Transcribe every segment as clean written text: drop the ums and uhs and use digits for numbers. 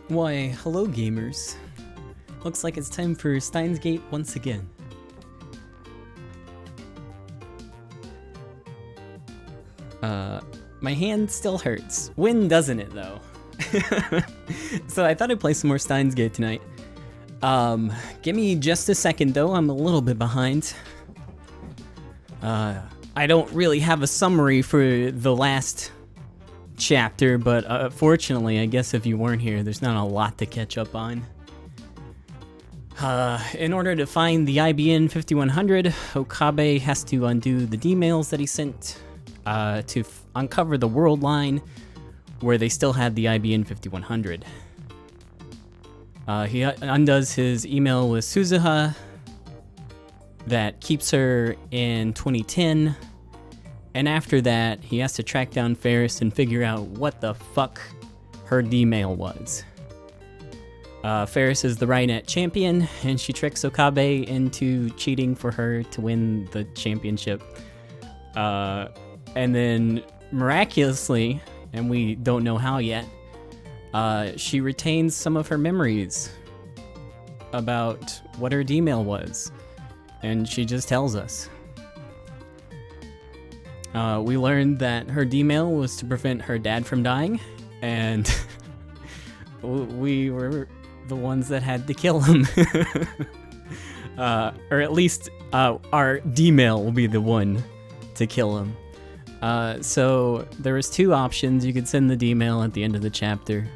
Why, hello gamers. Looks like it's time for Steins Gate once again. My hand still hurts. When doesn't it though? So I thought I'd play some more Steins Gate tonight. Give me just a second though, I'm a little bit behind. I don't really have a summary for the last chapter, but fortunately, I guess if you weren't here, there's not a lot to catch up on. In order to find the IBN 5100, Okabe has to undo the D-mails that he sent to uncover the world line where they still had the IBN 5100. He undoes his email with Suzuha that keeps her in 2010, and after that, he has to track down Ferris and figure out what the fuck her D-mail was. Ferris is the Rhinet champion, and she tricks Okabe into cheating for her to win the championship. And then, miraculously, and we don't know how yet, she retains some of her memories about what her D-mail was, and she just tells us. We learned that her D-mail was to prevent her dad from dying, and we were the ones that had to kill him. Or at least our D-mail will be the one to kill him. So there was two options. You could send the D-mail at the end of the chapter,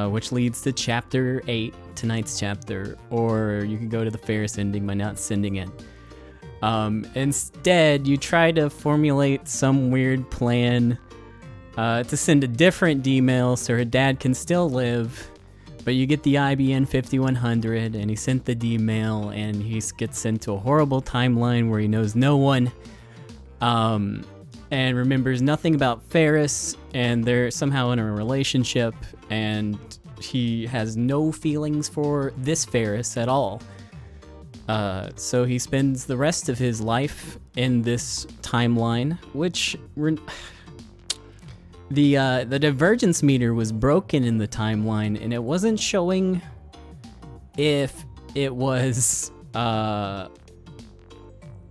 which leads to chapter 8, tonight's chapter, or you could go to the Ferris ending by not sending it. Instead, you try to formulate some weird plan to send a different D-mail so her dad can still live, but you get the IBN 5100, and he sent the D-mail, and he gets sent to a horrible timeline where he knows no one, and remembers nothing about Ferris, and they're somehow in a relationship, and he has no feelings for this Ferris at all. So he spends the rest of his life in this timeline, which the divergence meter was broken in the timeline, and it wasn't showing if it was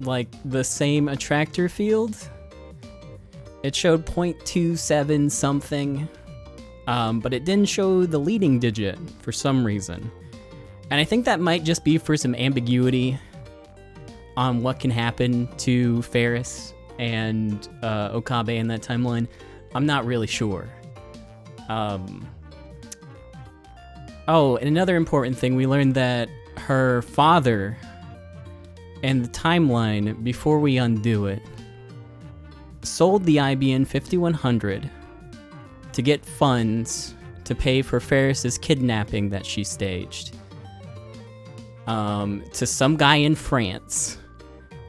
like the same attractor field. It showed 0.27 something, but it didn't show the leading digit for some reason. And I think that might just be for some ambiguity on what can happen to Ferris and Okabe in that timeline. I'm not really sure. Oh, and another important thing, we learned that her father and the timeline, before we undo it, sold the IBN 5100 to get funds to pay for Ferris's kidnapping that she staged. To some guy in France,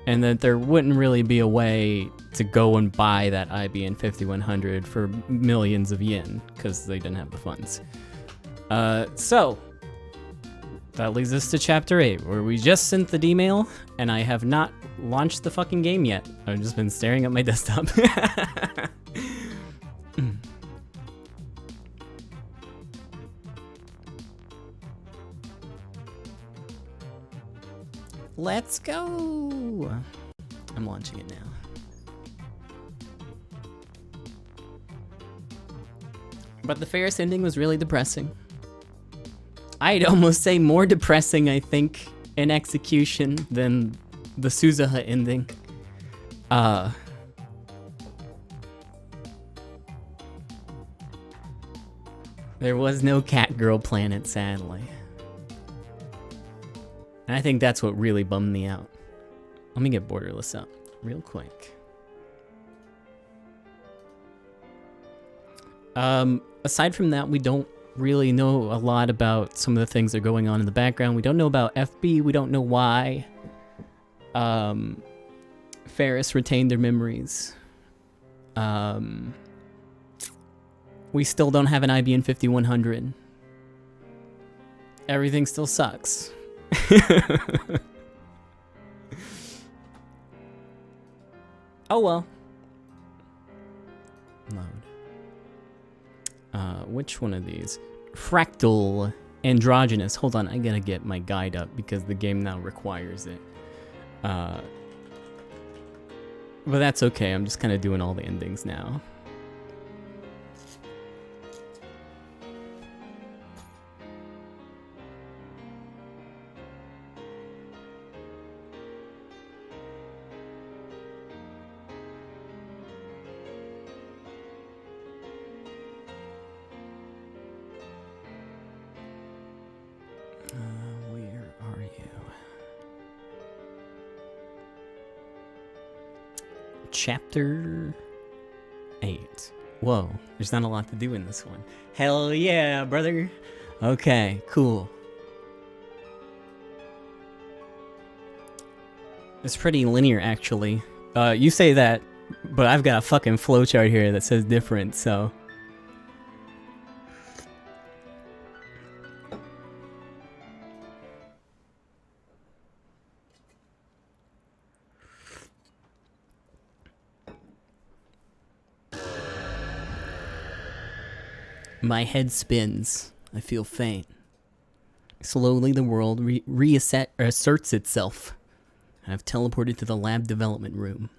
and that there wouldn't really be a way to go and buy that IBN 5100 for millions of yen, because they didn't have the funds. So, that leads us to Chapter 8, where we just sent the D-mail, and I have not launched the fucking game yet. I've just been staring at my desktop. Let's go! I'm launching it now. But the Ferris ending was really depressing. I'd almost say more depressing, I think, in execution than the Suzuha ending. There was no Catgirl planet, sadly. And I think that's what really bummed me out. Let me get Borderless up real quick. Aside from that, we don't really know a lot about some of the things that are going on in the background. We don't know about FB. We don't know why Ferris retained their memories. We still don't have an IBN 5100. Everything still sucks. Oh well. Load. Which one of these? fractal, androgynous. Hold on, I gotta get my guide up because the game now requires it. But that's okay, I'm just kind of doing all the endings now. Where are you? Chapter 8. Whoa, there's not a lot to do in this one. Hell yeah, brother. Okay, cool. It's pretty linear, actually. You say that, but I've got a fucking flowchart here that says different, so... My head spins. I feel faint. Slowly the world asserts itself. I've teleported to the lab development room.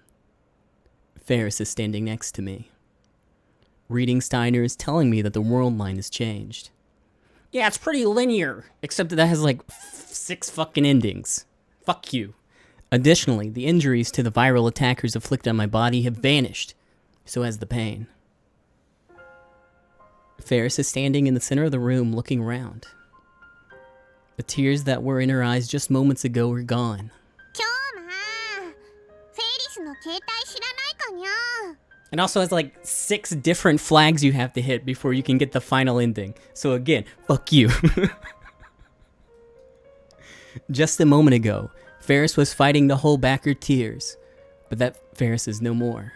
Ferris is standing next to me. Reading Steiner is telling me that the world line has changed. Yeah, it's pretty linear, except that it has like 6 fucking endings. Fuck you. Additionally, the injuries to the viral attackers inflicted on my body have vanished. So has the pain. Ferris is standing in the center of the room looking around. The tears that were in her eyes just moments ago are gone. It also has like 6 different flags you have to hit before you can get the final ending. So again, fuck you. Just a moment ago, Ferris was fighting to hold back her tears, but that Ferris is no more.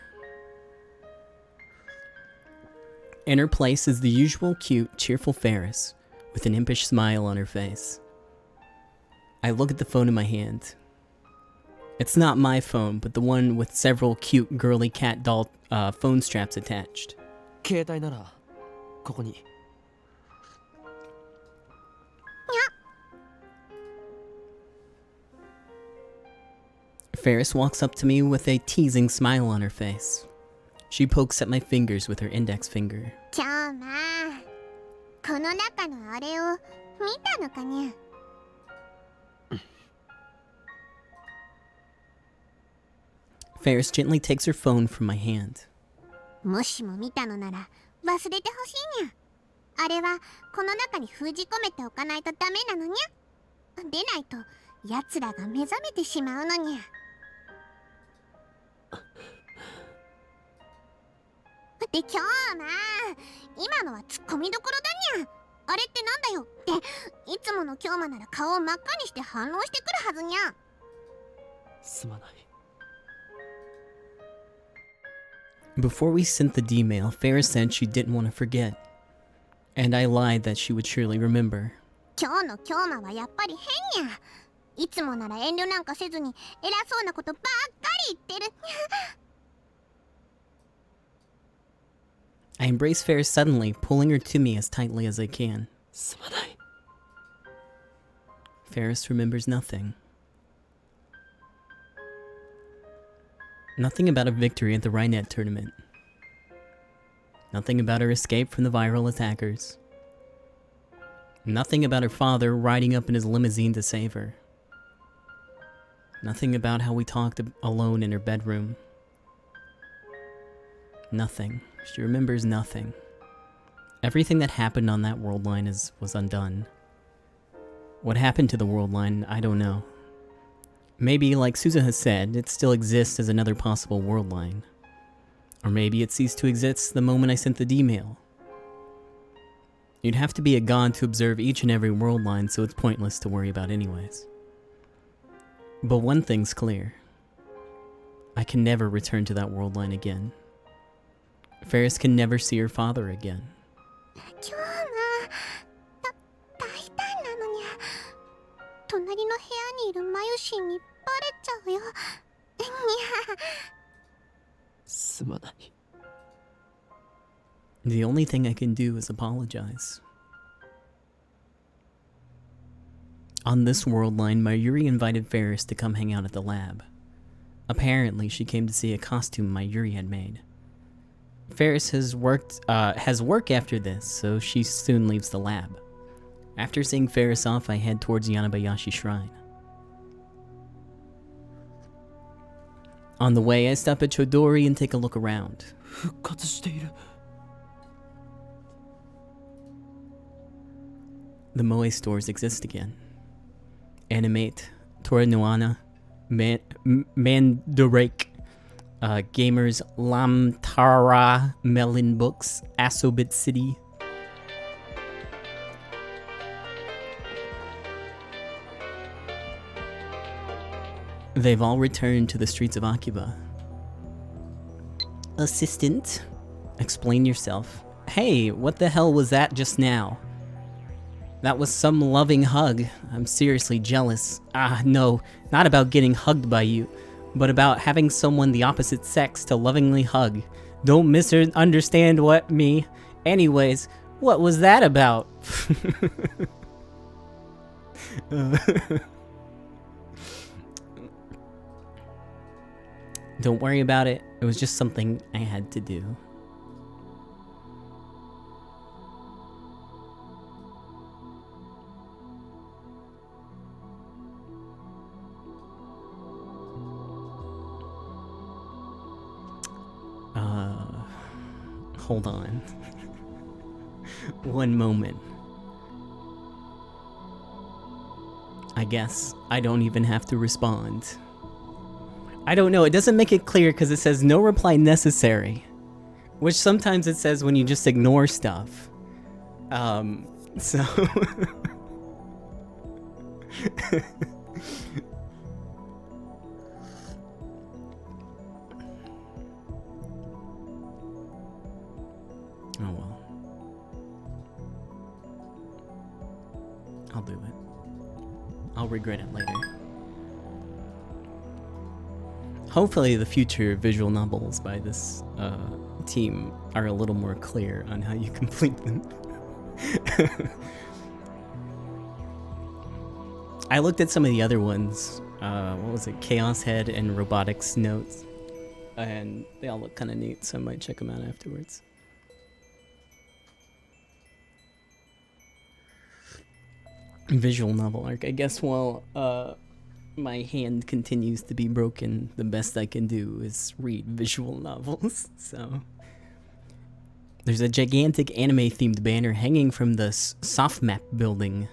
In her place is the usual cute, cheerful Ferris, with an impish smile on her face. I look at the phone in my hand. It's not my phone, but the one with several cute, girly cat doll phone straps attached. Ferris walks up to me with a teasing smile on her face. She pokes at my fingers with her index finger. Ferris gently takes her phone from my hand. Before we sent the D-mail, Ferris said she didn't want to forget. And I lied that she would surely remember. I embrace Ferris suddenly, pulling her to me as tightly as I can. Ferris remembers nothing. Nothing about a victory at the Rhinet tournament. Nothing about her escape from the viral attackers. Nothing about her father riding up in his limousine to save her. Nothing about how we talked alone in her bedroom. Nothing. She remembers nothing. Everything that happened on that world line was undone. What happened to the world line, I don't know. Maybe, like Susan has said, it still exists as another possible world line. Or maybe it ceased to exist the moment I sent the D-mail. You'd have to be a god to observe each and every world line, so it's pointless to worry about anyways. But one thing's clear. I can never return to that world line again. Ferris can never see her father again. The only thing I can do is apologize. On this world line, Mayuri invited Ferris to come hang out at the lab. Apparently, she came to see a costume Mayuri had made. Ferris has work after this, so she soon leaves the lab. After seeing Ferris off, I head towards Yanabayashi Shrine. On the way, I stop at Chodori and take a look around. The Moe stores exist again. Animate, Toranoana, Mandarake, Gamers, Lamtara, Melon Books, Asobit City. They've all returned to the streets of Akiba. Assistant, explain yourself. Hey, what the hell was that just now? That was some loving hug. I'm seriously jealous. No, not about getting hugged by you, but about having someone the opposite sex to lovingly hug. Don't misunderstand me. Anyways, what was that about? Don't worry about it. It was just something I had to do. Hold on. One moment. I guess I don't even have to respond. I don't know, it doesn't make it clear because it says no reply necessary. Which sometimes it says when you just ignore stuff. So... Oh well. I'll do it. I'll regret it later. Hopefully the future visual novels by this team are a little more clear on how you complete them. I looked at some of the other ones. What was it? Chaos Head and Robotics Notes. And they all look kind of neat, so I might check them out afterwards. Visual novel arc. I guess while my hand continues to be broken, the best I can do is read visual novels. So there's a gigantic anime themed banner hanging from the soft map building.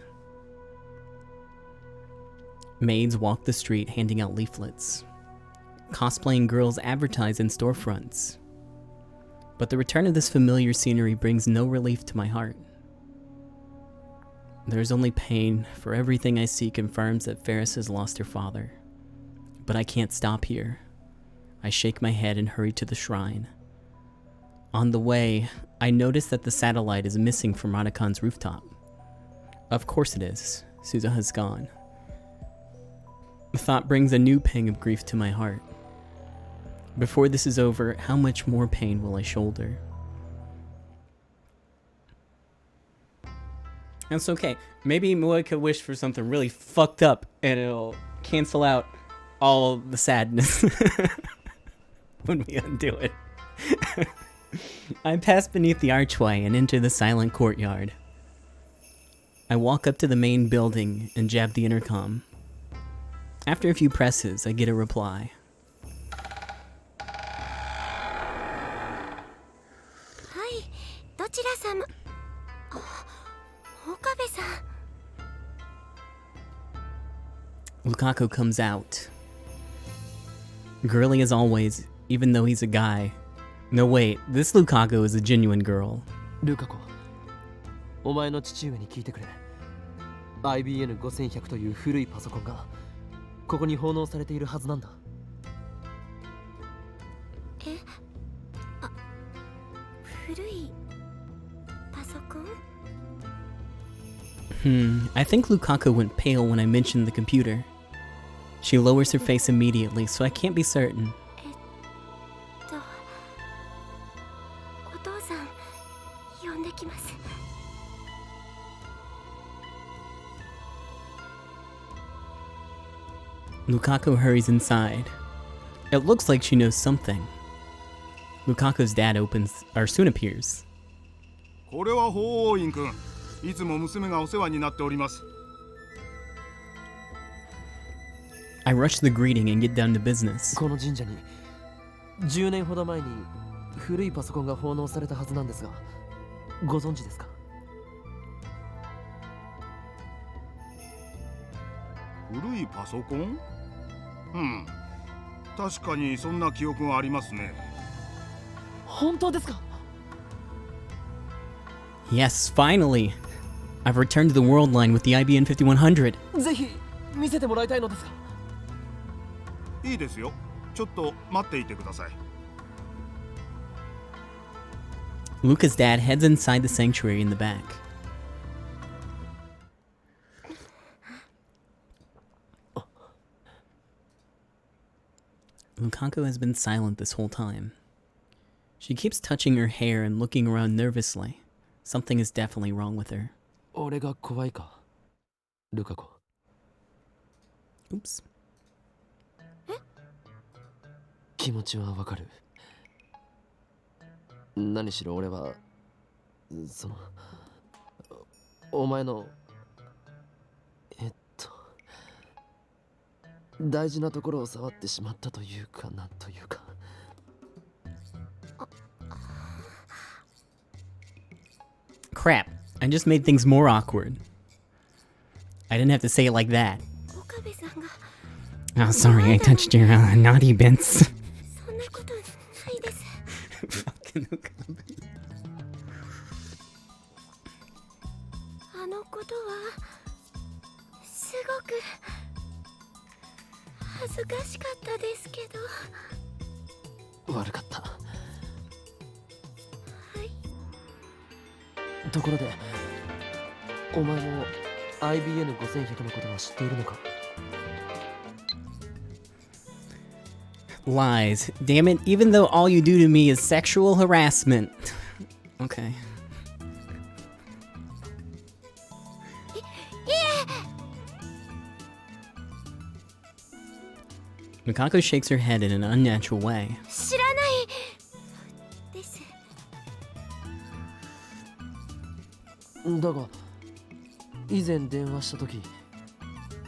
Maids walk the street handing out leaflets. Cosplaying girls advertise in storefronts. But the return of this familiar scenery brings no relief to my heart. There's only pain, for everything I see confirms that Ferris has lost her father. But I can't stop here. I shake my head and hurry to the shrine. On the way, I notice that the satellite is missing from Radakon's rooftop. Of course it is. Suzuha's gone. The thought brings a new pang of grief to my heart. Before this is over, how much more pain will I shoulder? That's okay. Maybe Moe could wish for something really fucked up and it'll cancel out all the sadness when we undo it. I pass beneath the archway and enter the silent courtyard. I walk up to the main building and jab the intercom. After a few presses, I get a reply. Hi, どちら様? Okabe-san. Lukaku comes out. Girly as always, even though he's a guy. No wait, this Lukaku is a genuine girl. Lukaku, お前の父上に聞いてくれ。IBN5100 という古いパソコンがここに奉納されているはずなんだ。え、あ、古いパソコン? I think Lukaku went pale when I mentioned the computer. She lowers her face immediately, so I can't be certain. お父さん、呼んできます。Lukaku hurries inside. It looks like she knows something. Lukaku's dad soon appears. これは法王院君。いつも娘がお世話になっております。 I rush the greeting and get down to business. この神社に10年ほど前に古いパソコンが奉納されたはずなんですが、ご存知ですか？古いパソコン？確かにそんな記憶がありますね。本当ですか？ Yes, finally! I've returned to the world line with the IBN 5100. ぜひ見せてもらいたいのですが。いいですよ。ちょっと待っていてください。 Luka's dad heads inside the sanctuary in the back. Lukaku has been silent this whole time. She keeps touching her hair and looking around nervously. Something is definitely wrong with her. 俺が怖いか、ルカ子。 Oops. 気持ちはわかる。何しろ俺はそのお前の大事なところを触ってしまったというか、なんというか。Crap, I just made things more awkward. I didn't have to say it like that. 岡部さんが Oh, sorry, I touched your naughty bits. そんなことないです。 Fucking Okabe. あのことはすごく恥ずかしかったですけど。悪かった。はい。ところで、お前も IBN5100 のことは知っているのか？ Lies. Damn it, even though all you do to me is sexual harassment. Okay. Mikako shakes her head in an unnatural way. 知らないです。だが、以前電話した時、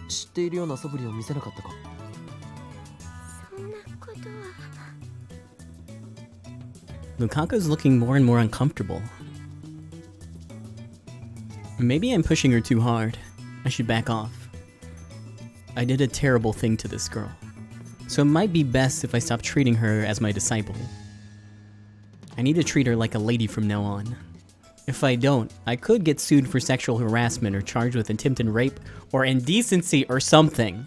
知っているような素振りを見せなかったか？そんなことは。 Lukaku's looking more and more uncomfortable. Maybe I'm pushing her too hard. I should back off. I did a terrible thing to this girl. So it might be best if I stop treating her as my disciple. I need to treat her like a lady from now on. If I don't, I could get sued for sexual harassment or charged with attempted rape or indecency or something.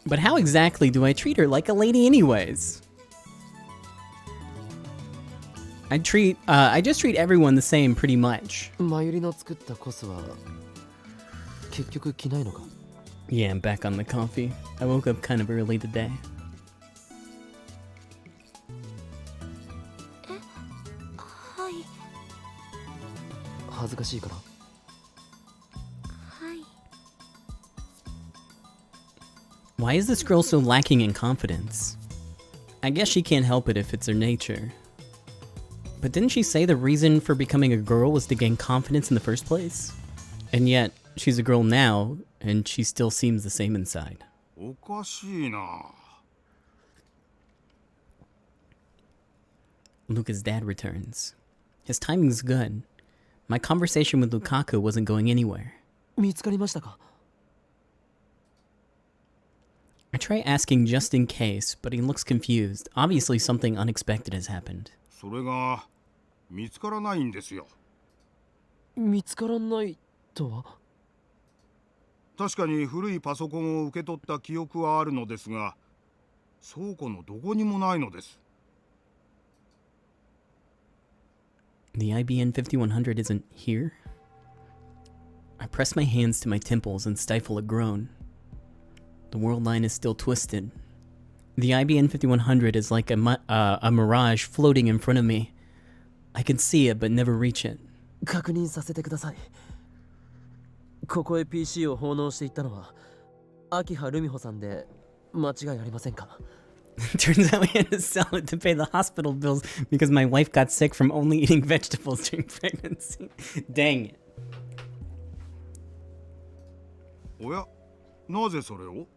But how exactly do I treat her like a lady anyways? I just treat everyone the same pretty much. マユリの作ったコスは結局着ないのか？ Yeah, I'm back on the coffee. I woke up kind of early today. はい。恥ずかしいから。はい。 Why is this girl so lacking in confidence? I guess she can't help it if it's her nature. But didn't she say the reason for becoming a girl was to gain confidence in the first place? And yet, she's a girl now, and she still seems the same inside. おかしいな。 Luka's dad returns. His timing's good. My conversation with Lukaku wasn't going anywhere. 見つかりましたか？ I try asking just in case, but he looks confused. Obviously something unexpected has happened. それが見つからないんですよ。見つからないとは？確かに古いパソコンを受け取った記憶はあるのですが、倉庫のどこにもないのです。 The IBN 5100 isn't here? I press my hands to my temples and stifle a groan. The world line is still twisted. The IBN 5100 is like a mirage floating in front of me. I can see it but never reach it. 確認させてください。ここへ PC を奉納していったのは秋葉ルミホさんで間違いありませんか？ Turns out we had to sell it to pay the hospital bills because my wife got sick from only eating vegetables during pregnancy. Dang it. おや、なぜそれを？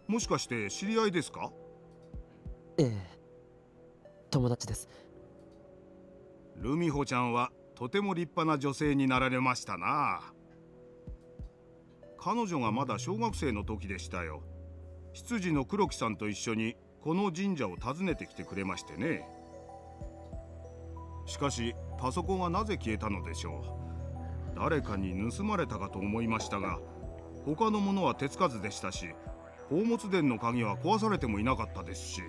もしかして知り合いですか？ええ、友達です。ルミホちゃんはとても立派な女性になられましたな。彼女がまだ小学生の時でしたよ。執事の黒木さんと一緒にこの神社を訪ねてきてくれましてね。しかしパソコンはなぜ消えたのでしょう。誰かに盗まれたかと思いましたが、他のものは手つかずでしたし、宝物殿の鍵は壊されてもいなかったですし。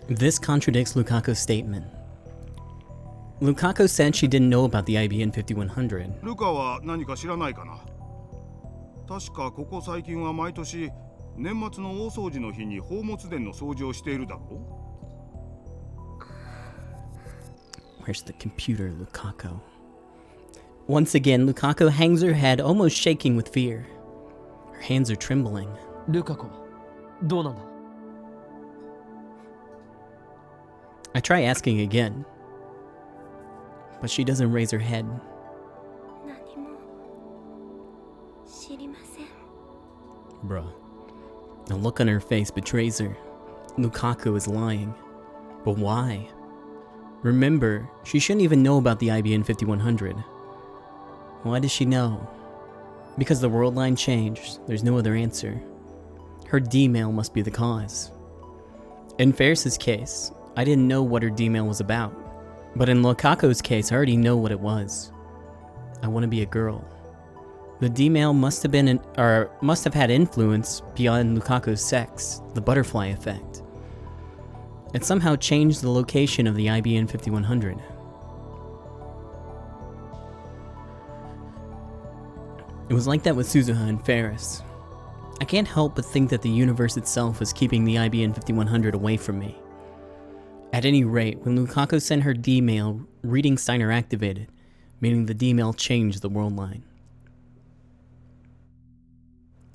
This contradicts Lukaku's statement. Lukaku said she didn't know about the IBN 5100. ルカは何か知らないかな。確かここ最近は毎年年末の大掃除の日に宝物殿の掃除をしているだろう。 Where's the computer, Lukaku? Once again, Lukaku hangs her head, almost shaking with fear. Her hands are trembling. ルカ子、どうなんだ？ I try asking again, but she doesn't raise her head. 何も知りません。 Bruh. The look on her face betrays her. Lukaku is lying. But why? Remember, she shouldn't even know about the IBN 5100. Why does she know? Because the world line changed. There's no other answer. Her D-mail must be the cause. In Ferris's case, I didn't know what her D-mail was about. But in Lukaku's case, I already know what it was. I want to be a girl. The D-mail must have had influence beyond Lukaku's sex, the butterfly effect. It somehow changed the location of the IBN 5100. It was like that with Suzuha and Ferris. I can't help but think that the universe itself was keeping the IBN 5100 away from me. At any rate, when Lukaku sent her D-mail, reading Steiner activated, meaning the D-mail changed the world line.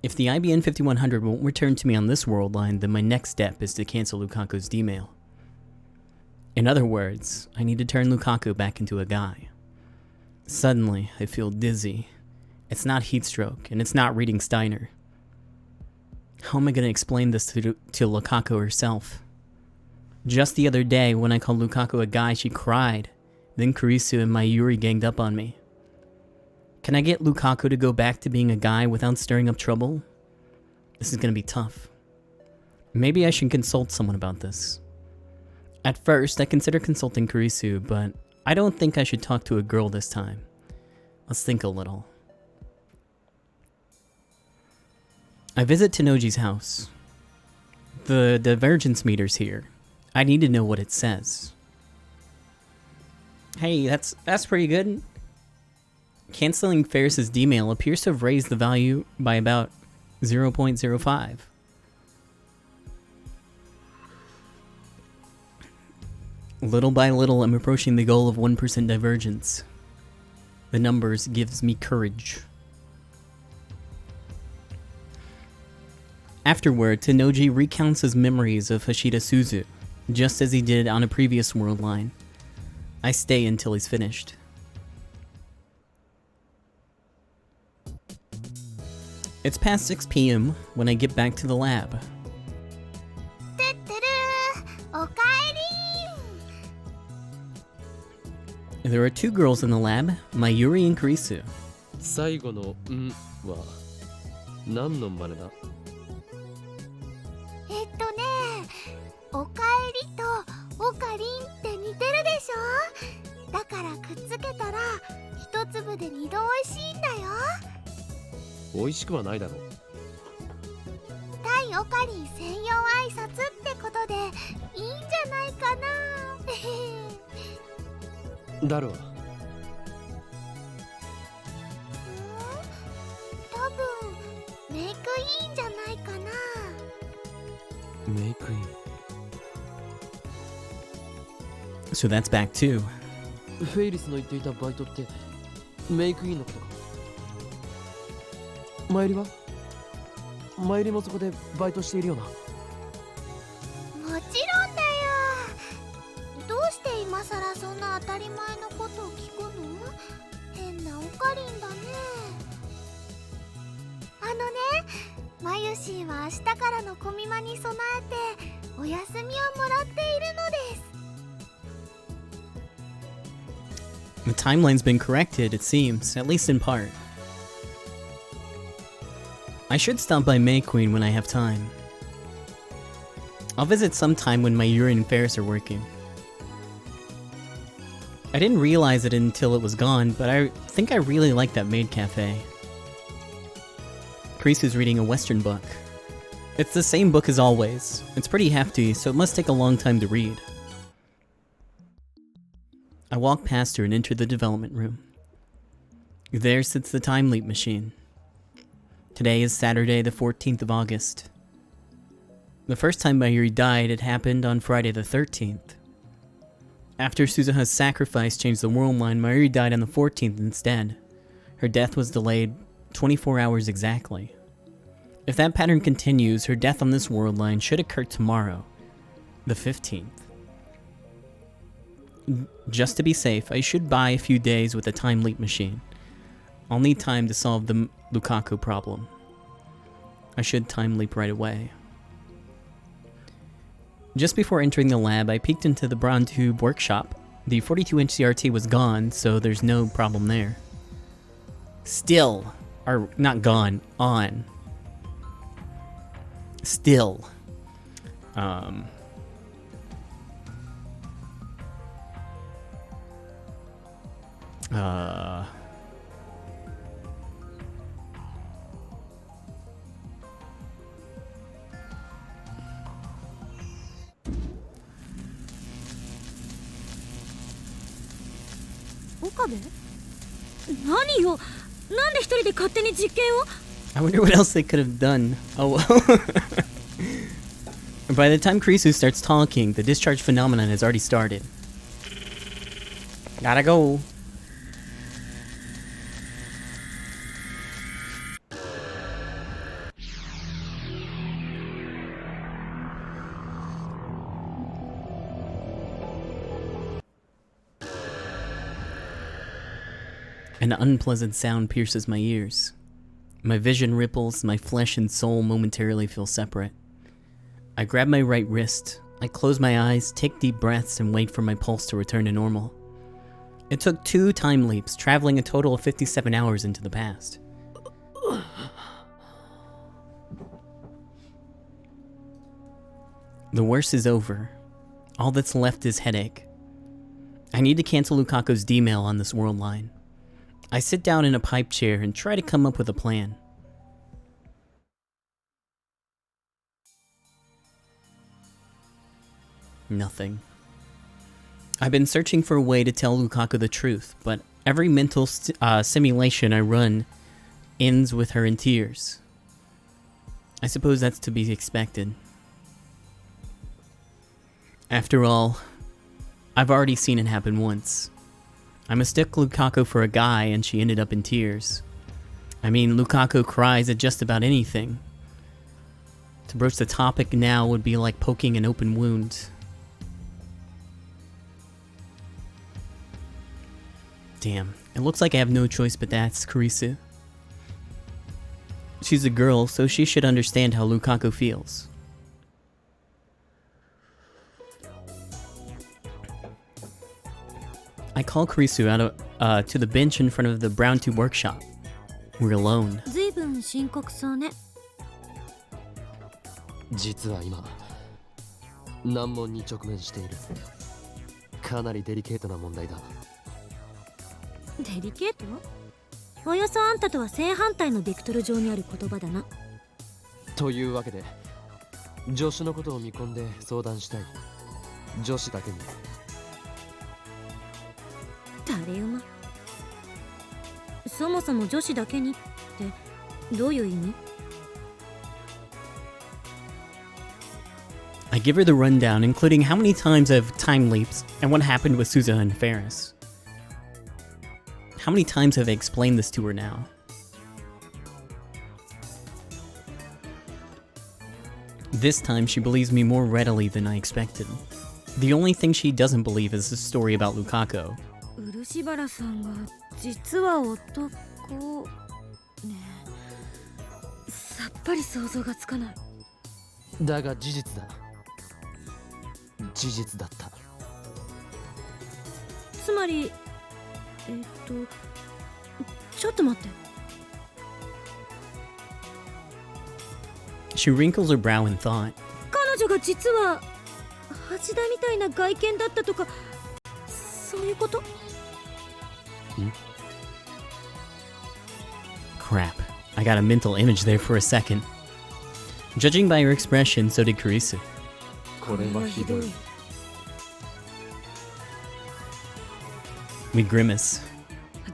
If the IBN 5100 won't return to me on this world line, then my next step is to cancel Lukaku's D-mail. In other words, I need to turn Lukaku back into a guy. Suddenly, I feel dizzy. It's not heat stroke, and it's not reading Steiner. How am I going to explain this to Lukaku herself? Just the other day, when I called Lukaku a guy, she cried. Then Kurisu and Mayuri ganged up on me. Can I get Lukaku to go back to being a guy without stirring up trouble? This is going to be tough. Maybe I should consult someone about this. At first, I considered consulting Kurisu, but I don't think I should talk to a girl this time. Let's think a little. I visit Tenoji's house. The divergence meter's here. I need to know what it says. Hey, that's pretty good. Canceling Ferris's D-mail appears to have raised the value by about 0.05. Little by little, I'm approaching the goal of 1% divergence. The numbers gives me courage. Afterward, Tenoji recounts his memories of Hashida Suzu, just as he did on a previous world line. I stay until he's finished. It's past 6 p.m. when I get back to the lab. てってるー、おかえり There are 2 girls in the lab, Mayuri and Kurisu. 最後の「ん」は何の真似だ？おかえりとおかりんって似てるでしょ。だからくっつけたら一粒で2度おいしいんだよ。美味しくはないだろう。対おかりん専用挨拶ってことでいいんじゃないかな。だろう。多分メイクいいんじゃないかな。メイクイン。So that's back too. フェイリスの言っていたバイトってメイクインのことか。マユリは？マユリもそこでバイトしているような。もちろんだよ。どうして今さらそんな当たり前のことを聞くの？変なオカリンだね。マユシーは明日からのコミマに備えてお休みをもらっているのです。 The timeline's been corrected, it seems, at least in part. I should stop by May Queen when I have time. I'll visit sometime when Mayuri and Ferris are working. I didn't realize it until it was gone, but I think I really like that maid cafe. Kurisu's reading a Western book. It's the same book as always. It's pretty hefty, so it must take a long time to read. I walk past her and enter the development room. There sits the time leap machine. Today is Saturday, the 14th of August. The first time Mayuri died, it happened on Friday the 13th. After Suzuha's sacrifice changed the world line, Mayuri died on the 14th instead. Her death was delayed 24 hours exactly. If that pattern continues, her death on this world line should occur tomorrow, the 15th. Just to be safe, I should buy a few days with a time leap machine. I'll need time to solve the Lukaku problem. I should time leap right away. Just before entering the lab, I peeked into the Brown Tube workshop. The 42-inch CRT was gone, so there's no problem there. Still, or not gone, on. Still. Okabe? 何よ、なんで一人で勝手に実験を? I wonder what else they could have done. Oh well. By the time Kurisu starts talking, the discharge phenomenon has already started. Gotta go. An unpleasant sound pierces my ears. My vision ripples, my flesh and soul momentarily feel separate. I grab my right wrist, I close my eyes, take deep breaths, and wait for my pulse to return to normal. It took 2 time leaps, traveling a total of 57 hours into the past. The worst is over. All that's left is headache. I need to cancel Lukaku's D-mail on this world line. I sit down in a pipe chair and try to come up with a plan. Nothing. I've been searching for a way to tell Lukaku the truth, but every mental simulation I run ends with her in tears. I suppose that's to be expected. After all, I've already seen it happen once. I mistook Lukaku for a guy and she ended up in tears. I mean, Lukaku cries at just about anything. To broach the topic now would be like poking an open wound. Damn, it looks like I have no choice but to ask Kurisu. She's a girl, so she should understand how Lukaku feels. I call Kurisu out to the bench in front of the Brown Tube workshop. We're alone. 随分深刻そうね。実は今、難問に直面している。かなりデリケートな問題だ。デリケート？およそあんたとは正反対のベクトル上にある言葉だな。というわけで、助手のことを見込んで相談したい。女子だけに。誰馬？そもそも女子だけにってどういう意味？ I give her the rundown, including how many times I've time leaps and what happened with Suzuha and Ferris. How many times have I explained this to her now? This time she believes me more readily than I expected. The only thing she doesn't believe is the story about Lukaku. 漆原さんが実は男ねえ、さっぱり想像がつかない。だが事実だ。事実だった。つまりちょっと待って。She wrinkles her brow in thought. 彼女が実は橋田みたいな外見だったとか、そういうこと？ Crap. I got a mental image there for a second. Judging by her expression, so did Kurisu. これはひどい。We grimace.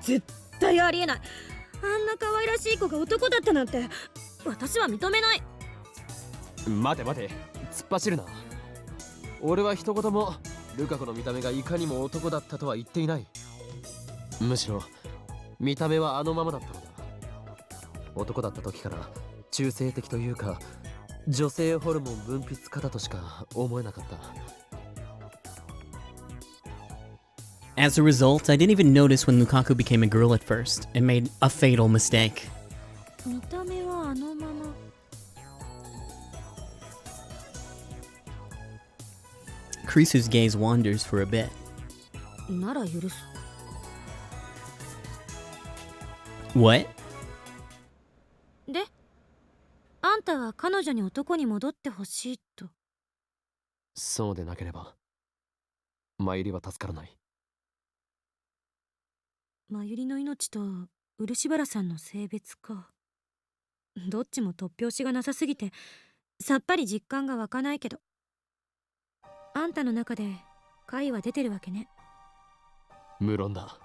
絶対ありえない。あんな可愛らしい子が男だったなんて私は認めない。待て待て、突っ走るな。俺は一言もルカ子の見た目がいかにも男だったとは言っていない。むしろ見た目はあのままだったのだ。男だった時から中性的というか女性ホルモン分泌過多としか思えなかった。As a result, I didn't even notice when Lukaku became a girl at first and made a fatal mistake. 見た目はあのまま。Kurisu's gaze wanders for a bit. なら許す。What? で、あんたは彼女に男に戻ってほしいと。そうでなければマユリは助からない。マユリの命と漆原さんの性別か。どっちも突拍子がなさすぎてさっぱり実感が湧かないけど、あんたの中で解は出てるわけね。無論だ。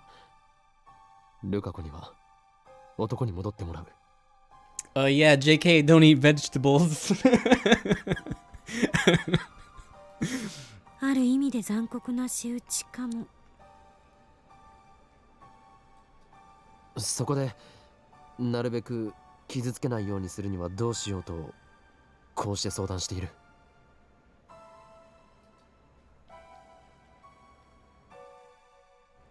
ルカ子には男に戻ってもらう。Yeah, JK, don't eat vegetables. ある意味で残酷な仕打ちかも。そこでなるべく傷つけないようにするにはどうしようとこうして相談している。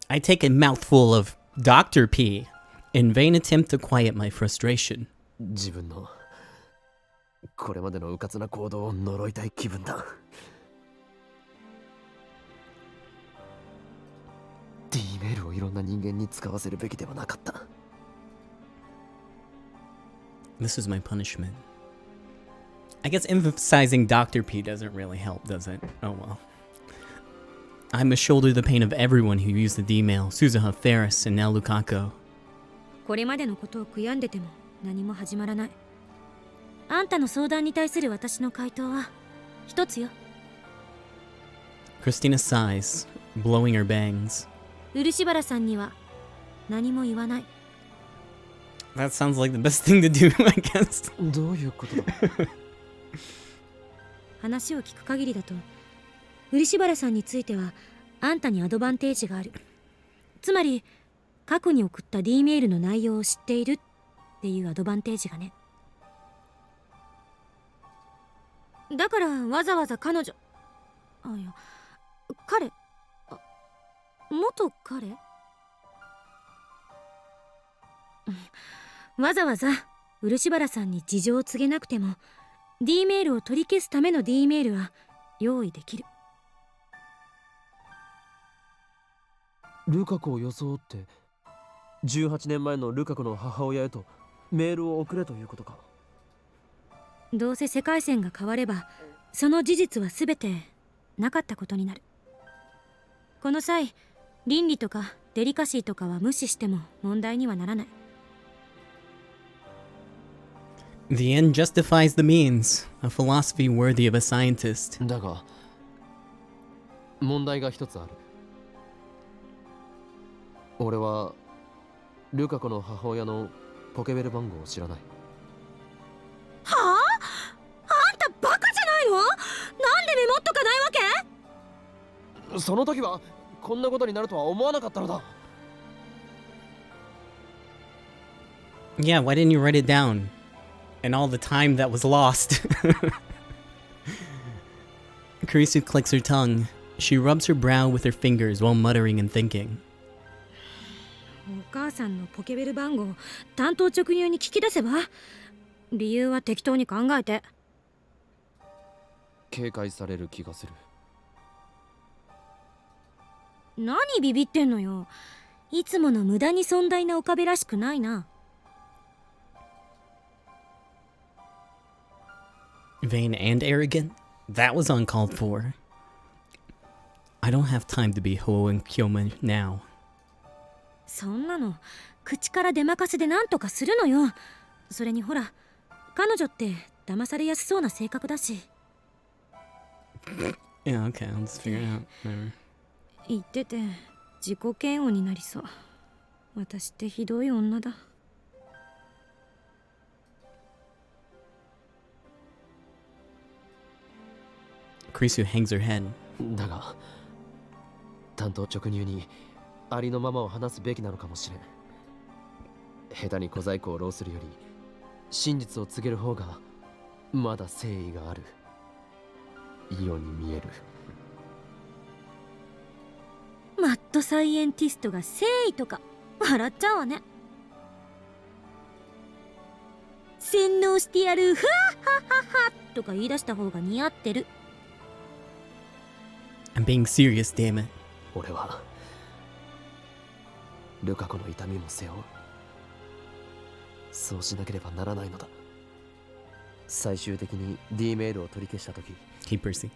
I take a mouthful of Dr. P in vain attempt to quiet my frustration. 自分のこれまでの迂闊な行動を呪いたい気分だ。D メールをいろんな人間に使わせるべきではなかった。This is my punishment. I guess emphasizing Dr. P doesn't really help, does it? Oh well. I must shoulder the pain of everyone who used the D-mail, Suzuha, Ferris, and now Lukaku. これまでのことを悔やんでても何も始まらない。あんたの相談に対する私の回答は一つよ。Christina sighs, blowing her bangs. 漆原さんには何も言わない。That sounds like the best thing to do, I guess. どういうことだ。話を聞く限りだと漆原さんについてはあんたにアドバンテージがある。つまり過去に送った D メールの内容を知っているっていうアドバンテージがね。だからわざわざ彼女、あ、いや、彼、元彼わざわざ漆原さんに事情を告げなくても D メールを取り消すための D メールは用意できる。ルカ子を装って18年前のルカ子の母親へとメールを送れということか。どうせ世界線が変わればその事実は全てなかったことになる。この際倫理とかデリカシーとかは無視しても問題にはならない。 The end justifies the means, a philosophy worthy of a scientist. だが問題が一つある。俺はルカ子の母親のポケベル番号を知らない。はあ？あんたバカじゃないの？なんでメモっとかないわけ？その時はこんなことになるとは思わなかったのだ。Yeah, why didn't you write it down? And all the time that was lost. Kurisu clicks her tongue. She rubs her brow with her fingers while muttering and thinking. お母さんのポケベル番号単刀直入に聞き出せば。理由は適当に考えて。警戒される気がする。何ビビってんのよ。いつもの無駄に尊大な岡部らしくないな。Vain and arrogant? That was uncalled for. I don't have time to be Ho and Kyoma now. そんなの口から出まかせで何とかするのよ。それにほら、彼女って騙されやすそうな性格だし。Yeah, okay, I'll just figure it out. Whatever. 言ってて自己嫌悪になりそう。私ってひどい女だ。Kurisu hangs her head. だが単刀直入にありのままを話すべきなのかもしれん。下手に小細工を浪するより真実を告げる方がまだ誠意があるように見える。マッドサイエンティストが誠意とか笑っちゃうわね。洗脳してやる、ふわはははとか言い出した方が似合ってる。I'm being serious, damn it. 俺はルカ子の痛みも背負う。そうしなければならないのだ。最終的に D メールを取り消した時、 Hey, Percy.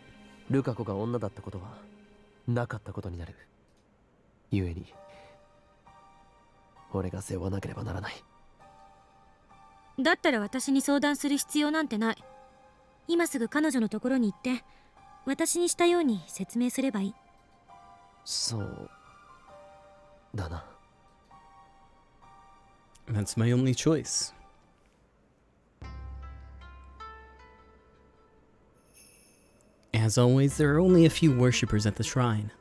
ルカ子が女だったことはなかったことになる。故に俺が背負わなければならない。だったら私に相談する必要なんてない。今すぐ彼女のところに行って私にしたように説明すればいい。そうだな。That's my only choice. As always, there are only a few worshippers at the shrine.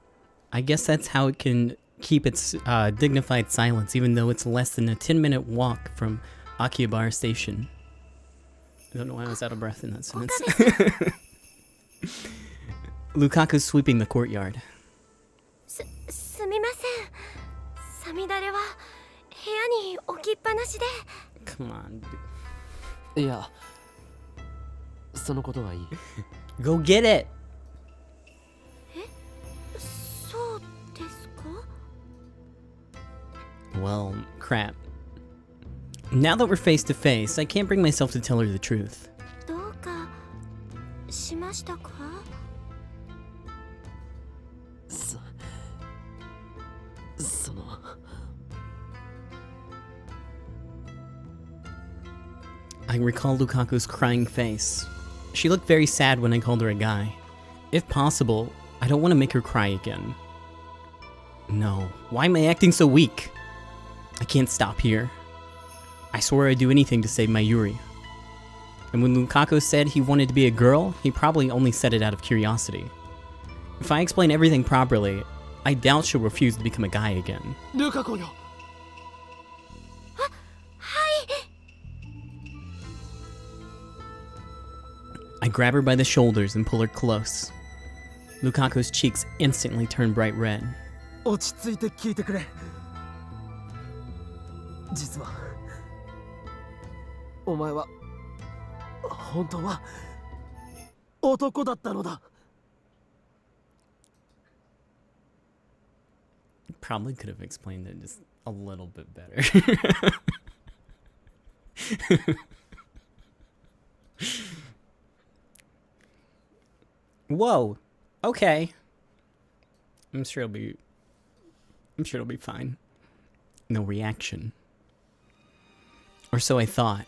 I guess that's how it can keep its dignified silence, even though it's less than a 10-minute walk from Akihabara Station. I don't know why I was out of breath in that sentence. Lukaku's sweeping the courtyard. すみません。さみだれは部屋に置きっぱなしで。 Come on, dude. いや、そのことはいい。Go get it! そうですか？ Well, crap. Now that we're face to face, I can't bring myself to tell her the truth. どうかしましたか？そのI recall Lukaku's crying face. She looked very sad when I called her a guy. If possible, I don't want to make her cry again. No, why am I acting so weak? I can't stop here. I swore I'd do anything to save my Yuri. And when Lukaku said he wanted to be a girl, he probably only said it out of curiosity. If I explain everything properly, I doubt she'll refuse to become a guy again. ルカ子よ。I grab her by the shoulders and pull her close. Lukaku's cheeks instantly turn bright red. 落ち着いて聞いてくれ。実はお前は本当は男だったのだ。Probably could have explained it just a little bit better. Whoa. Okay. I'm sure it'll be fine. No reaction. Or so I thought.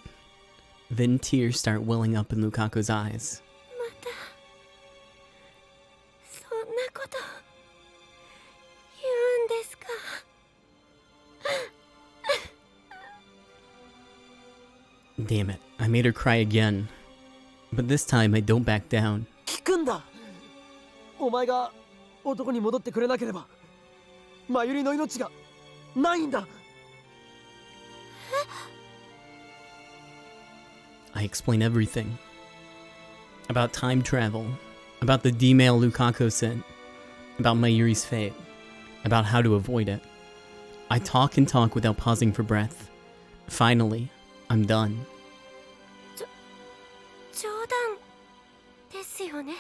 Then tears start welling up in Lukaku's eyes. またそんなこと言うんですか？ Damn it. I made her cry again. But this time I don't back down. 聞くんだ。お前が男に戻ってくれなければマユリの命がないんだ。I explain everything. About time travel, about the D-mail Lukaku sent, about Mayuri's fate, about how to avoid it. I talk and talk without pausing for breath. Finally, I'm done. 冗談ですよね。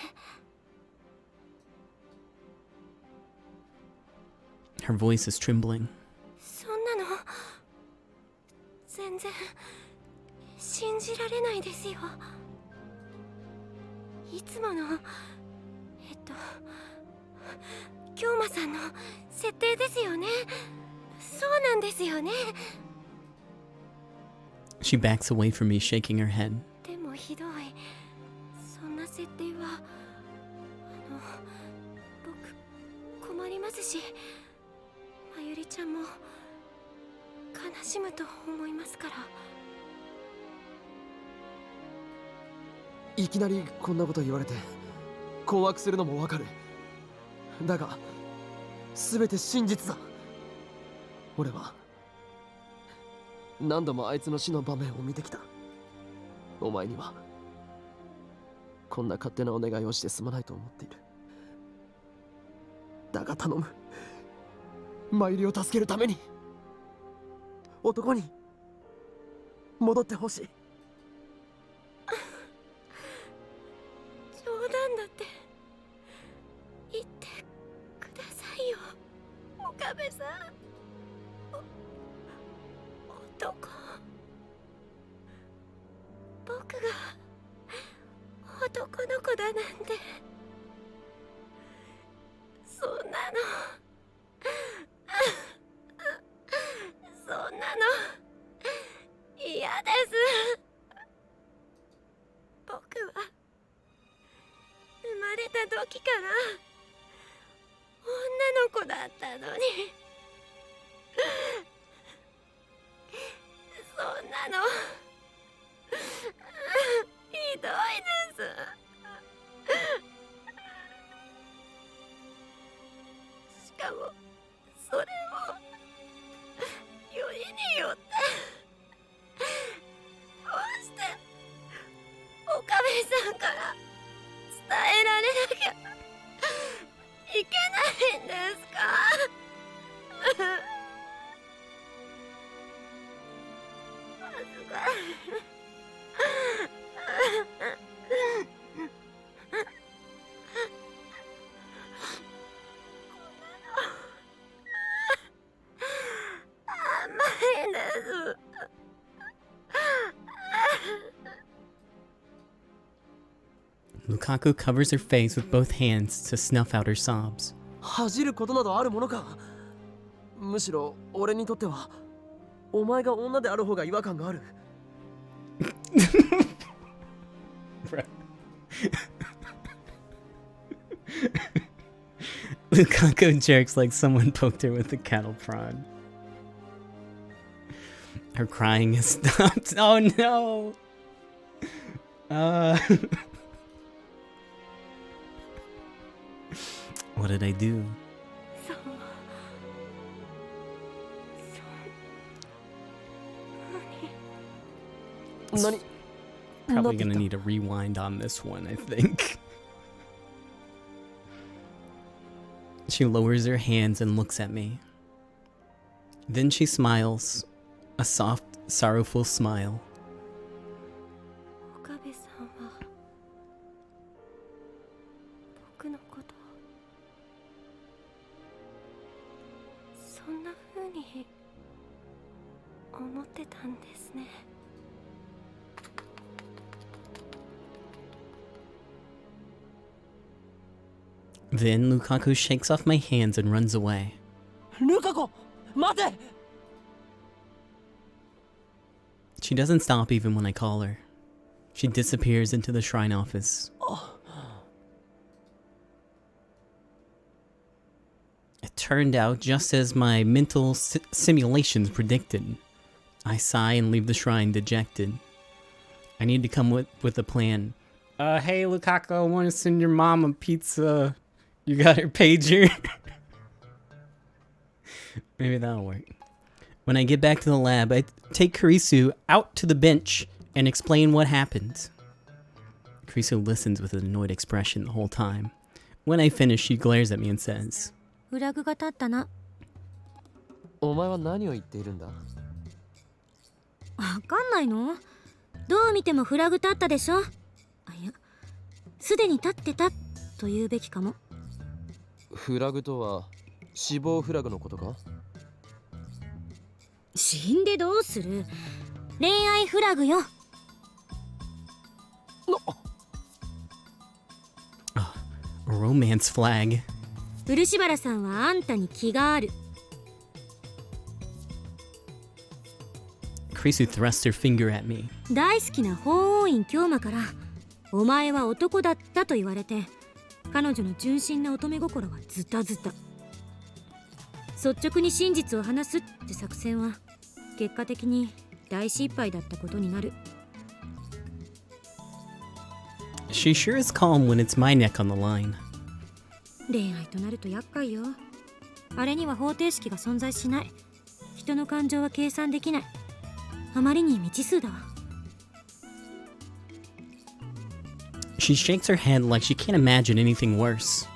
Her voice is trembling. そんなの全然信じられないですよ。いつもの京馬さんの設定ですよね。そうなんですよね。 She backs away from me, shaking her head. でもひどい。そんな設定は僕困りますし、まゆりちゃんも悲しむと思いますから。いきなりこんなこと言われて困惑するのもわかる。だが全て真実だ。俺は何度もあいつの死の場面を見てきた。お前にはこんな勝手なお願いをしてすまないと思っている。だが頼む、マユリを助けるために男に戻ってほしい。冗談だって言ってくださいよ、岡部さん。男、僕が男の子だなんて、そんなのそんなの嫌です。僕は生まれた時から女の子だったのに、そんなのひどいです。しかもそれをよりによってどうして岡部さんから伝えられなきゃいけないんですか？恥ずかしい。甘いです。Lukaku covers her face with both hands to snuff out her sobs. 恥じることなどあるものか。むしろ俺にとってはお前が女である方が違和感がある。Lukaku jerks like someone poked her with a cattle prod. Her crying has stopped. Oh no! What did I do? Probably gonna need a rewind on this one, I think. She lowers her hands and looks at me. Then she smiles, a soft, sorrowful smile. 岡部さんは僕のことそんな風に思ってたんですね。Then Lukaku shakes off my hands and runs away. ルカ子、待て! She doesn't stop even when I call her. She disappears into the shrine office. It turned out just as my mental simulations predicted. I sigh and leave the shrine dejected. I need to come with a plan. Hey Lukaku, I want to send your mom a pizza. You got her pager? Maybe that'll work. When I get back to the lab, I take Kurisu out to the bench and explain what happened. Krisu listens with an annoyed expression the whole time. When I finish, she glares at me and says, フラグが立ったな。お前は何を言っているんだ？わかんないの？どう見てもフラグ立ったでしょ。あ、いや、すでに立ってたと言うべきかも。フラグとは死亡フラグのことか？死んでどうする？恋愛フラグよ。A romance flag. 漆原さんはあんたに気がある。Krisu thrusts her finger at me. 大好きな法王院京馬からお前は男だったと言われて、彼女の純真な乙女心はズタズタ。率直に真実を話すって作戦は結果的に大失敗だったことになる。 She sure is calm when it's my neck on the line. 恋愛となると厄介よ。あれには方程式が存在しない。人の感情は計算できない。あまりに未知数だわ。 She shakes her head like she can't imagine anything worse.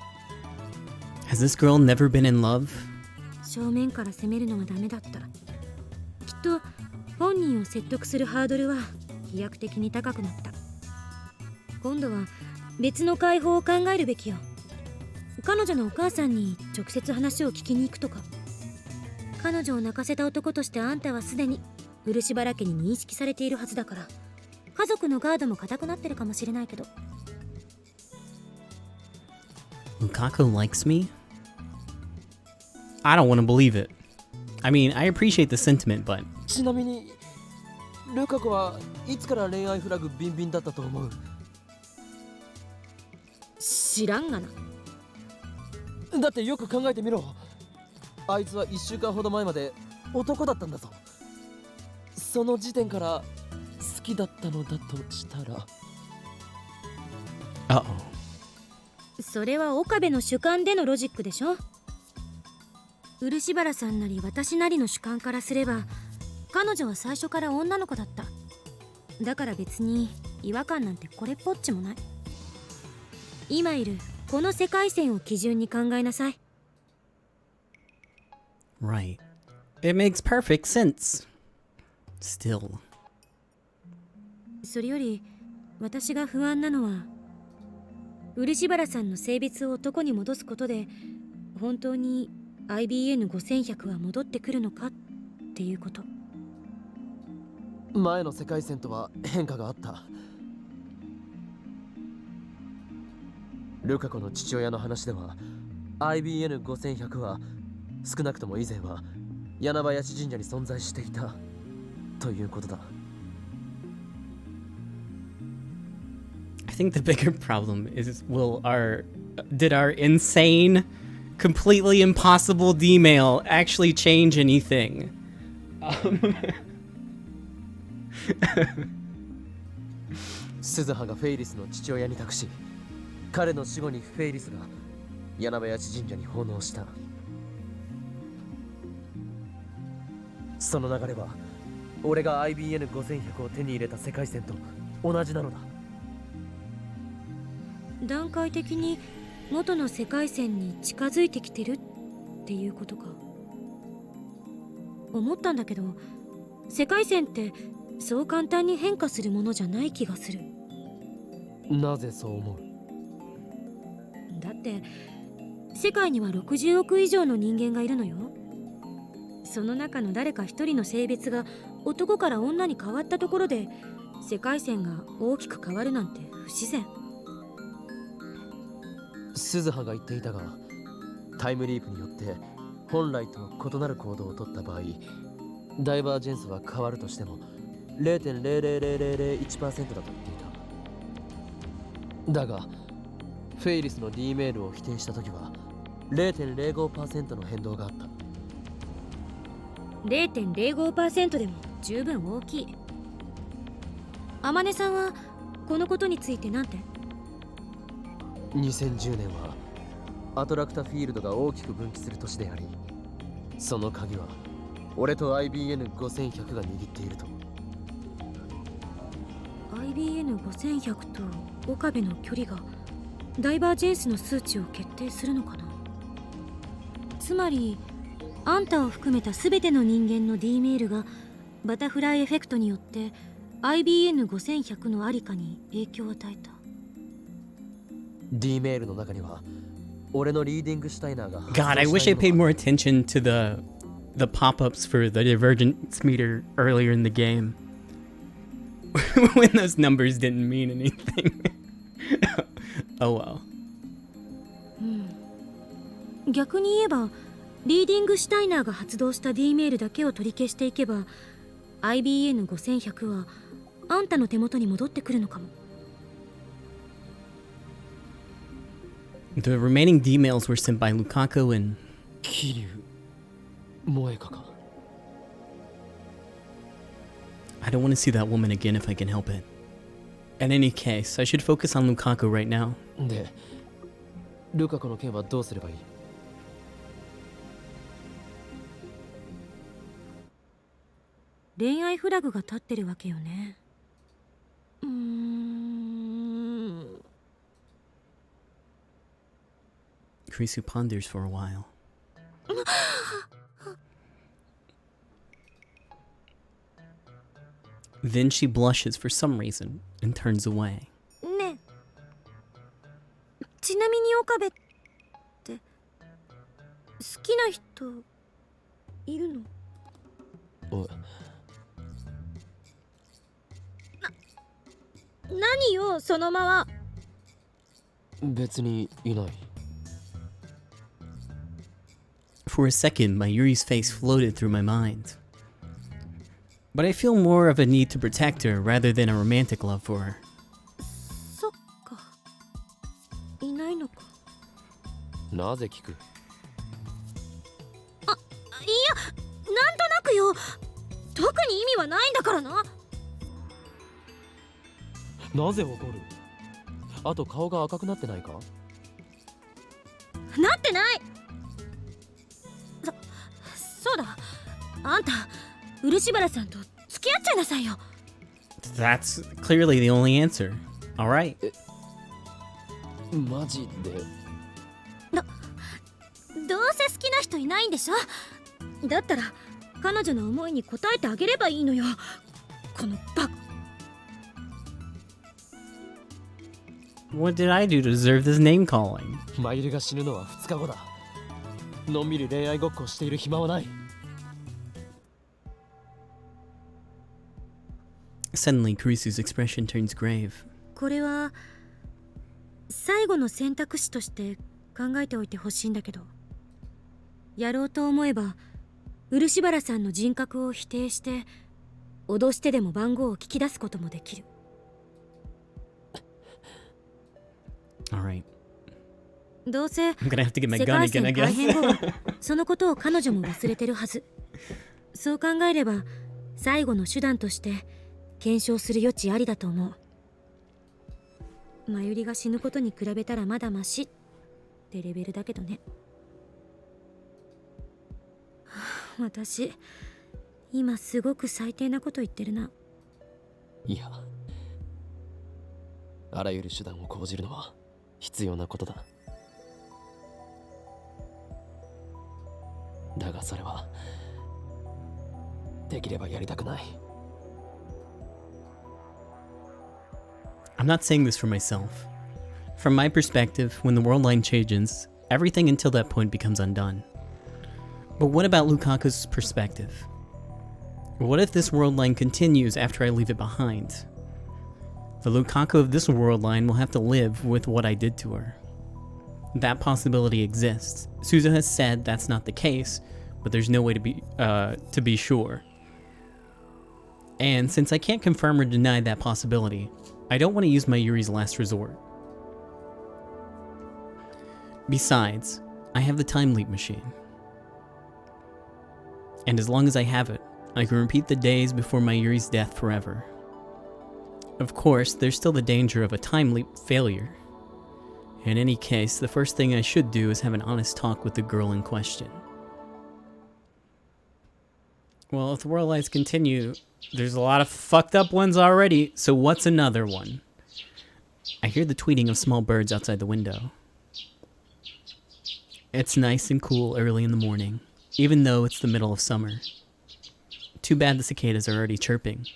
Has this girl never been in love? 正面から攻めるのがダメだった。きっと本人を説得するハードルは飛躍的に高くなった。今度は別の解放を考えるべきよ。彼女のお母さんに直接話を聞きに行くとか。彼女を泣かせた男としてあんたはすでに漆原家に認識されているはずだから、家族のガードも固くなってるかもしれないけど。 Lukaku likes me? I don't want to believe it. I mean, I appreciate the sentiment, but ちなみにルカ子はいつから恋愛フラグビンビンだったと思う？知らんがな。だってよく考えてみろ。あいつは1週間ほど前まで男だったんだぞ。その時点から好きだったのだとしたら。uh-oh. それは岡部の主観でのロジックでしょ。漆原さんなり私なりの主観からすれば、彼女は最初から女の子だった。だから別に違和感なんてこれっぽっちもない。今いるこの世界線を基準に考えなさい。 Right. It makes perfect sense. Still. それより私が不安なのは、漆原さんの性別を男に戻すことで本当に IBN5100 は戻ってくるのかっていうこと。前の世界線とは変化があった。ルカ子の父親の話では IBN5100 は少なくとも以前は柳林神社に存在していたということだ。I think the bigger problem is did our insane, completely impossible D-mail actually change anything? 鈴葉がフェイリスの父親に託し、彼の死後にフェイリスが柳林神社に奉納した。その流れは俺が IBN5100 を手に入れた世界線と同じなのだ。段階的に元の世界線に近づいてきてるっていうことか。思ったんだけど、世界線ってそう簡単に変化するものじゃない気がする。なぜそう思う？だって世界には60億以上の人間がいるのよ。その中の誰か一人の性別が男から女に変わったところで世界線が大きく変わるなんて不自然。鈴葉が言っていたが、タイムリープによって本来と異なる行動をとった場合、ダイバージェンスは変わるとしても 0.00001% だと言っていた。だがフェイリスの D メールを否定したときは 0.05% の変動があった。 0.05% でも十分大きい。天音さんはこのことについてなんて？2010年はアトラクタフィールドが大きく分岐する年であり、その鍵は俺と IBN5100 が握っていると。IBN5100 と岡部の距離がダイバージェンスの数値を決定するのかな。つまりあんたを含めた全ての人間の D メールがバタフライエフェクトによって IBN5100 のありかに影響を与えた。 D メールの中には俺のリーディングシュタイナーが God, I wish I paid more attention to the pop-ups for the divergence meter earlier in the game. When those numbers didn't mean anything. Oh well. 逆に言えばリーディングシュタイナーが発動した D メールだけを取り消していけば IBN5100 はあんたの手元に戻ってくるのかも。 The remaining D mails were sent by Lukaku and 桐生萌香か。 I don't want to see that woman again if I can help it. In any case, I should focus on Lukaku right now. でルカ子の件はどうすればいい？恋愛フラグが立ってるわけよね。Krisu ponders for a while. Then she blushes for some reason and turns away. ねえ、ちなみに岡部って好きな人いるの？お何よそのまま。別にいない。 For a second, my Yuri's face floated through my mind. But I feel more of a need to protect her rather than a romantic love for her. そっか、いないのか。なぜ聞く？いや、なんとなくよ。特に意味はないんだからな。なぜ怒る？あと顔が赤くなってないか？なってない。そうだ、あんた漆原さんと付き合っちゃいなさいよ。 That's clearly the only answer. Alright. マジで？どうせ好きな人いないんでしょ。だったら彼女の思いに応えてあげればいいのよ。このバカ。 What did I do to deserve this name calling? マイルが死ぬのは2日後だ。のんびり恋愛ごっこしている暇はない。 Suddenly, Kurisu's expression turns grave. これは最後の選択肢として考えておいてほしいんだけど、やろうと思えば漆原さんの人格を否定して脅してでも番号を聞き出すこともできる。 Alright. どうせ I'm gonna have to get my 世 gun 界 again, 線 I 改 guess. 変後はそのことを彼女も忘れてるはず。そう考えれば最後の手段として検証する余地ありだと思う。真由里が死ぬことに比べたらまだマシってレベルだけどね。私今すごく最低なこと言ってるな。いや、あらゆる手段を講じるのは必要なことだ。だがそれはできればやりたくない。 I'm not saying this for myself. From my perspective, when the world line changes, everything until that point becomes undone. But what about Lukaku's perspective? What if this world line continues after I leave it behind? The Lukaku of this world line will have to live with what I did to her. That possibility exists. Suzu has said that's not the case, but there's no way to be sure. And since I can't confirm or deny that possibility, I don't want to use my Yuri's last resort. Besides, I have the time leap machine. And as long as I have it, I can repeat the days before my Yuri's death forever. Of course, there's still the danger of a time leap failure. In any case, the first thing I should do is have an honest talk with the girl in question. Well, if the world lights continue, there's a lot of fucked up ones already, so what's another one? I hear the tweeting of small birds outside the window. It's nice and cool early in the morning, even though it's the middle of summer. Too bad the cicadas are already chirping.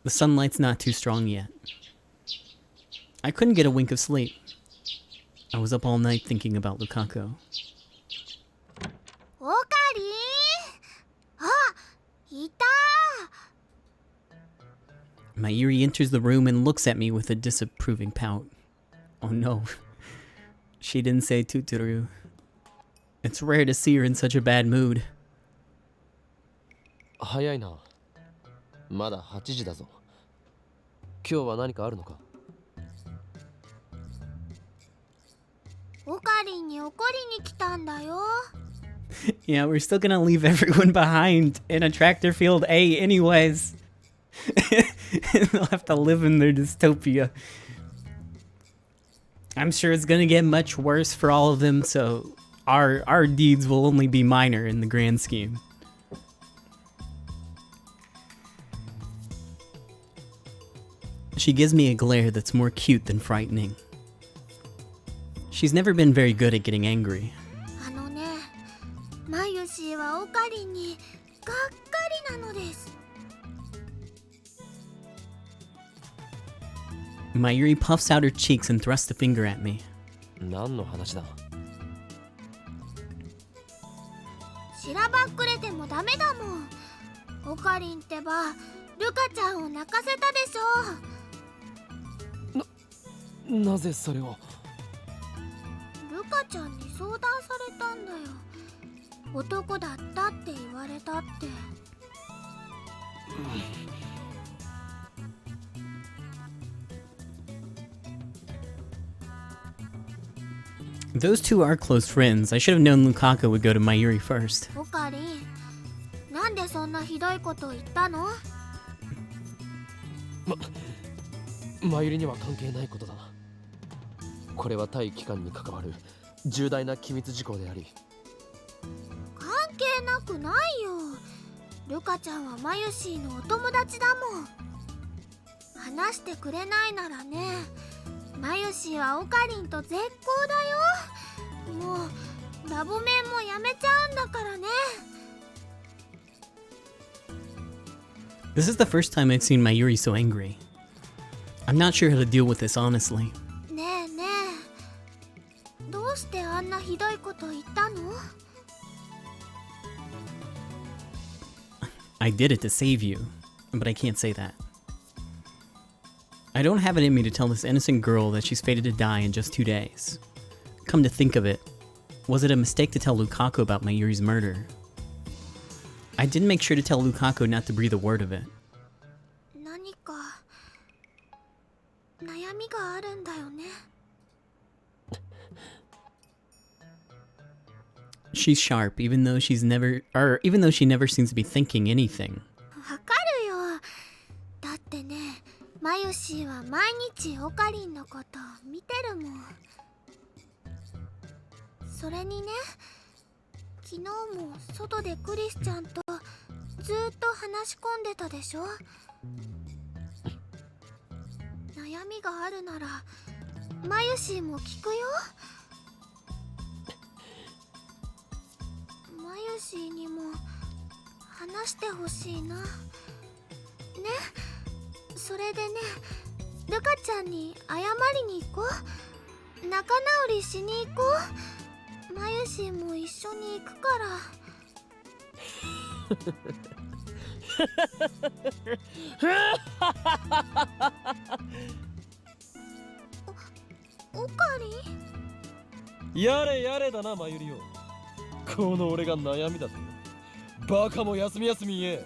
The sunlight's not too strong yet. I couldn't get a wink of sleep. I was up all night thinking about Lukaku. オカリン、あ、いた。 Mayuri enters the room and looks at me with a disapproving pout. Oh no. She didn't say Tuturu. It's rare to see her in such a bad mood. 早いな。まだ8時だぞ。今日は何かあるのか？オカリンに怒りに来たんだよ。 Yeah, we're still gonna leave everyone behind in Attractor Field A anyways. They'll have to live in their dystopia. I'm sure it's gonna get much worse for all of them, so our deeds will only be minor in the grand scheme. She gives me a glare that's more cute than frightening. She's never been very good at getting angry. あのね、マユシーはオカリンにがっかりなのです。 Mayuri puffs out her cheeks and thrusts a finger at me. 何の話だ？しらばっくれてもダメだもん。オカリンってば、ルカちゃんを泣かせたでしょ。なぜそれを？ルカちゃんに相談されたんだよ。男だったって言われたって。Those two are close friends. I should have known Lukaku would go to Mayuri first. オカリン、なんでそんなひどいこと言ったの？マユリには関係ないことだな。これは対機関に関わる重大な機密事項であり。関係なくないよ。ルカちゃんはマユシーのお友達だもん。話してくれないならね、マユシーはオカリンと絶交だよ。もうラボメンもやめちゃうんだからね。 This is the first time I've seen Mayuri so angry. I'm not sure how to deal with this, honestly. ねえねえ、どうしてあんなひどいこと言ったの？ I did it to save you, but I can't say that. I don't have it in me to tell this innocent girl that she's fated to die in just 2 days. Come to think of it, was it a mistake to tell Lukaku about Mayuri's murder? I did make sure to tell Lukaku not to breathe a word of it. 何か悩みがあるんだよね。 She's sharp, even though she never seems to be thinking anything. わかるよ。だってね、マユシーは毎日オカリンのことを見てるもん。それにね、昨日も外でクリスちゃんとずっと話し込んでたでしょ。悩みがあるならマユシーも聞くよ。マユシーにも話してほしいな。ね、それでね、ルカちゃんに謝りに行こう。仲直りしに行こう。マユシーも一緒に行くから。オカリン？やれやれだな、マユリよ。この俺が悩みだぜ。バカも休み言え。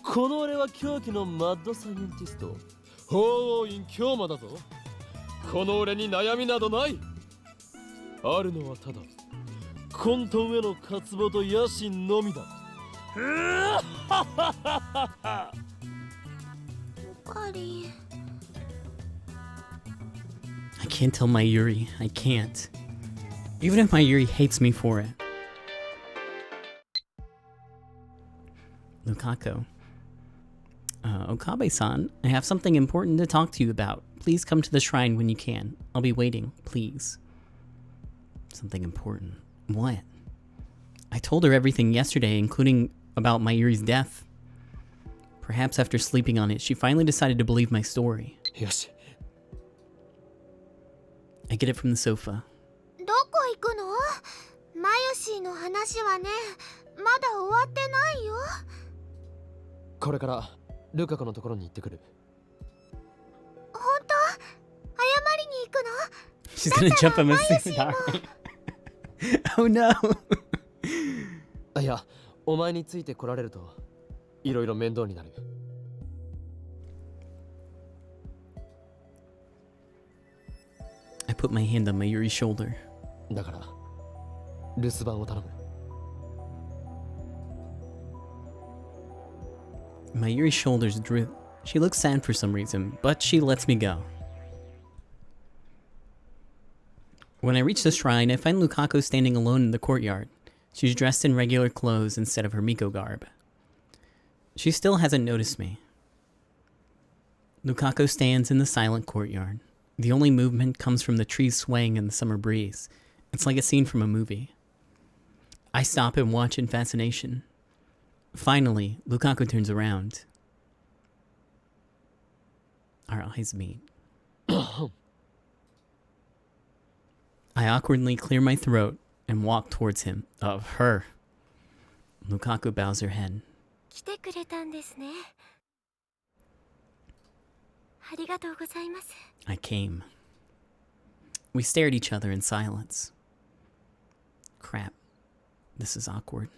この俺は狂気のマッドサイエンティスト、法王院京馬だぞ。この俺に悩みなどない。あるのはただ混沌への渇望と野心のみだ。オカリン。 I can't tell Mayuri. I can't. Even if Mayuri hates me for it. Lukaku. Okabe-san, I have something important to talk to you about. Please come to the shrine when you can. I'll be waiting, please. Something important. What? I told her everything yesterday, including about Mayuri's death. Perhaps after sleeping on it, she finally decided to believe my story. よし。 I get it from the sofa. どこ行くの？マユシーの話はね、まだ終わってないよ。これからルカ子のところに行ってくる。本当？謝りに行くの？ She's gonna jump him as soon as Oh no! いや、お前について来られるといろいろ面倒になる。I put my hand on Mayuri's shoulder. だから留守番を頼む。 Mayuri's shoulders droop. She looks sad for some reason, but she lets me go. When I reach the shrine, I find Lukaku standing alone in the courtyard. She's dressed in regular clothes instead of her Miko garb. She still hasn't noticed me. Lukaku stands in the silent courtyard. The only movement comes from the trees swaying in the summer breeze. It's like a scene from a movie. I stop and watch in fascination. Finally, Lukaku turns around. Our eyes meet. I awkwardly clear my throat and walk towards him. Her. Lukaku bows her head. 来てくれたんですね。ありがとうございます。 I came. We stare at each other in silence. Crap. This is awkward.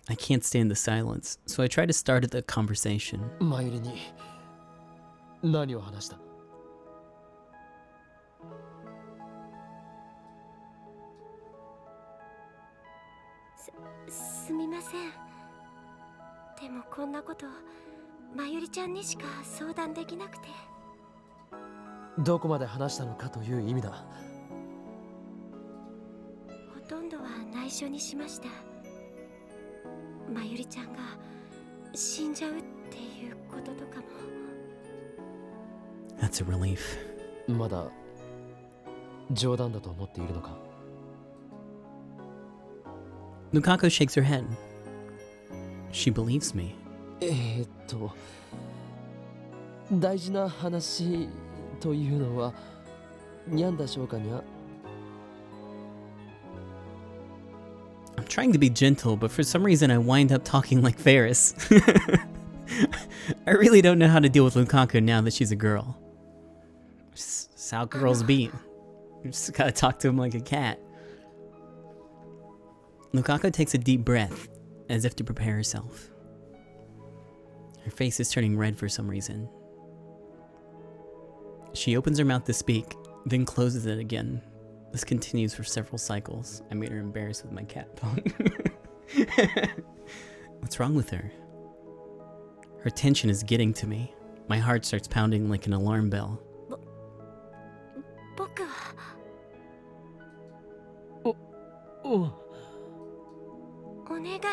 I can't stand the silence, so I try to start the conversation. マユリに何を話した？すみません。でもこんなことまゆりちゃんにしか相談できなくて。どこまで話したのかという意味だ。ほとんどは内緒にしました。まゆりちゃんが死んじゃうっていうこととかも。 That's a relief. まだ冗談だと思っているのか？ Lukaku shakes her head. She believes me. 大事な話というのはにゃんだしょうかにゃ。 I'm trying to be gentle, but for some reason I wind up talking like Ferris. I really don't know how to deal with Lukaku now that she's a girl. It's how girls be. You just gotta talk to him like a cat. Lukaku takes a deep breath, as if to prepare herself. Her face is turning red for some reason. She opens her mouth to speak, then closes it again. This continues for several cycles. I made her embarrassed with my cat tongue. What's wrong with her? Her tension is getting to me. My heart starts pounding like an alarm bell. 僕はおお願いが。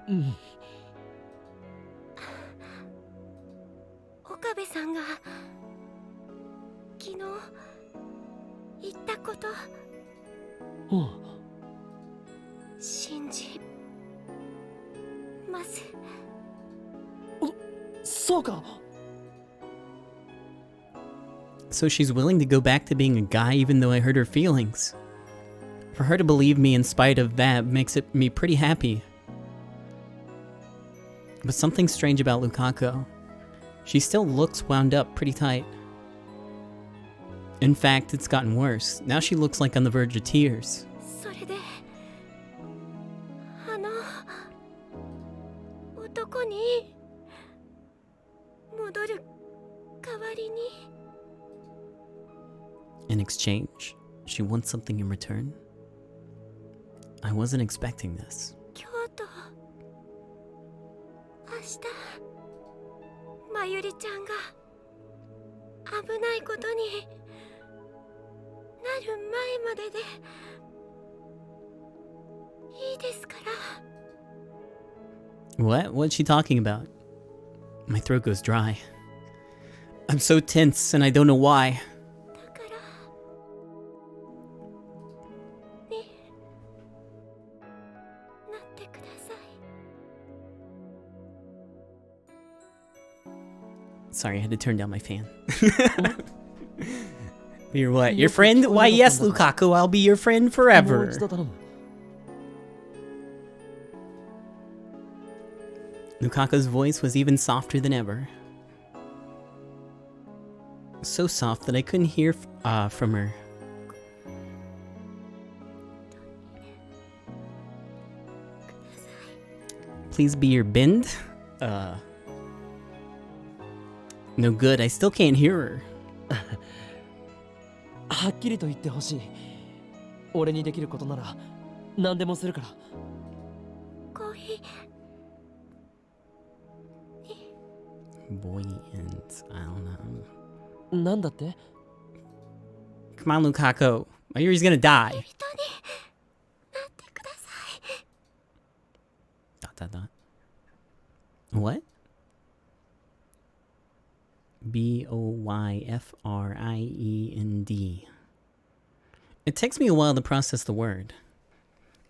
うん。岡部さんが昨日言ったこと。信じます。そうか。 So she's willing to go back to being a guy even though I hurt her feelings. For her to believe me in spite of that makes me pretty happy. But something's strange about Lukaku. She still looks wound up pretty tight. In fact, it's gotten worse. Now she looks like on the verge of tears. それで男に戻る代わりに。 In exchange, she wants something in return. I wasn't expecting this. 今日と明日まゆりちゃんが危ないことになる前まででいいですから。 What? What's she talking about? My throat goes dry. I'm so tense and I don't know why. だからになってください。 Sorry, I had to turn down my fan. You're what? Your friend? Why, yes, Lukaku, I'll be your friend もう forever. 一度頼む。 Lukaku's voice was even softer than ever. So soft that I couldn't hear from her. Please be your bend? No good, I still can't hear her. はっきりと言ってほしい。俺にできることなら何でもするから。コーヒー Boy and I don't know. なんだって？ Come on, Lukaku. My Yuri's gonna die. 人になってください。 What? Boyfriend. It takes me a while to process the word.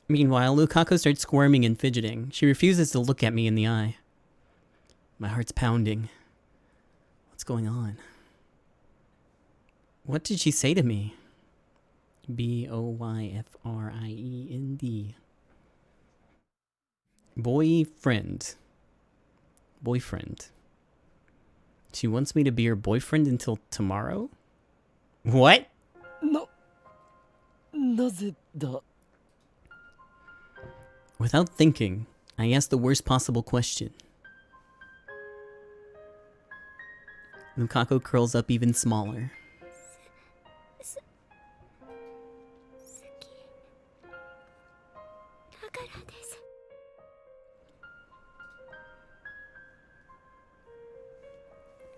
Meanwhile, Lukaku starts squirming and fidgeting. She refuses to look at me in the eye. My heart's pounding. What's going on? What did she say to me? Boyfriend. Boyfriend. She wants me to be her boyfriend until tomorrow? What? なぜだ？ Without thinking, I asked the worst possible question. Lukaku curls up even smaller. 好きだからです。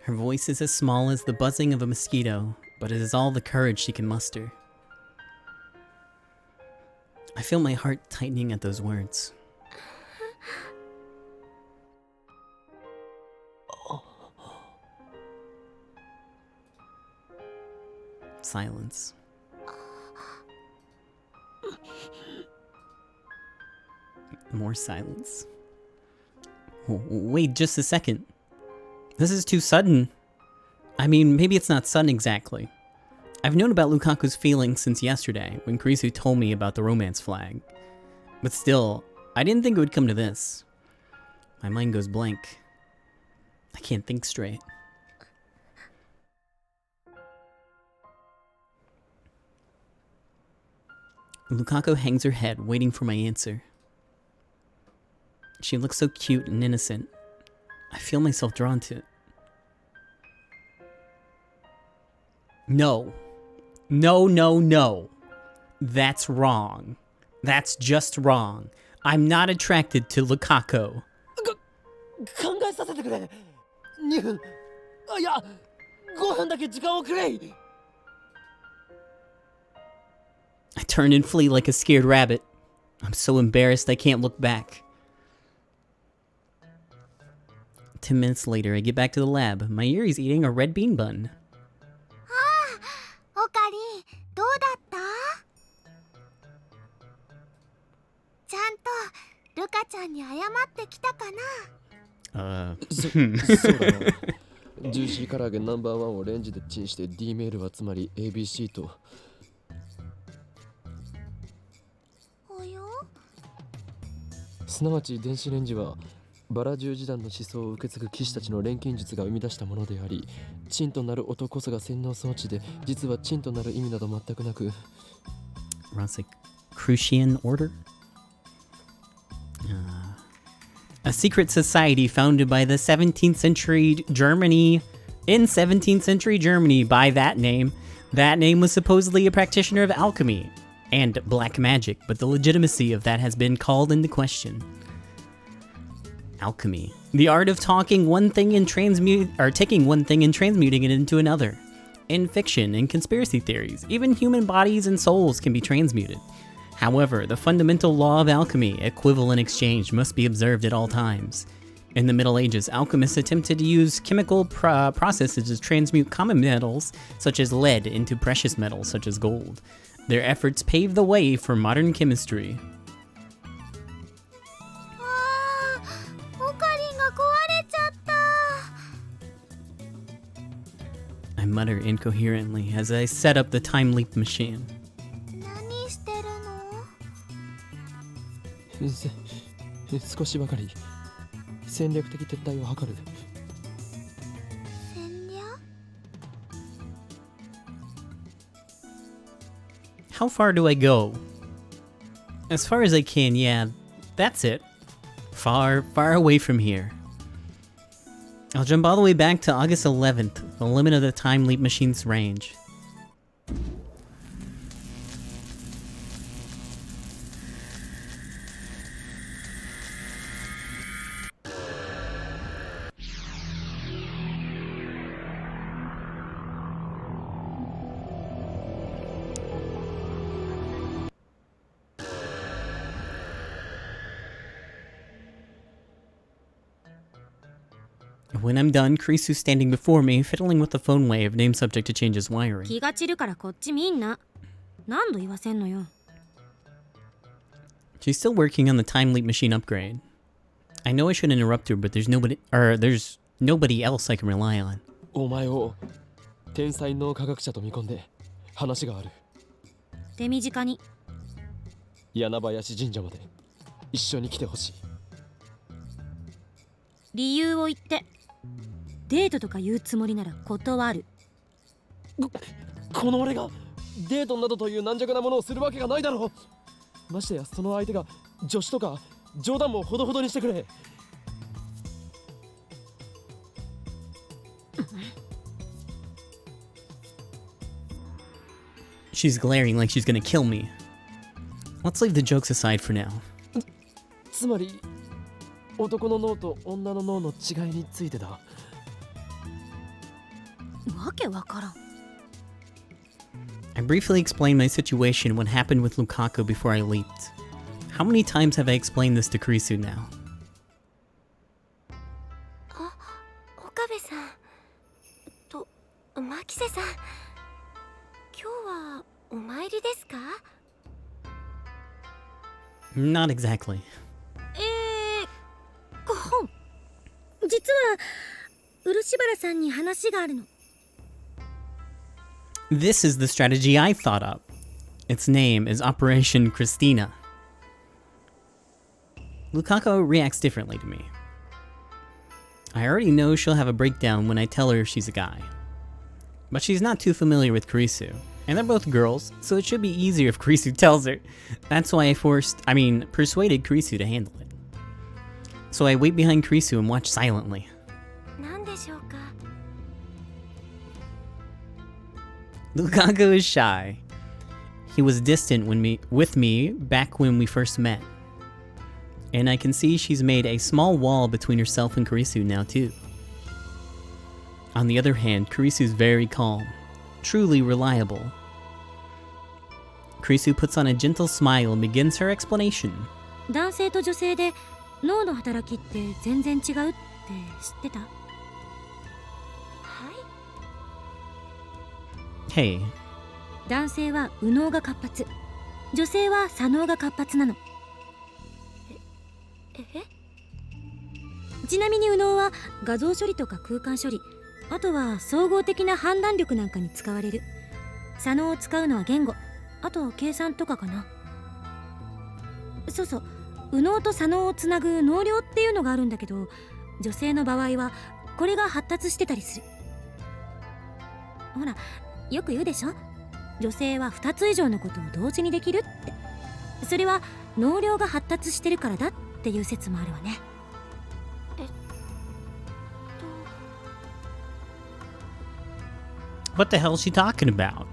Her voice is as small as the buzzing of a mosquito, but it is all the courage she can muster. I feel my heart tightening at those words. Silence. More silence. Wait just a second. This is too sudden. I mean, maybe it's not sudden exactly. I've known about Lukaku's feelings since yesterday, when Kurisu told me about the romance flag. But still, I didn't think it would come to this. My mind goes blank. I can't think straight. Lukaku hangs her head, waiting for my answer. She looks so cute and innocent. I feel myself drawn to it. No. No. That's wrong. That's just wrong. I'm not attracted to Lukaku. 考えさせてくれ。2分。いや、5分だけ時間をくれ。 I turn and flee like a scared rabbit. I'm so embarrassed I can't look back. 10 minutes later, I get back to the lab. My Yuri's eating a red bean bun. オカリン、どうだった？ちゃんとルカちゃんに謝ってきたかな？そうだな。ジューシー唐揚げナンバー1をレンジでチンして D メールはつまり ABC と。およ？すなわち電子レンジはバラ十字団の思想を受け継ぐ騎士たちの錬金術が生み出したものであり、チンとなる音こそが洗脳装置で、実はチンとなる意味など全くなく。Crucian order? A secret society founded by the 17th century Germany. In 17th century Germany, by that name. That name was supposedly a practitioner of alchemy and black magic, but the legitimacy of that has been called into question. Alchemy. The art of taking one thing and transmuting it into another. In fiction and conspiracy theories, even human bodies and souls can be transmuted. However, the fundamental law of alchemy, equivalent exchange, must be observed at all times. In the Middle Ages, alchemists attempted to use chemical processes to transmute common metals, such as lead, into precious metals, such as gold. Their efforts paved the way for modern chemistry. あー、オカリンが壊れちゃった。 I mutter incoherently as I set up the time leap machine. 何してるの？少しばかり戦略的撤退を図る。戦略？ How far do I go? As far as I can, yeah, that's it. Far, far away from here. I'll jump all the way back to August 11th, the limit of the time leap machine's range. When I'm done, Kurisu's standing before me, fiddling with the phone wave, named subject to change his wiring. 気が散るからこっち見んな。何度言わせんのよ。 She's still working on the time leap machine upgrade. I know I shouldn't interrupt her, but there's nobody else I can rely on. お前を天才の科学者と見込んで話がある。手短に。柳林神社まで一緒に来てほしい。理由を言って。デートとか言うつもりなら断る。この俺がデートなどという軟弱なものをするわけがないだろう。ましてやその相手が女子とか冗談もほどほどにしてくれ。She's glaring like she's gonna kill me. Let's leave the jokes aside for now. つまり男の脳と女の脳の違いについてだ。わけわからん。 I briefly explained my situation, what happened with Lukaku before I leaped. How many times have I explained this to Kurisu now? あ、岡部さんと牧瀬さん、今日はお参りですか？ Not exactly. 実は漆原さんに話があるの。 This is the strategy I thought up. Its name is Operation Christina. Lukaku reacts differently to me. I already know she'll have a breakdown when I tell her she's a guy. But she's not too familiar with Kurisu, and they're both girls, so it should be easier if Kurisu tells her. That's why I persuaded Kurisu to handle it. So I wait behind Kurisu and watch silently. 何でしょうか？ Lukaku is shy. He was distant with me back when we first met. And I can see she's made a small wall between herself and Kurisu now too. On the other hand, Kurisu's very calm, truly reliable. Kurisu puts on a gentle smile and begins her explanation. 男性と女性で脳の働きって全然違うって知ってた？ Hey. 男性は右脳が活発、女性は左脳が活発なの。ちなみに右脳は画像処理とか空間処理、あとは総合的な判断力なんかに使われる。左脳を使うのは言語、あと計算とかかな。そうそう、右脳と左脳をつなぐ脳梁っていうのがあるんだけど、女性の場合はこれが発達してたりする。ほら、よく言うでしょ、女性は2つ以上のことを同時にできるって。それは脳梁が発達してるからだっていう説もあるわね。What the hell is she talking about?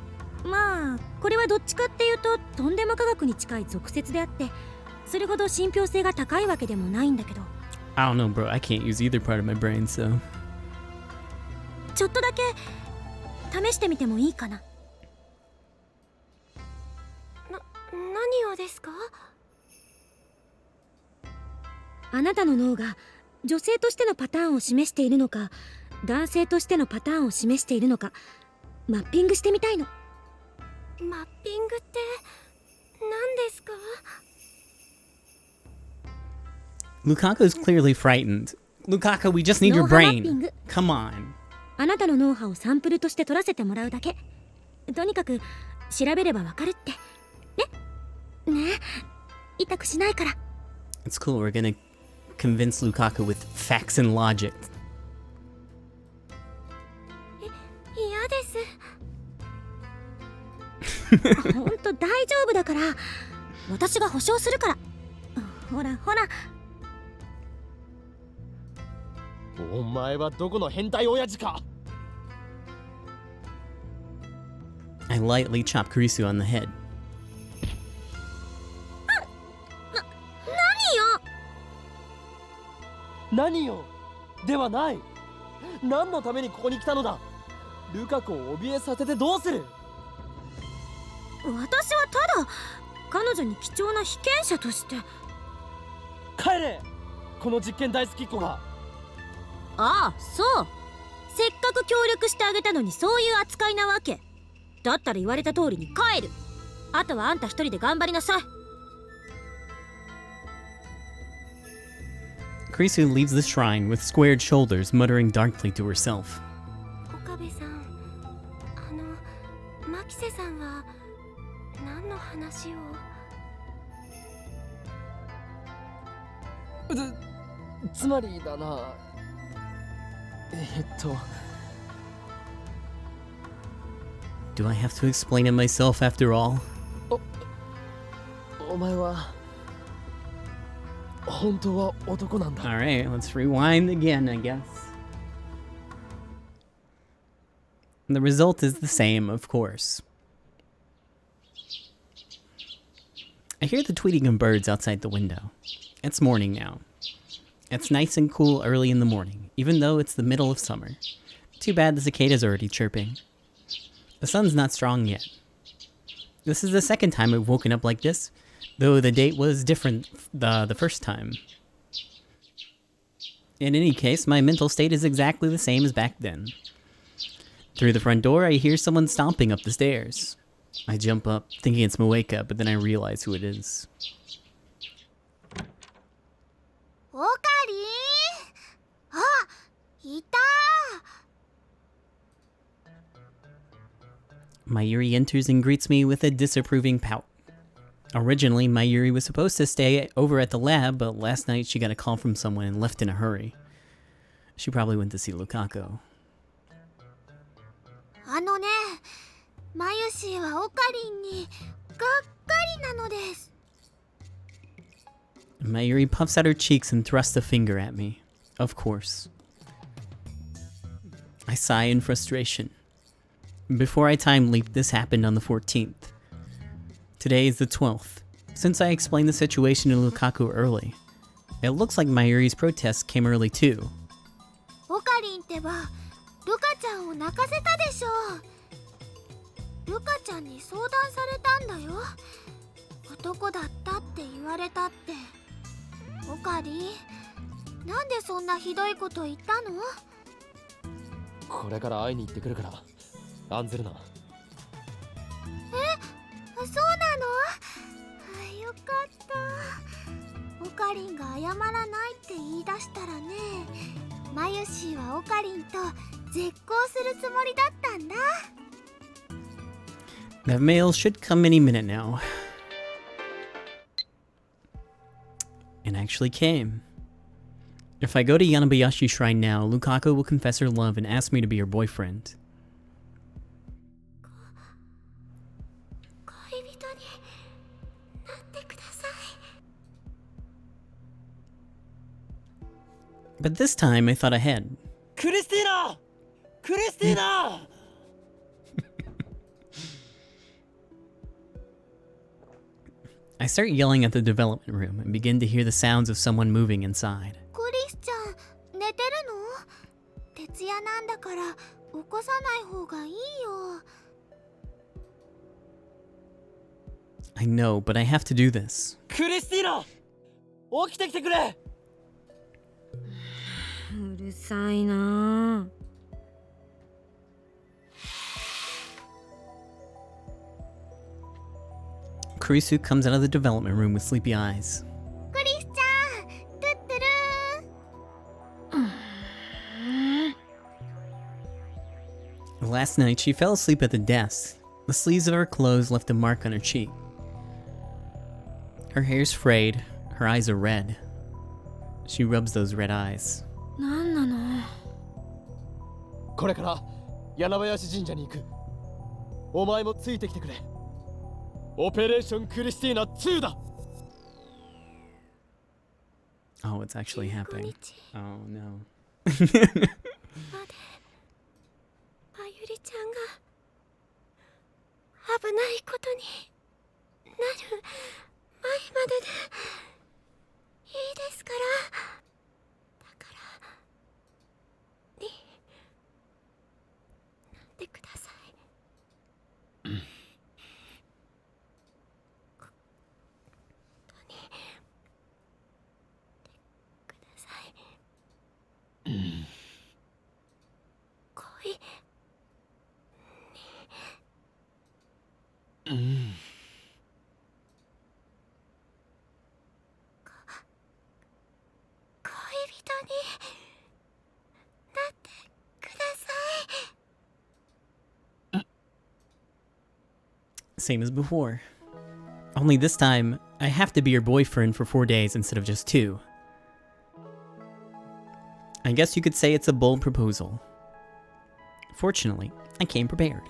まあこれはどっちかっていうととんでも科学に近い俗説であって、それほど信憑性が高いわけでもないんだけど。 I don't know, bro. I can't use either part of my brain, so. ちょっとだけ試してみてもいいかな。何をですか？あなたの脳が女性としてのパターンを示しているのか、男性としてのパターンを示しているのか、マッピングしてみたいの。マッピングって何ですか？ Lukaku's clearly frightened. Lukaku, we just need your 脳波マッ brain. ピング。 Come on. あなたの脳波をサンプルとして取らせてもらうだけ。とにかく調べればわかるって。ねえ、痛くしないから。 It's cool. We're gonna convince Lukaku with facts and logic. 嫌です。ほんと大丈夫だから。私が保証するから。ほらほら。お前はどこの変態親父か。 I lightly chop Kurisu on the head. 何よではない。何のためにここに来たのだ。ルカ子を怯えさせてどうする。私はただ彼女に貴重な被験者として。帰れ、この実験大好きっ子が。ああ、そう。せっかく協力してあげたのにそういう扱いなわけ。だったら言われた通りに帰る。あとはあんた一人で頑張りなさい。 Kurisu leaves the shrine with squared shoulders, muttering darkly to herself. 岡部さん、牧瀬さんは何の話を？つまりだな。Do I have to explain it myself after all? お前は本当は男なんだ。 Alright, let's rewind again, I guess. The result is the same, of course. I hear the tweeting of birds outside the window. It's morning now. It's nice and cool early in the morning, even though it's the middle of summer. Too bad the cicadas are already chirping. The sun's not strong yet. This is the second time I've woken up like this, though the date was different the first time. In any case, my mental state is exactly the same as back then. Through the front door, I hear someone stomping up the stairs. I jump up, thinking it's Moeka, but then I realize who it is. オカリン、あ、いた。 Mayuri enters and greets me with a disapproving pout. Originally, Mayuri was supposed to stay over at the lab, but last night she got a call from someone and left in a hurry. She probably went to see Lukaku. ね、マユシーはオカリンにがっかりなのです。 Mayuri puffs out her cheeks and thrusts a finger at me. Of course. I sigh in frustration. Before I time leap, this happened on the 14th. Today is the 12th. Since I explained the situation to Lukaku early, it looks like Mayuri's protest came early too. オカリンってば、ルカちゃんを泣かせたでしょ。ルカちゃんに相談されたんだよ。男だったって言われたって。オカリン、なんでそんなひどいこと言ったの？これから会いに行ってくるから案ずるな。そうなの？よかった。オカリンが謝らないって言い出したらね、マユシーはオカリンと絶交するつもりだったんだ。 That mail should come any minute now. It actually came. If I go to Yanabayashi Shrine now, Lukaku will confess her love and ask me to be her boyfriend. 恋人になってください。 But this time I thought ahead. クリスティーナ！クリスティーナ！ I start yelling at the development room and begin to hear the sounds of someone moving inside. クリスちゃん、寝てるの？徹夜なんだから起こさない方がいいよ。I know, but I have to do this. クリスティーナ、起きてきてくれ。うるさいな。Kurisu comes out of the development room with sleepy eyes. クリスちゃん、トゥットゥルー。 Last night, she fell asleep at the desk. The sleeves of her clothes left a mark on her cheek. Her hair's frayed. Her eyes are red. She rubs those red eyes. なんなの？これから柳林神社に行く。お前もついてきてくれ。オペレーションクリスティーナ2だ。Oh, it's actually happening. Oh no. まゆりちゃんが危ないことになる前まででいいですから。だからになってください。本当にください。恋恋人になってください。 Same as before. Only this time, I have to be your boyfriend for 4 days instead of just 2. I guess you could say it's a bold proposal. Fortunately, I came prepared.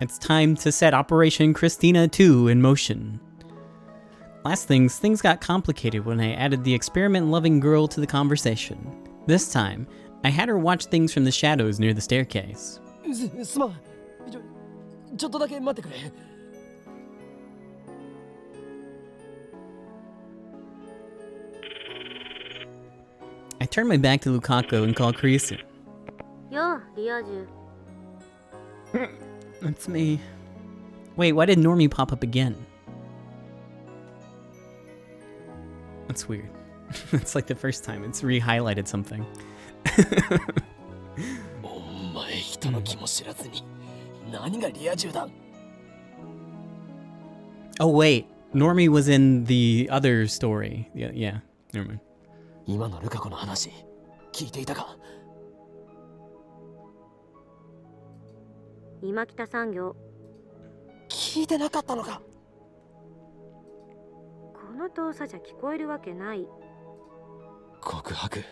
It's time to set Operation Christina 2 in motion. Last things got complicated when I added the experiment-loving girl to the conversation. This time, I had her watch things from the shadows near the staircase. すまん。ちょっとだけ待ってくれ。I turned my back to Lukaku and called Kurisu. よ、リア充。 That's me. Wait, why did Normie pop up again? That's weird. It's like the first time. It's re-highlighted something. お前人の気も知らずに何がリア充だ。 Oh wait, Normie was in the other story. Yeah, never mind. 今のルカ子の話聞いていたか。今北産業。聞いてなかったのか。この遠さじゃ聞こえるわけない。告白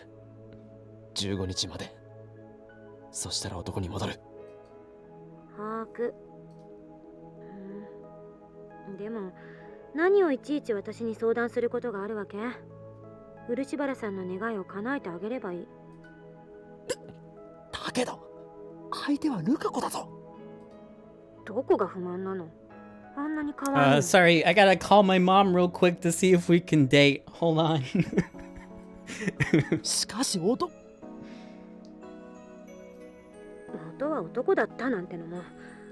15日まで。そしたら男に戻る。把握。でも何をいちいち私に相談することがあるわけ？漆原さんの願いを叶えてあげればいい。だけど相手はルカ子だぞ。どこが不満なの？あんなに可愛い。Sorry, I gotta call my mom real quick to see if we can date. Hold on. しかし男は男だったなんてのも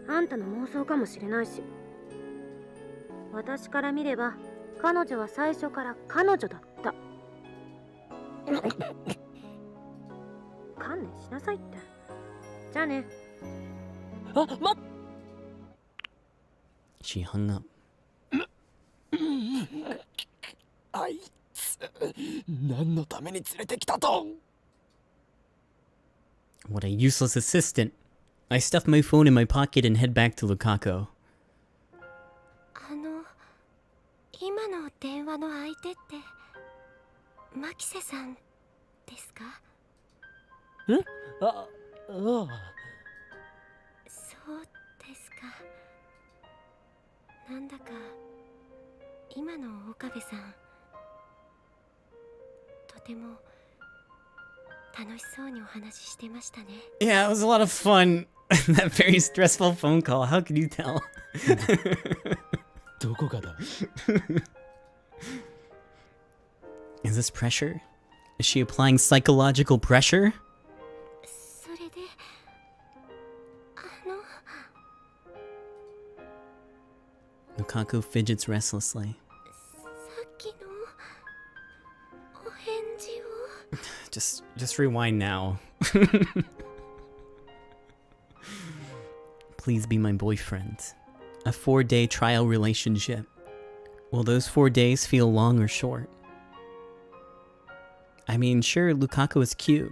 あんたの妄想かもしれないし、私から見れば彼女は最初から彼女だった。観念しなさいって。じゃあね。あ、She hung up. あいつ何のために連れてきたと。 What a useless assistant. I stuffed my phone in my pocket and head back to Lukaku. 今の電話の相手って牧瀬さんですか？ああ。そうですか。なんだか今の岡部さんとても楽しそうにお話ししてましたね。 Yeah, it was a lot of fun. That very stressful phone call. How could you tell? どこかだ。 Is this pressure? Is she applying psychological pressure? それで Lukaku fidgets restlessly. さっきのお返事を Just rewind now. Please be my boyfriend. A 4-day trial relationship. Will those 4 days feel long or short? I mean, sure, Lukaku is cute.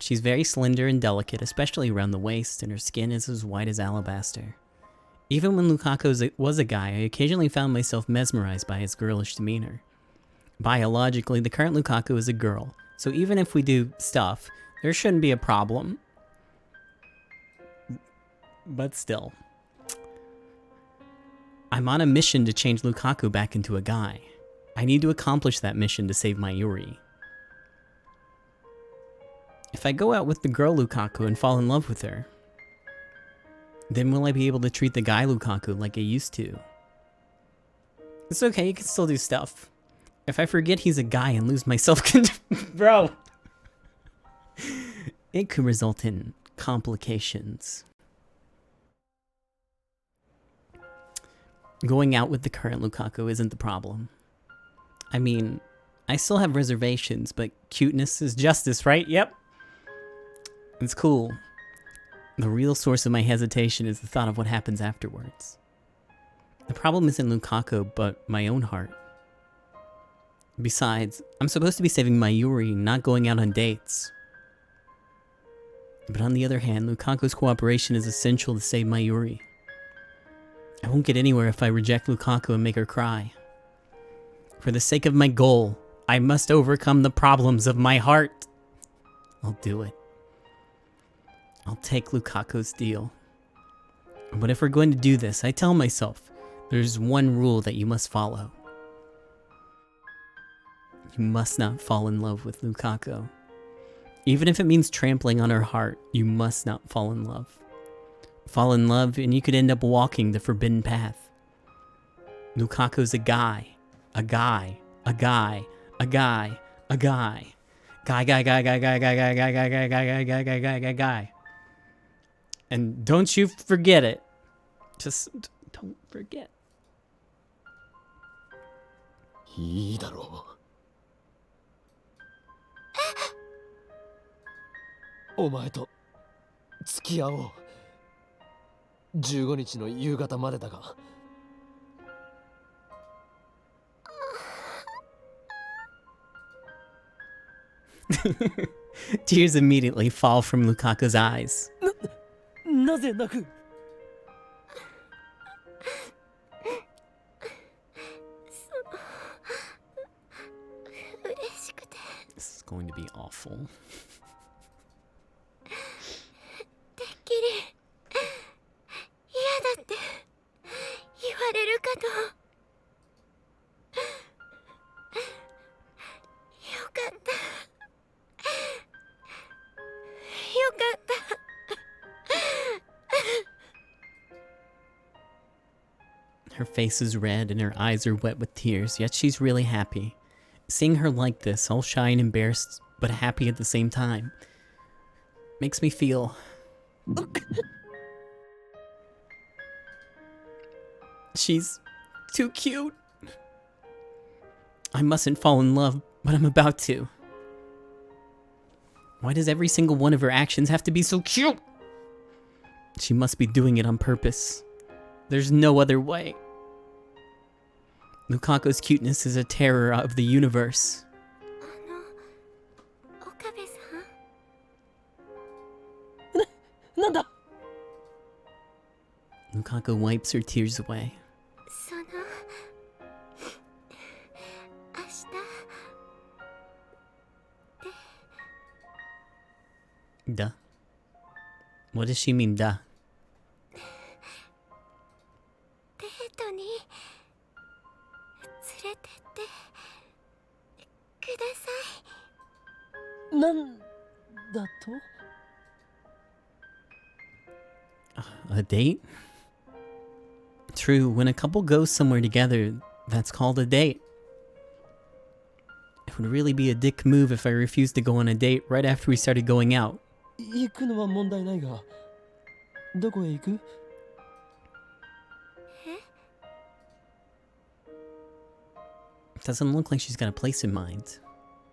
She's very slender and delicate, especially around the waist, and her skin is as white as alabaster. Even when Lukaku was a guy, I occasionally found myself mesmerized by his girlish demeanor. Biologically, the current Lukaku is a girl, so even if we do stuff, there shouldn't be a problem. But still. I'm on a mission to change Lukaku back into a guy. I need to accomplish that mission to save Mayuri. If I go out with the girl Lukaku and fall in love with her, then will I be able to treat the guy Lukaku like I used to? It's okay, you can still do stuff. If I forget he's a guy and lose my self-control, bro, it could result in complications. Going out with the current Lukaku isn't the problem. I mean, I still have reservations, but cuteness is justice, right? Yep. It's cool. The real source of my hesitation is the thought of what happens afterwards. The problem isn't Lukaku, but my own heart. Besides, I'm supposed to be saving Mayuri, not going out on dates. But on the other hand, Lukaku's cooperation is essential to save Mayuri. I won't get anywhere if I reject Lukaku and make her cry. For the sake of my goal, I must overcome the problems of my heart. I'll do it. I'll take Lukaku's deal. But if we're going to do this, I tell myself, there's one rule that you must follow. You must not fall in love with Lukaku. Even if it means trampling on her heart, you must not fall in love. Fall in love and you could end up walking the forbidden path. Lukaku's a guy. A guy. A guy. A guy. A guy. Guy, guy, guy, guy, guy, guy, guy, guy, guy, guy, guy, guy, guy, guy, guy, guy. And don't you forget it. Just don't forget. いいだろう。お前と付き合おう。15日の夕方までだが。Tears immediately fall from Lukaku's eyes. なぜ泣く？ This is going to be awful. てっきり嫌だって言われるかと。よかった。よかった。 Her face is red and her eyes are wet with tears, yet she's really happy. Seeing her like this, all shy and embarrassed, but happy at the same time, makes me feel... She's too cute. I mustn't fall in love, but I'm about to. Why does every single one of her actions have to be so cute? She must be doing it on purpose. There's no other way. Lukaku's cuteness is a terror of the universe. 岡部さん。なんだ？ Lukaku wipes her tears away. その明日 Duh. What does she mean, duh? デートに連れてってください。なんだと？ A date? True, when a couple goes somewhere together, that's called a date. It would really be a dick move if I refused to go on a date right after we started going out. 行くのは問題ないが、どこへ行く？え？ Doesn't look like she's got a place in mind.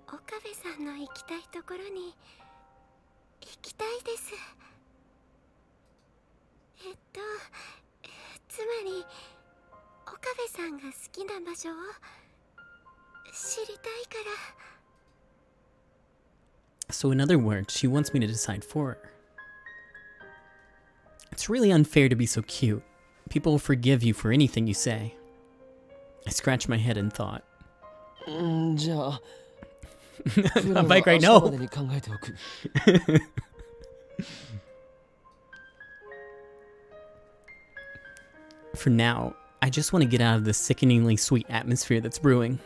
岡部さんの行きたいところに行きたいです。つまり岡部さんが好きな場所を知りたいから。 So in other words, she wants me to decide for her. It's really unfair to be so cute. People will forgive you for anything you say. I scratched my head and thought. じゃあ I'm like, right now. までに考えておく。For now, I just want to get out of this sickeningly sweet atmosphere that's brewing.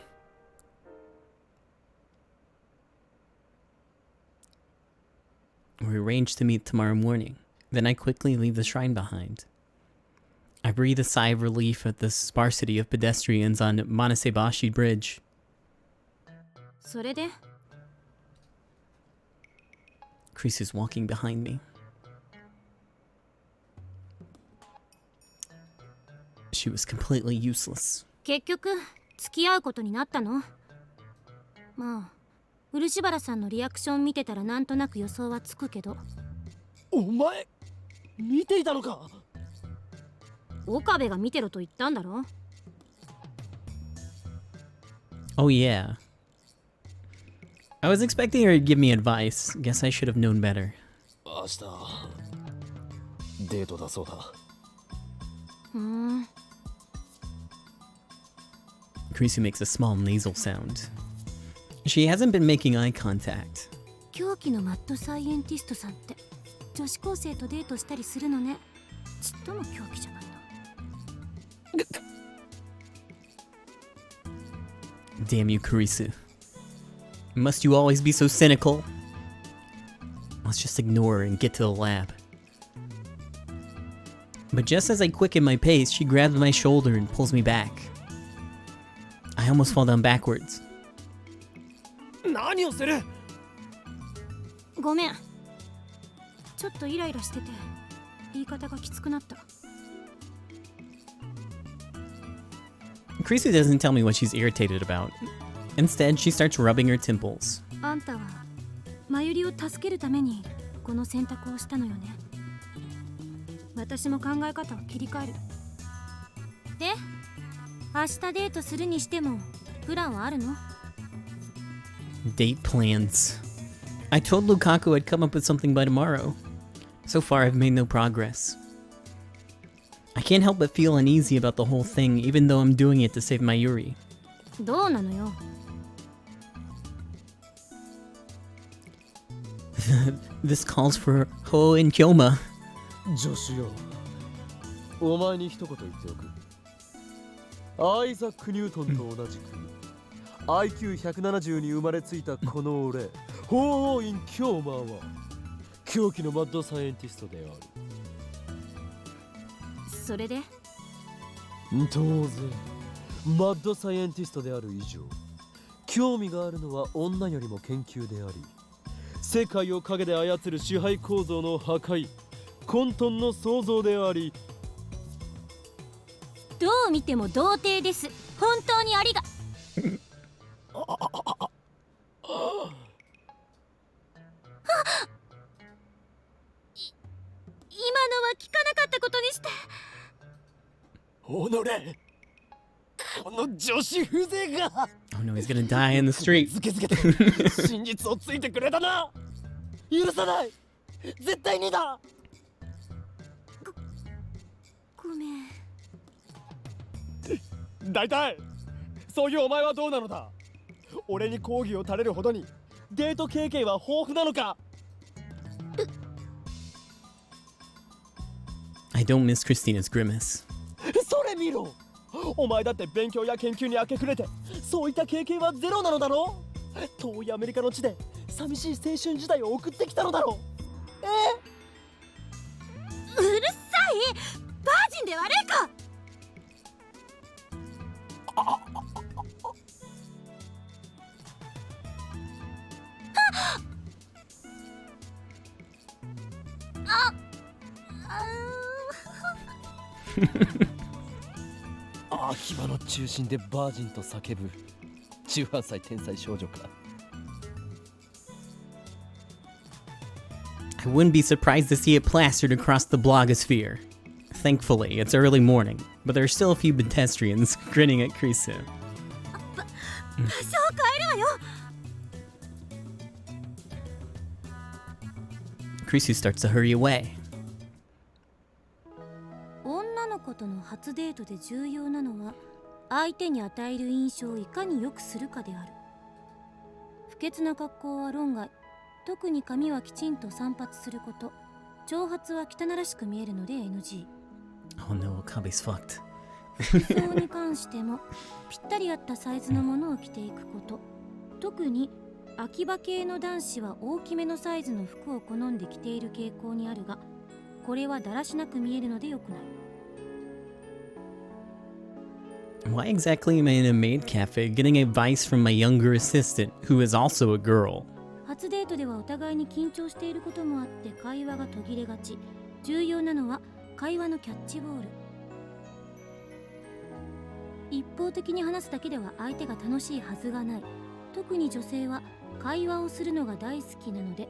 We arranged to meet tomorrow morning. Then I quickly leave the shrine behind. I breathe a sigh of relief at the sparsity of pedestrians on Manasebashi Bridge. それで Chris is walking behind me. She was completely useless. 結局付き合うことになったの？まあ漆原さんのリアクション見てたらなんとなく予想はつくけど。お前見ていたのか？岡部が見てろと言ったんだろ。 Oh yeah. I was expecting her to give me advice. Guess I should have known better. 明日デートだそうだ。Kurisu makes a small nasal sound. She hasn't been making eye contact. 狂気のマッドサイエンティストさんって女子高生とデートしたりするのね。ちっとも狂気じゃないな。 Damn you, Kurisu. Must you always be so cynical? Let's just ignore her and get to the lab. But just as I quicken my pace, she grabs my shoulder and pulls me back. I almost fall down backwards. 何をする？ごめん。ちょっとイライラしてて言い方がきつくなった。 Kurisu doesn't tell me what she's irritated about. Instead, she starts rubbing her temples. あんたはマユリを助けるためにこの選択をしたのよね。私も考え方を切り替える。で、明日デートするにしてもプランはあるの？ Date plans. I told Lukaku I'd come up with something by tomorrow. So far, I've made no progress. I can't help but feel uneasy about the whole thing, even though I'm doing it to save Mayuri. どうなのよ。This calls for Ho and Kyoma. 助手よ、お前に一言言っておく。アイザック・ニュートンと同じく IQ170 に生まれついたこの俺、法王院京馬は狂気のマッドサイエンティストである。それで？当然マッドサイエンティストである以上、興味があるのは女よりも研究であり、世界を陰で操る支配構造の破壊、混沌の創造であり。どう見ても童貞です。本当にありが今のは聞かなかったことにして。おのれ、この女子風情が。 Oh no, he's gonna die in the street. ずけずけと真実をついてくれたな。許さない、絶対にだ。ごめん。大体そういうお前はどうなのだ。俺に講義を垂れるほどにデート経験は豊富なのか。 I don't miss Christina's grimace. それ見ろ、お前だって勉強や研究に明け暮れてそういった経験はゼロなのだろう。遠いアメリカの地で寂しい青春時代を送ってきたのだろう。うるさい、バージンで悪いか。秋葉の中心でバージンと叫ぶ18歳天才少女か。 I wouldn't be surprised to see it plastered across the blogosphere. Thankfully, it's early morning, but there are still a few pedestrians grinning at Krisu. そう帰るわよ。 Krisu starts to hurry away. 女の子との初デートで重要なのは相手に与える印象をいかに良くするかである。不潔な格好は論外、特に髪はきちんと散髪すること、長髪は汚らしく見えるので NG。 Oh no, Okabe's fucked. 服装に関してもぴったり合ったサイズのものを着ていくこと、特に秋葉系の男子は大きめのサイズの服を好んで着ている傾向にあるが、これはだらしなく見えるので良くない。 Why exactly am I in a maid cafe getting advice from my younger assistant, who is also a girl? 初デートではお互いに緊張していることもあって会話が途切れがち。重要なのは会話のキャッチボール。一方的に話すだけでは相手が楽しいはずがない。特に女性は会話をするのが大好きなので、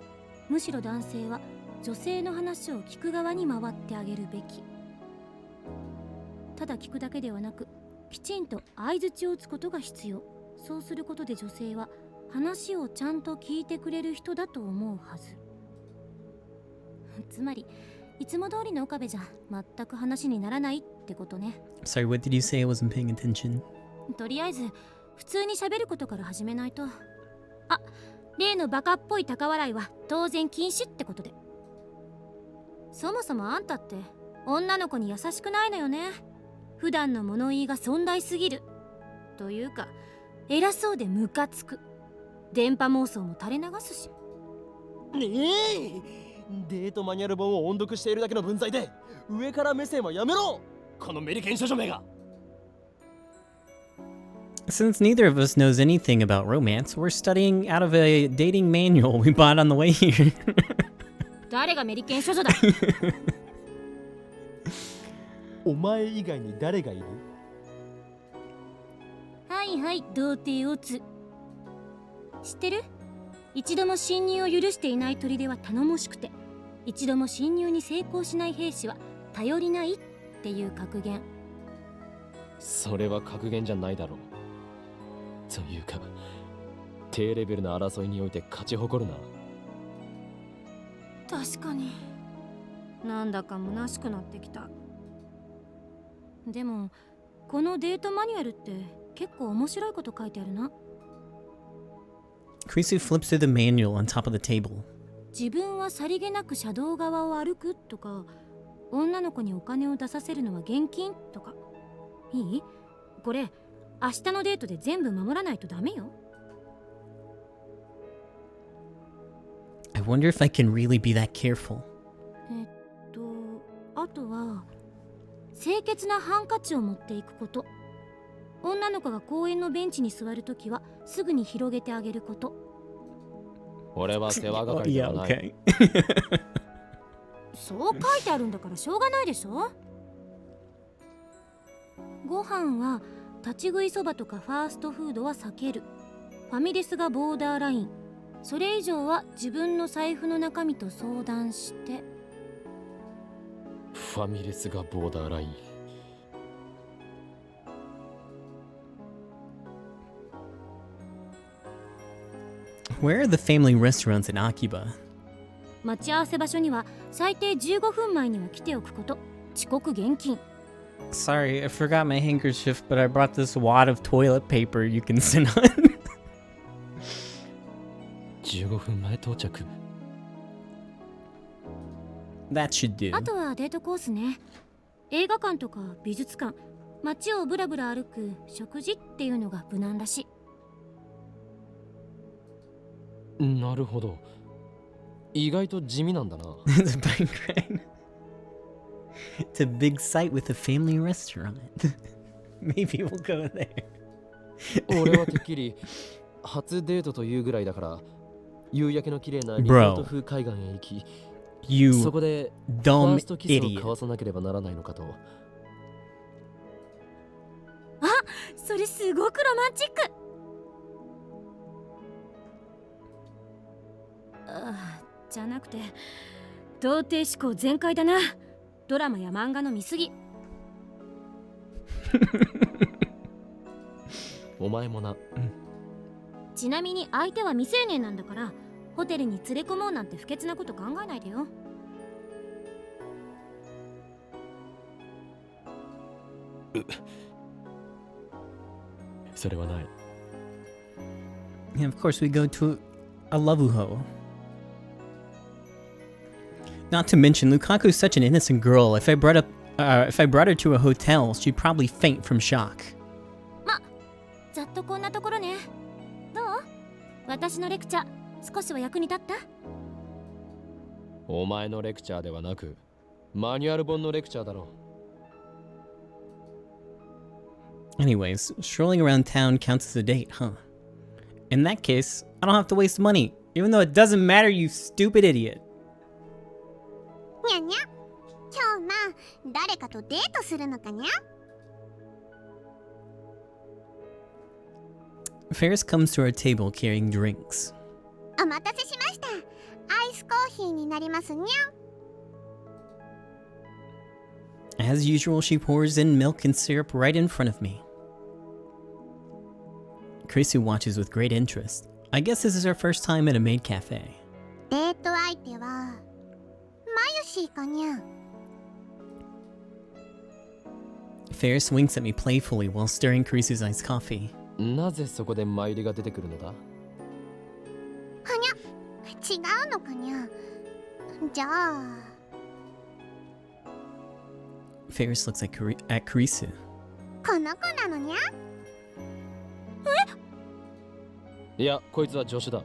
むしろ男性は女性の話を聞く側に回ってあげるべき。ただ聞くだけではなく、きちんと相槌を打つことが必要。そうすることで女性は話をちゃんと聞いてくれる人だと思うはず。つまりいつも通りの岡部じゃ全く話にならないってことね。 Sorry, what did you say? I wasn't paying attention. とりあえず普通に喋ることから始めないと。あ、例のバカっぽい高笑いは当然禁止ってことで。そもそもあんたって女の子に優しくないのよね。普段の物言いが尊大すぎる。というか偉そうでムカつく。電波妄想も垂れ流すし。デートマニュアル本を音読しているだけの分際で上から目線はやめろ、このメリケン少女めが。 Since neither of us knows anything about romance, we're studying out of a dating manual we bought on the way here. 誰がメリケン少女だ。お前以外に誰がいる？はいはい、童貞オツ。知ってる？一度も侵入を許していない砦は頼もしくて、一度も侵入に成功しない兵士は頼りないっていう格言。それは格言じゃないだろう。というか低レベルな争いにおいて勝ち誇るな。確かになんだか虚しくなってきた。でもこのデートマニュアルって結構面白いこと書いてあるな。 Krisu flips through the manual on top of the table. 自分はさりげなく車道側を歩くとか、女の子にお金を出させるのは現金とか。いい？これ明日のデートで全部守らないとダメよ。 I wonder if I can really be that careful. あとは清潔なハンカチを持っていくこと。女の子が公園のベンチに座るときはすぐに広げてあげること。俺は世話 Oh, 係で yeah, はない。 okay. そう書いてあるんだからしょうがないでしょ。ご飯は立ち食いそばとかファーストフードは避ける。ファミレスがボーダーライン。それ以上は自分の財布の中身と相談して。ファミレスがボーダーライン。Where are the family restaurants in Akiba? 待ち合わせ場所には最低15分前には来ておくこと。遅刻厳禁。 Sorry, I forgot my handkerchief, but I brought this wad of toilet paper you can sit on. 15分前到着。 That should do. あとはデートコースね。映画館とか美術館、街をブラブラ歩く食事っていうのが無難らしい。なるほど。意外と地味なんだな。It's a bike ride. It's a big site with a family restaurant. Maybe we'll go there. 俺はてっきり初デートというぐらいだから夕焼けの綺麗なリゾート風海岸へ行き、You そこでファ dumb ーストキスを idiot. 交わさなければならないのかと。それすごくロマンチック。じゃなくて童貞思考全開だな。ドラマや漫画の見過ぎ。お前もな。ちなみに相手は未成年なんだから、ホテルに連れ込もうなんて不潔なこと考えないでよ。それはない。And of course, we go to a lavuho. Not to mention, Lukaku's such an innocent girl. If I brought her to a hotel, she'd probably faint from shock. ざっとこんなところね。どう？私のレクチャー少しは役に立った？お前のレクチャーではなく、マニュアル本のレクチャーだろう。 Anyways, strolling around town counts as a date, huh? In that case, I don't have to waste money, even though it doesn't matter, you stupid idiot. にゃにゃ、今日誰かとデートするのかにゃ。 Ferris comes to our table carrying drinks. お待たせしました。アイスコーヒーになりますにゃ。 As usual, she pours in milk and syrup right in front of me. Chrissy watches with great interest. I guess this is her first time at a maid cafe. デート相手はマユシーかにゃ。 Ferris winks at me playfully while stirring Chrissy's iced coffee. なぜそこで参りが出てくるのだ？はにゃ、違うのかにゃ。じゃあ Ferris looks at Kurisu. この子なのにゃ。いや、こいつは助手だ。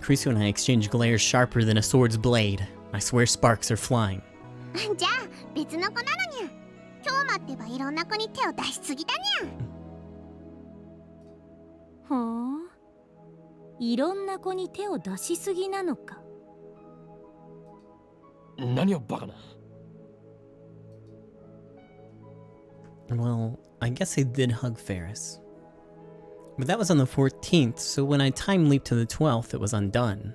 Kurisu and I exchange glares sharper than a sword's blade. I swear sparks are flying. じゃあ別の子なのにゃ。今日待ってばいろんな子に手を出しすぎだにゃ。ほう、いろんな子に手を出しすぎなのか。何をバカな。Well, I guess I did hug Ferris. But that was on the 14th, so when I time leaped to the 12th, it was undone.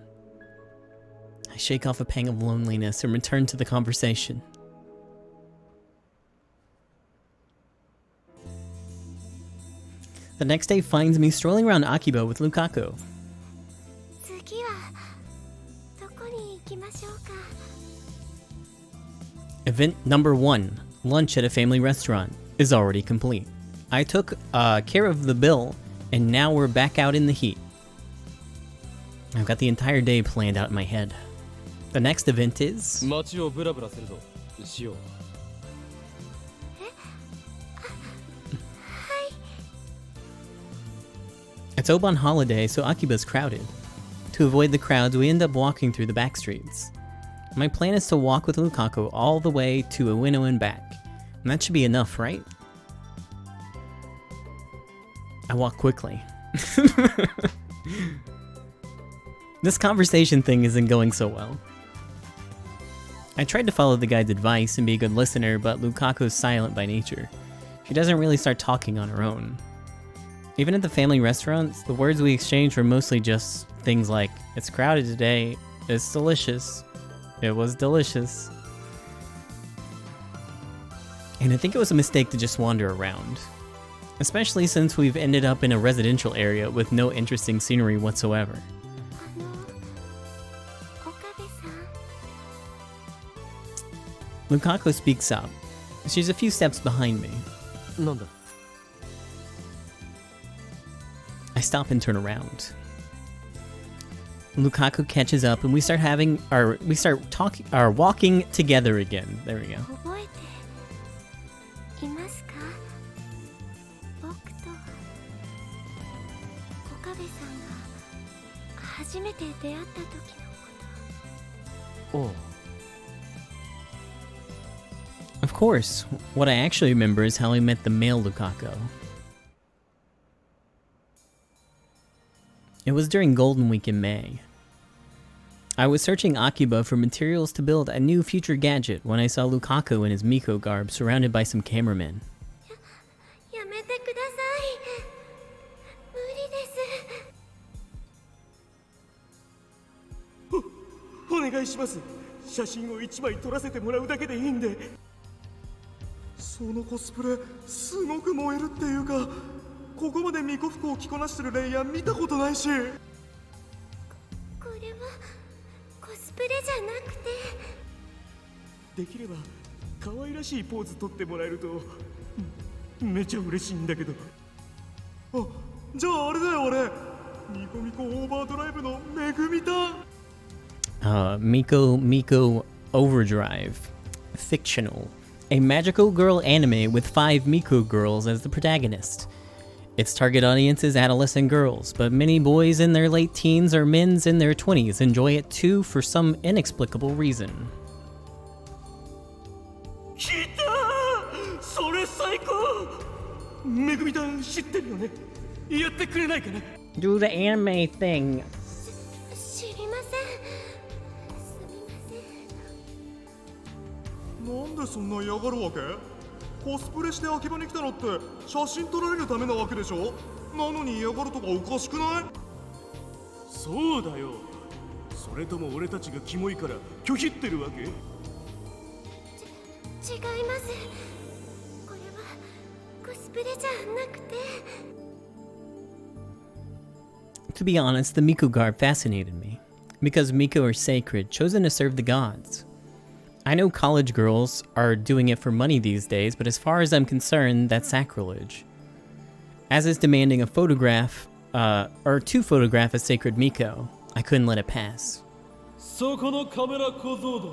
I shake off a pang of loneliness and return to the conversation. The next day finds me strolling around Akiba with Lukaku. 次はどこに行きましょうか。 Event number 1, lunch at a family restaurant, is already complete. I took care of the bill, and now we're back out in the heat. I've got the entire day planned out in my head. The next event is... 街をブラブラするぞ。しよう。It's Oban holiday, so Akiba's crowded. To avoid the crowds, we end up walking through the back streets. My plan is to walk with Lukaku all the way to Ueno and back. And that should be enough, right? I walk quickly. This conversation thing isn't going so well. I tried to follow the guide's advice and be a good listener, but Lukaku's silent by nature. She doesn't really start talking on her own. Even at the family restaurants, the words we exchanged were mostly just things like, "It's crowded today, it's delicious, it was delicious." And I think it was a mistake to just wander around. Especially since we've ended up in a residential area with no interesting scenery whatsoever. 岡部さん。 Lukaku speaks up. She's a few steps behind me. なんだ。 I stop and turn around. Lukaku catches up and we start walking together again. There we go. 覚えていますか？僕と岡部さんが初めて出会った時のこおう。 Of course, what I actually remember is how I met the male Lukaku. It was during Golden Week in May. I was searching Akiba for materials to build a new future gadget when I saw Lukaku in his Miko garb surrounded by some cameramen. と。やめてください。願いします。写真を1枚撮らせてもらうだけでいいんで。そのコスプレすごく燃えるっていうか、ここまで巫女服を着こなしてるレイヤー見たことないし。これはコスプレじゃなくて、できれば可愛らしいポーズ撮ってもらえるとめちゃ嬉しいんだけど。あ、じゃああれだよ、俺ニコミコオーバードライブのめぐみた。Miko Overdrive. Fictional. A magical girl anime with 5 Miko girls as the protagonist. Its target audience is adolescent girls, but many boys in their late teens or men's in their 20s enjoy it too for some inexplicable reason. 聞いたー、それ最高。めぐみたん知ってるよね。やってくれないかな。 Do the anime thing. 知りません。すみません。なんでそんな嫌がるわけ？コスプレして秋葉に来たのって写真撮られるためなわけでしょ。なのに嫌がるとかおかしくない？そうだよ。それとも俺たちがキモいから拒否ってるわけ？違います。これはコスプレじゃなくて。To be honest, the Miko garb fascinated me, because Miko are sacred, chosen to serve the gods. I know college girls are doing it for money these days, but as far as I'm concerned, that's sacrilege. As is demanding a photograph, or to photograph a sacred Miko, I couldn't let it pass. そこのカメラ小僧だ。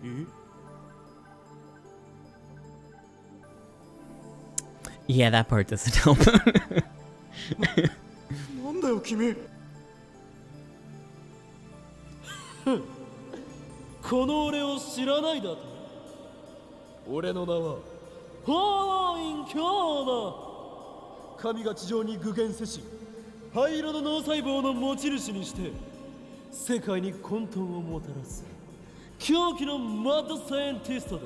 え？Yeah, that part doesn't help. なんだよ君。この俺を知らないだと。俺の名はハーイン・キャーナ。神が地上に具現せし灰色の脳細胞の持ち主にして世界に混沌をもたらす狂気のマッドサイエンティストだ。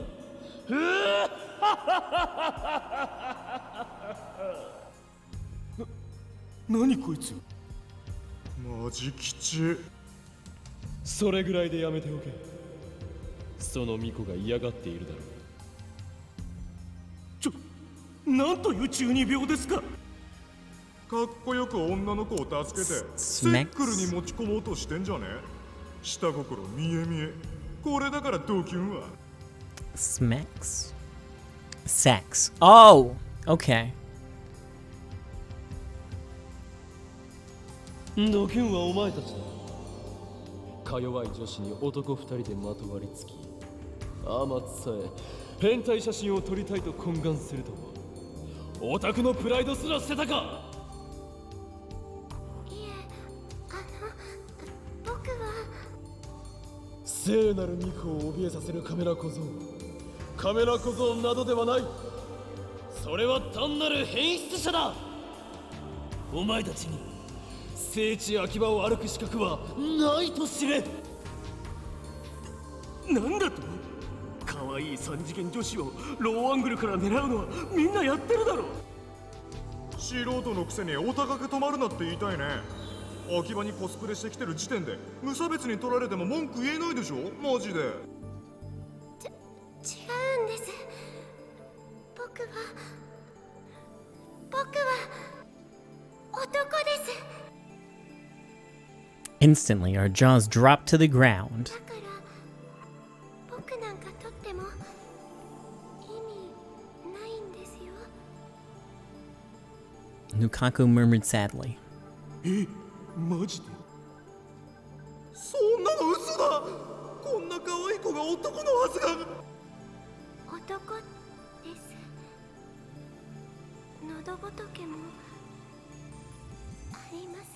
何こいつ。マジ吉。それぐらいでやめておけ。その巫女が嫌がっているだろう。なんという中二病ですか。かっこよく女の子を助けてセックルに持ち込もうとしてんじゃね。下心見え見え。これだからドキュンは。Smacks? Sex. Oh! Okay. ドキュンはお前たちだ。か弱い女子に男2人でまとわりつき、天津さえ変態写真を撮りたいと懇願するとは。オタクのプライドすら捨てたか。いえ、僕は聖なる巫女を怯えさせるカメラ小僧。カメラ小僧などではない。それは単なる変質者だ。お前たちに聖地秋葉を歩く資格はないと知れ。なんだと？可愛い三次元女子をローアングルから狙うのはみんなやってるだろ。素人のくせにお高く止まるなって言いたいね。秋葉にコスプレしてきてる時点で無差別に取られても文句言えないでしょ。マジで。違うんです。僕は男です。Instantly, our jaws dropped to the ground. だから僕なんかとっても意味ないんですよ。 Nukaku murmured sadly. マジで？そんなの嘘だ。こんな可愛い子が男のはずが。男です。喉仏もあります。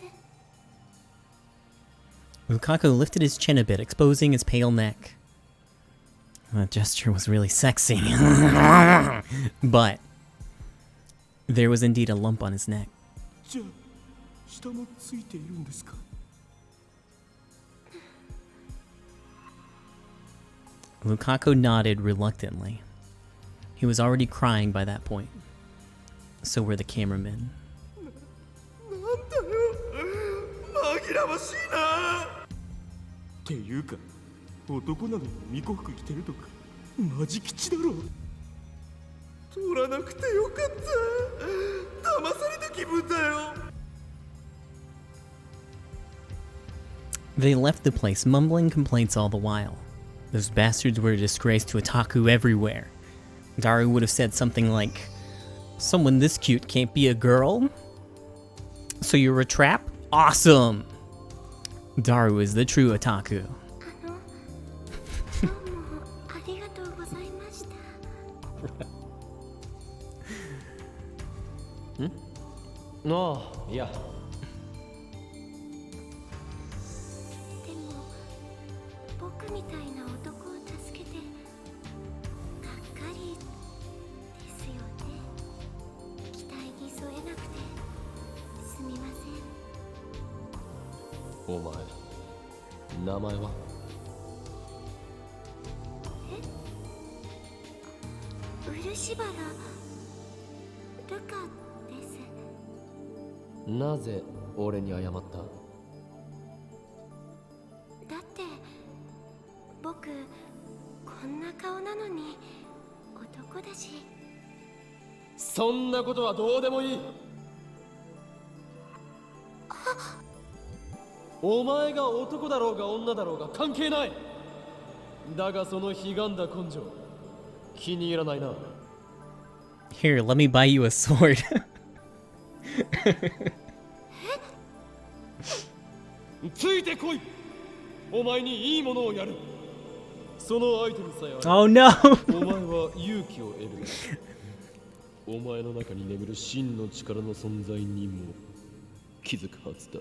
Lukaku lifted his chin a bit, exposing his pale neck. That gesture was really sexy. But there was indeed a lump on his neck. じゃあ下もついているんですか。 Lukaku nodded reluctantly. He was already crying by that point. So were the cameramen. なんだよ。紛らましいな。っていうか、男なのに巫女服着てるとかマジ吉だろ。取らなくてよかった。騙された気分だよ。 They left the place, mumbling complaints all the while. Those bastards were a disgrace to otaku everywhere. Daru would have said something like, "Someone this cute can't be a girl? So you're a trap? Awesome!" Daru is the true otaku. どうもありがとうございました。ああ、いや。でも僕みたいな男を助けてがっかりですよね。期待に添えなくてすみません。お前、名前は？漆原ルカです。なぜ俺に謝った？だって僕こんな顔なのに男だし。そんなことはどうでもいい。お前が男だろうが女だろうが関係ない。だがその悲願だ根性、気に入らないな。 Here, let me buy you a sword. ついてこい。お前にいいものをやる。そのアイテムさえあれば Oh no! お前は勇気を得る。お前の中に眠る真の力の存在にも気づくはずだ。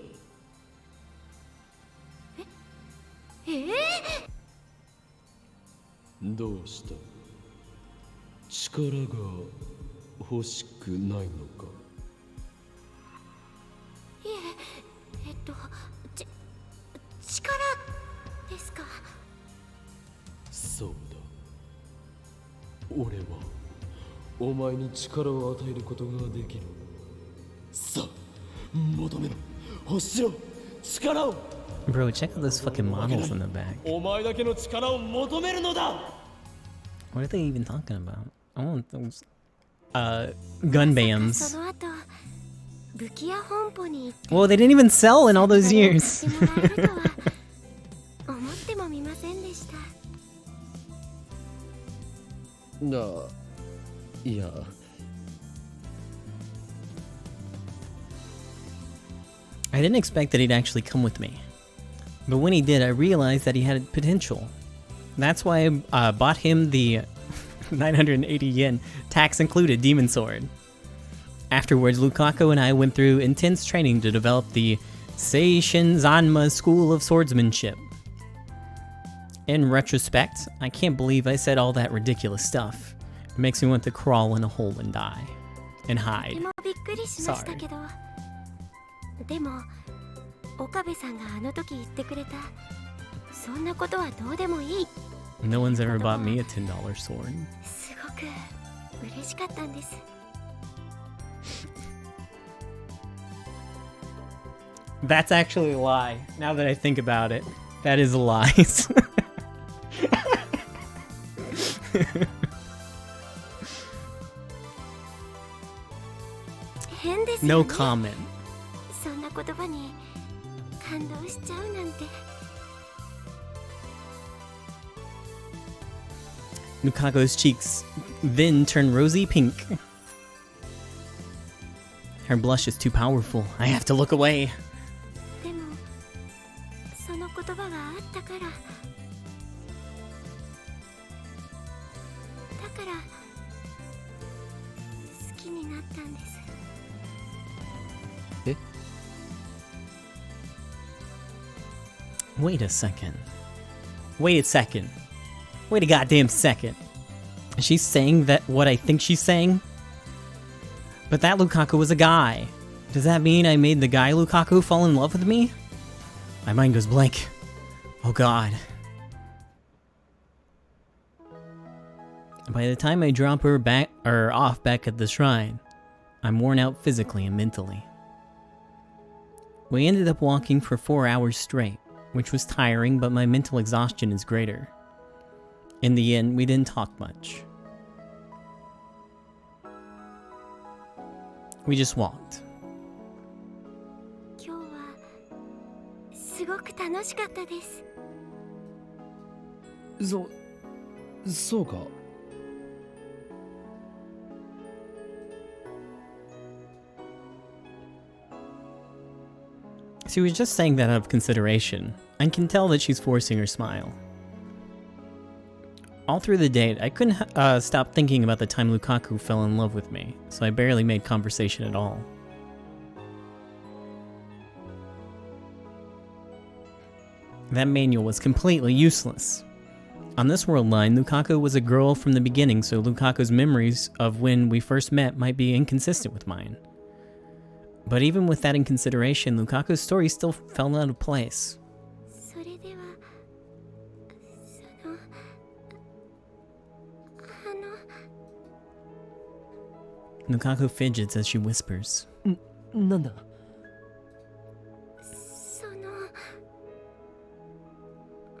どうした？力が欲しくないのか？いえ、力ですか？そうだ。俺はお前に力を与えることができる。さあ、求めろ。欲しろ。力を。 Bro, check out those fucking models in the back. お前だけの力を求めるのだ。 What are they even talking about? I want those, gun bands. その後武器屋本舗に行って Well, they didn't even sell in all those years. もらえるとは思ってもみませんでした。いや。I didn't expect that he'd actually come with me. But when he did, I realized that he had potential. That's why I bought him the 980 yen, tax included, demon sword. Afterwards, Lukaku and I went through intense training to develop the Seishin Zanma School of Swordsmanship. In retrospect, I can't believe I said all that ridiculous stuff. It makes me want to crawl in a hole and die. And と hide. てもびっくりしましたけど、でも岡部さんがあの時言ってくれたそんなことはどうでもいい。 No one's ever bought me a $10 sword. すごく嬉しかったんです。 That's actually a lie. Now that I think about it, that is a lie. 変ですよ No ね。 comment. そんな言葉に感動しちゃうなんて。 Lukako's cheeks then turn rosy pink. Her blush is too powerful. I have to look away. でもその言葉があったからだから好きになったんです。 Wait a second. Wait a second. Wait a goddamn second. She's saying that what I think she's saying? But that Lukaku was a guy. Does that mean I made the guy Lukaku fall in love with me? My mind goes blank. Oh god. By the time I drop her off back at the shrine, I'm worn out physically and mentally. We ended up walking for 4 hours straight, which was tiring, but my mental exhaustion is greater. In the end, we didn't talk much. We just walked. 今日はすごく楽しかったです。そうか。She was just saying that out of consideration. I can tell that she's forcing her smile. All through the date, I couldn't stop thinking about the time Lukaku fell in love with me, so I barely made conversation at all. That manual was completely useless. On this world line, Lukaku was a girl from the beginning, so Lukaku's memories of when we first met might be inconsistent with mine. But even with that in consideration, Lukaku's story still fell out of place. それでは、Lukaku fidgets as she whispers. なんだ。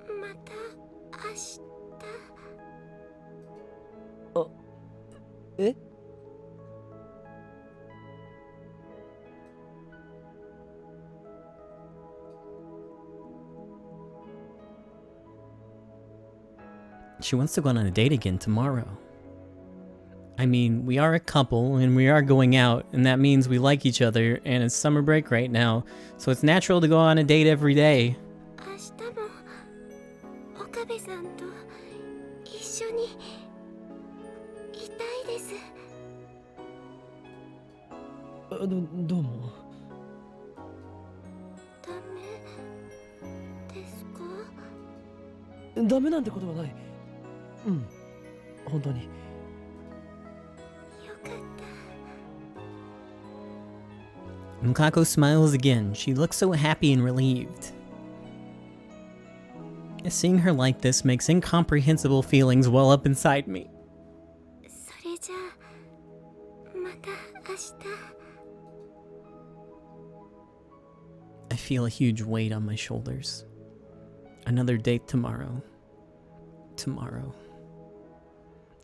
また明日。え？ She wants to go on a date again tomorrow. I mean, we are a couple and we are going out, and that means we like each other, and it's summer break right now, so it's natural to go on a date every day. 明日も岡部さんと一緒にいたいです。どうも。ダメですか？ダメなんてことはない。うん、本当に。よかった。Lukaku smiles again. She looks so happy and relieved. Seeing her like this makes incomprehensible feelings well up inside me. それじゃあまた明日。I feel a huge weight on my shoulders. Another date tomorrow. Tomorrow.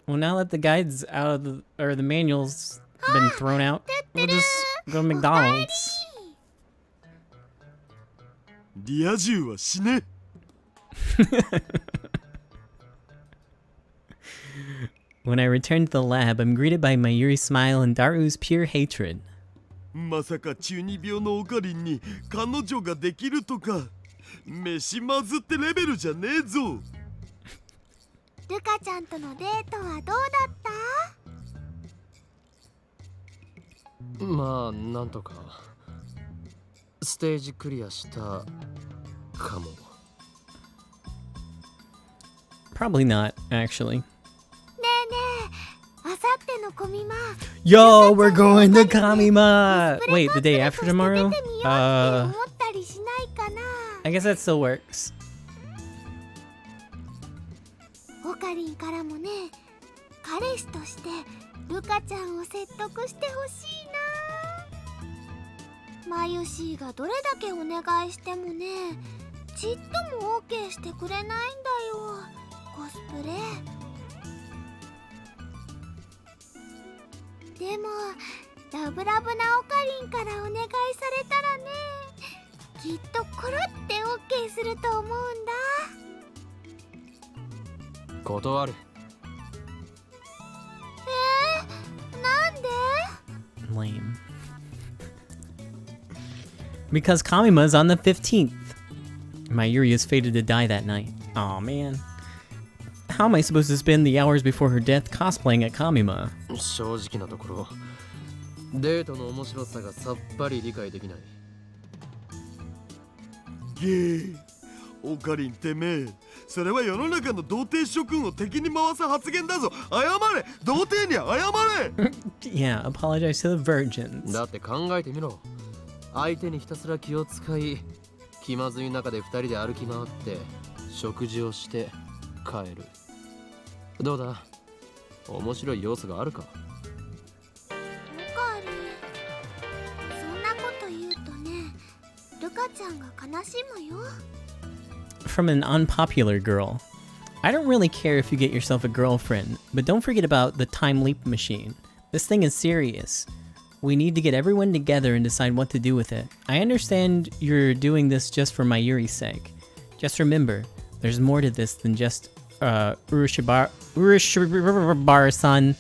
Well, now that the guide's out of the, or the manual's been thrown out, we'll just go to McDonald's. リア充は死ね。When I return to the lab, I'm greeted by Mayuri's smile and Daru's pure hatred. まさか中二病のオカリンに彼女ができるとか。飯まずってレベルじゃねえぞ。ルカちゃんとのデートはどうだった？まあなんとかステージクリアしたかも。 Probably not, actually. ねえねえ、あさってのコミマ。Yo, we're going to Kamima! Wait, the day after tomorrow? 思ったりしないかな。 I guess that still works. オカリンからもね、彼氏としてルカちゃんを説得してほしいな。マユシーがどれだけお願いしてもね、ちっとも OK してくれないんだよ、コスプレ。でもラブラブなオカリンからお願いされたらね、きっとコロって OK すると思うんだ。断る。なんで？ Lame. Because Kamima is on the 15th. Mayuri is fated to die that night. Aw, man. How am I supposed to spend the hours before her death cosplaying at Kamima? 正直なところ、デートの面白さがさっぱり理解できない。ゲー、オカリンてめえ、それは世の中の童貞諸君を敵に回す発言だぞ。謝れ、童貞に謝れ。Yeah, apologize to the virgins. だって考えてみろ。相手にひたすら気を使い、気まずい中で2人で歩き回って食事をして帰る。どうだ、面白い要素があるか？オカリン、そんなこと言うとね、ルカちゃんが悲しむよ。 From an unpopular girl. I don't really care if you get yourself a girlfriend, but don't forget about the time leap machine. This thing is serious. We need to get everyone together and decide what to do with it. I understand you're doing this just for Mayuri's sake. Just remember, there's more to this than just Urushibar-san.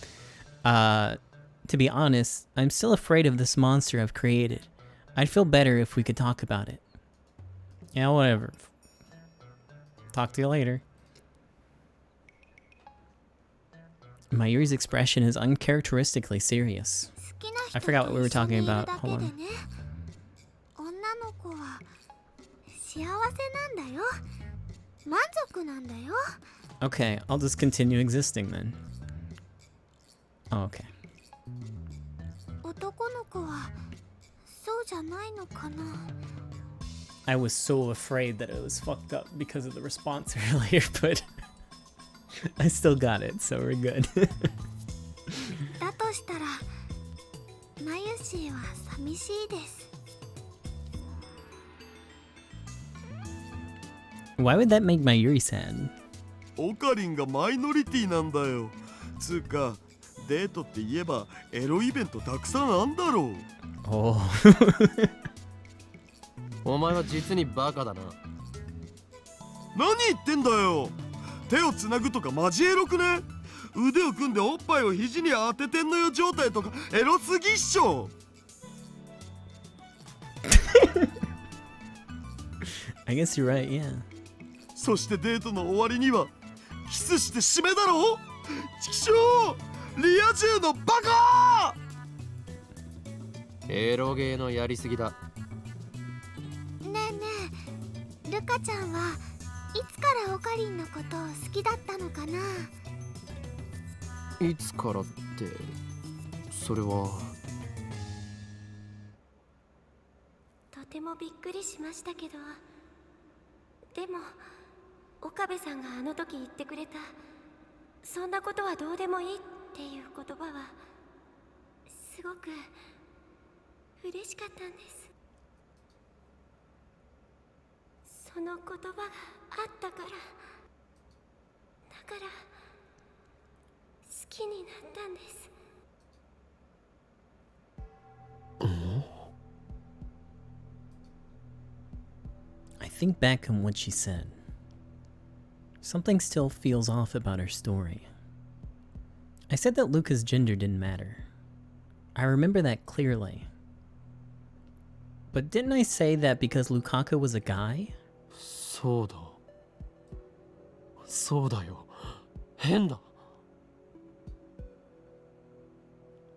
To be honest, I'm still afraid of this monster I've created. I'd feel better if we could talk about it. Yeah, whatever. Talk to you later. Mayuri's expression is uncharacteristically serious. 好きな I 人 forgot what と we were 一緒に talking いる about. だけ Hold で on. ね。女の子は幸せなんだよ。満足なんだよ。 Okay, I'll just continue existing then. Oh, okay. 男の子はそうじゃないのかな。 I was so afraid that it was fucked up because of the response earlier, but I still got it, so we're good. だとしたらマユシーは寂しいです。 Why would that make Mayuri sad? オカリンがマイノリティなんだよ。つうかデートって言えばエロイベントたくさんあんだろう。 Oh. お前は実にバカだな。何言ってんだよ。手をつなぐとかマジエロくね。腕を組んでおっぱいを肘に当ててんのよ状態とかエロすぎっしょ。I guess you're right, yeah. そしてデートの終わりにはキスして締めだろ。チキショーリア充のバカ。エロゲーのやりすぎだ。ねえねえ、ルカちゃんはいつからオカリンのことを好きだったのかな。いつからって、それは。とてもびっくりしましたけど、でも岡部さんがあの時言ってくれたそんなことはどうでもいいっていう言葉はすごく嬉しかったんです。その言葉があったから、だから好きになったんです。 I think back on what she said. Something still feels off about her story. I said that Luca's gender didn't matter. I remember that clearly. But didn't I say that because Lukaku was a guy? そうだ。そうだよ。変だ。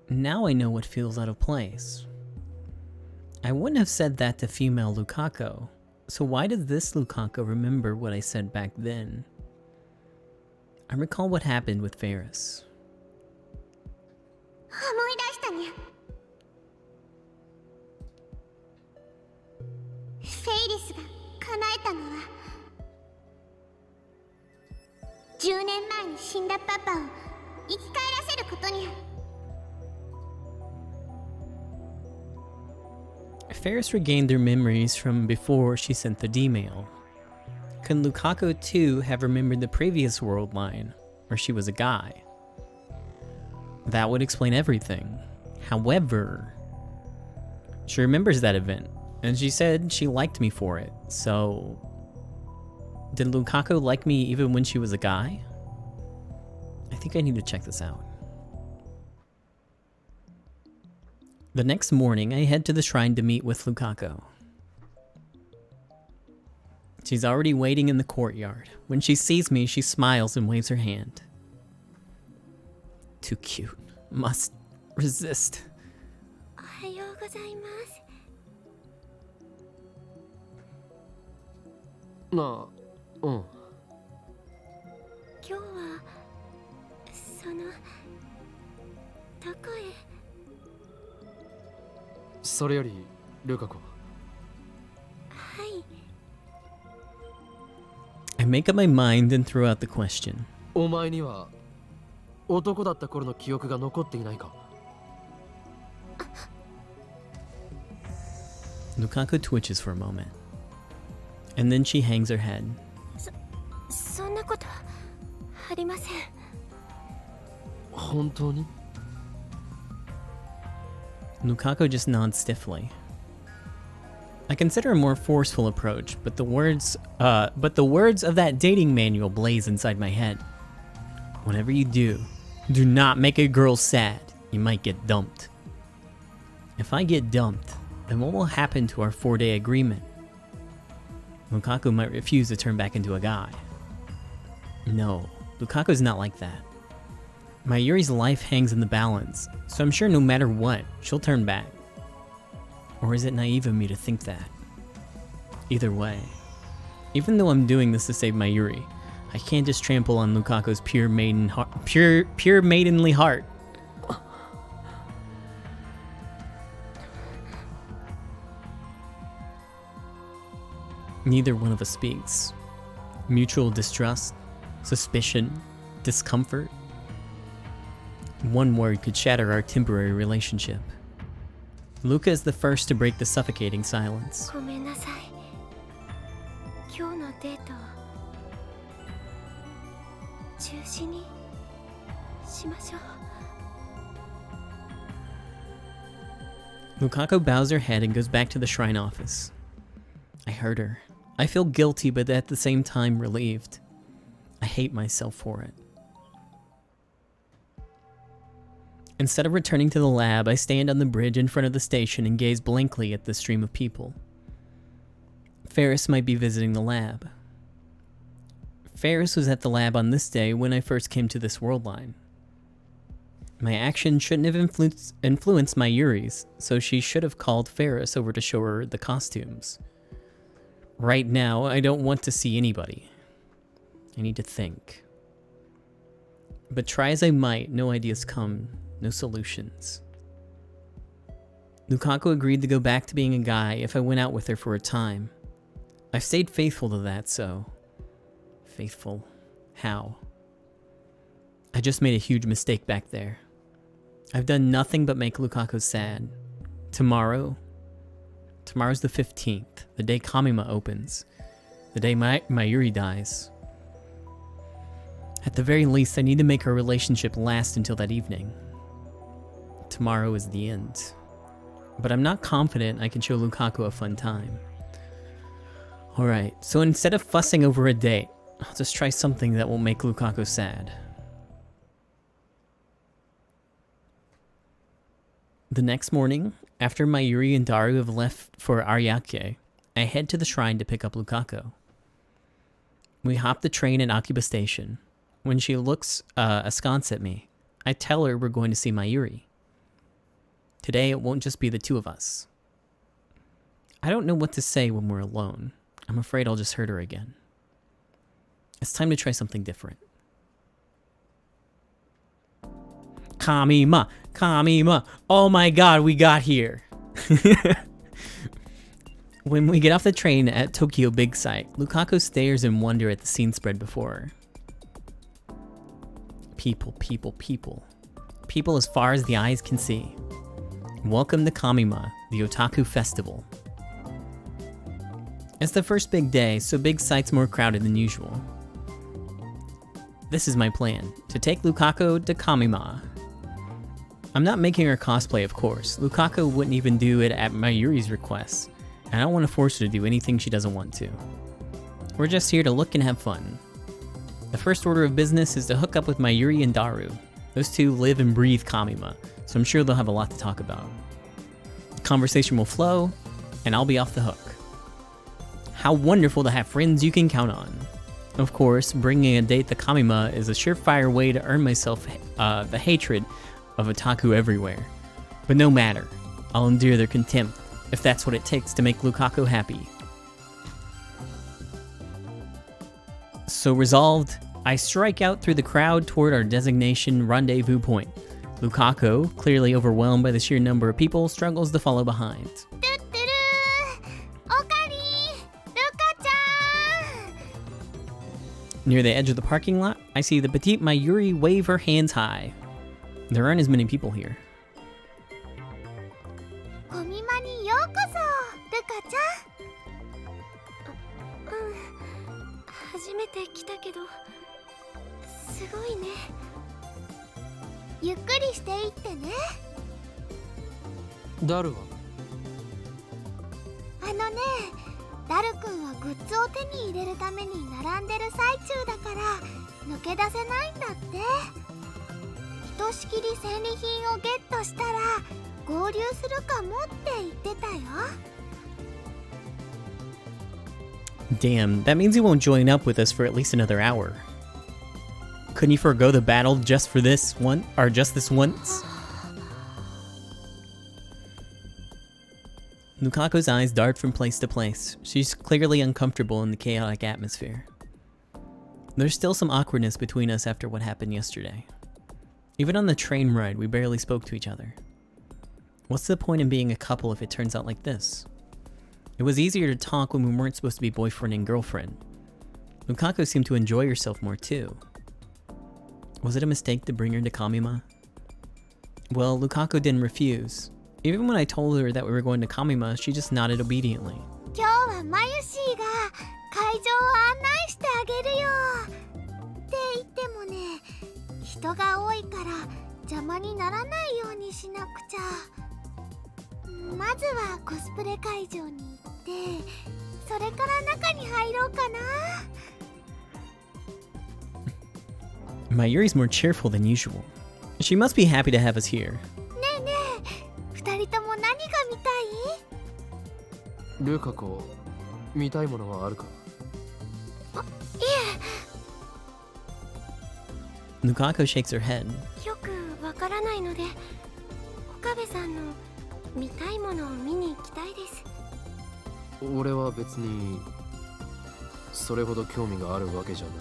Now I know what feels out of place. I wouldn't have said that to female Lukaku, so why does this Lukaku remember what I said back then? I recall what happened with Ferris. 思い出したにゃ。フェイリスが叶えたのは10年前に死んだパパを生き返らせることにゃ。 Ferris regained their memories from before she sent the D-mail. Could Lukaku too have remembered the previous world line, where she was a guy? That would explain everything. However, she remembers that event, and she said she liked me for it, so... Did Lukaku like me even when she was a guy? I think I need to check this out. The next morning, I head to the shrine to meet with Lukaku. She's already waiting in the courtyard. When she sees me, she smiles and waves her hand. Too cute. Must resist. おはようございます。なあ、うん。今日はそのどこへ。それよりルカ子。はい。 I make up my mind and throw out the question. お前には男だった頃の記憶が残っていないか？ Lukaku twitches for a moment, and then she hangs her head. そんなことありません。本当に？ Lukaku just nods stiffly. I consider a more forceful approach, but the words of that dating manual blaze inside my head. Whatever you do, do not make a girl sad. You might get dumped. If I get dumped, then what will happen to our 4-day agreement? Lukaku might refuse to turn back into a guy. No, Lukaku's not like that. Mayuri's life hangs in the balance, so I'm sure no matter what, she'll turn back. Or is it naive of me to think that? Either way, even though I'm doing this to save Mayuri, I can't just trample on Lukaku's pure maidenly heart. Neither one of us speaks. Mutual distrust, suspicion, discomfort. One word could shatter our temporary relationship. Luca is the first to break the suffocating silence. ごめんなさい。今日のデート中止にしましょう。 Lukaku bows her head and goes back to the shrine office. I heard her. I feel guilty, but at the same time relieved. I hate myself for it. Instead of returning to the lab, I stand on the bridge in front of the station and gaze blankly at the stream of people. Ferris might be visiting the lab. Ferris was at the lab on this day when I first came to this world line. My action shouldn't have influenced Mayuri's, so she should have called Ferris over to show her the costumes. Right now, I don't want to see anybody. I need to think. But try as I might, no ideas come, no solutions. Lukaku agreed to go back to being a guy if I went out with her for a time. I've stayed faithful to that, so... Faithful? How? I just made a huge mistake back there. I've done nothing but make Lukaku sad. Tomorrow's the 15th, the day Kamima opens. The day Mayuri dies. At the very least, I need to make our relationship last until that evening. Tomorrow is the end. But I'm not confident I can show Lukaku a fun time. Alright, so instead of fussing over a date, I'll just try something that won't make Lukaku sad. The next morning, after Mayuri and Daru have left for Ariake, I head to the shrine to pick up Lukaku. We hop the train at Akiba Station. When she looks askance at me, I tell her we're going to see Mayuri. Today it won't just be the two of us. I don't know what to say when we're alone. I'm afraid I'll just hurt her again. It's time to try something different. Kamima! Kamima! Oh my god, we got here! When we get off the train at Tokyo Big Sight, Lukaku stares in wonder at the scene spread before her. People, people, people. People as far as the eyes can see. Welcome to Kamima, the Otaku Festival. It's the first big day, so Big Sight's more crowded than usual. This is my plan, to take Lukaku to Kamima. I'm not making her cosplay, of course. Lukaku wouldn't even do it at Mayuri's request, and I don't want to force her to do anything she doesn't want to. We're just here to look and have fun. The first order of business is to hook up with Mayuri and Daru. Those two live and breathe Kamima, so I'm sure they'll have a lot to talk about. The conversation will flow, and I'll be off the hook. How wonderful to have friends you can count on. Of course, bringing a date to Kamima is a surefire way to earn myself the hatred of otaku everywhere. But no matter, I'll endure their contempt if that's what it takes to make Lukaku happy. So resolved, I strike out through the crowd toward our designation rendezvous point. Lukaku, clearly overwhelmed by the sheer number of people, struggles to follow behind. Near the edge of the parking lot, I see the petite Mayuri wave her hands high. There aren't as many people here. コミマにようこそルカ初めて来たけどすごいね。ゆっくりしていってね。ダルはダルくんはグッズを手に入れるために並んでる最中だから抜け出せないんだって。ひとしきり戦利品をゲットしたら合流するかもって言ってたよ。 Damn, that means he won't join up with us for at least another hour. Couldn't he forego the battle just for this one, or just this once? Lukaku's eyes dart from place to place. She's clearly uncomfortable in the chaotic atmosphere. There's still some awkwardness between us after what happened yesterday. Even on the train ride, we barely spoke to each other. What's the point in being a couple if it turns out like this? It was easier to talk when we weren't supposed to be boyfriend and girlfriend. Lukaku seemed to enjoy herself more too. Was it a mistake to bring her to Kamima? Well, Lukaku didn't refuse. Even when I told her that we were going to Kamima, she just nodded obediently. 今日はマユシーが会場を案内してあげるよって言ってもね、人が多いから邪魔にならないようにしなくちゃ。まずはコスプレ会場に行って、それから中に入ろうかな。Mayuri's more cheerful than usual. She must be happy to have us here. ねえねえ、二人とも何が見たい？ルカ子、見たいものはあるか？Lukaku shakes her head. よくわからないので岡部さんの見たいものを見に行きたいです。俺は別にそれほど興味があるわけじゃない。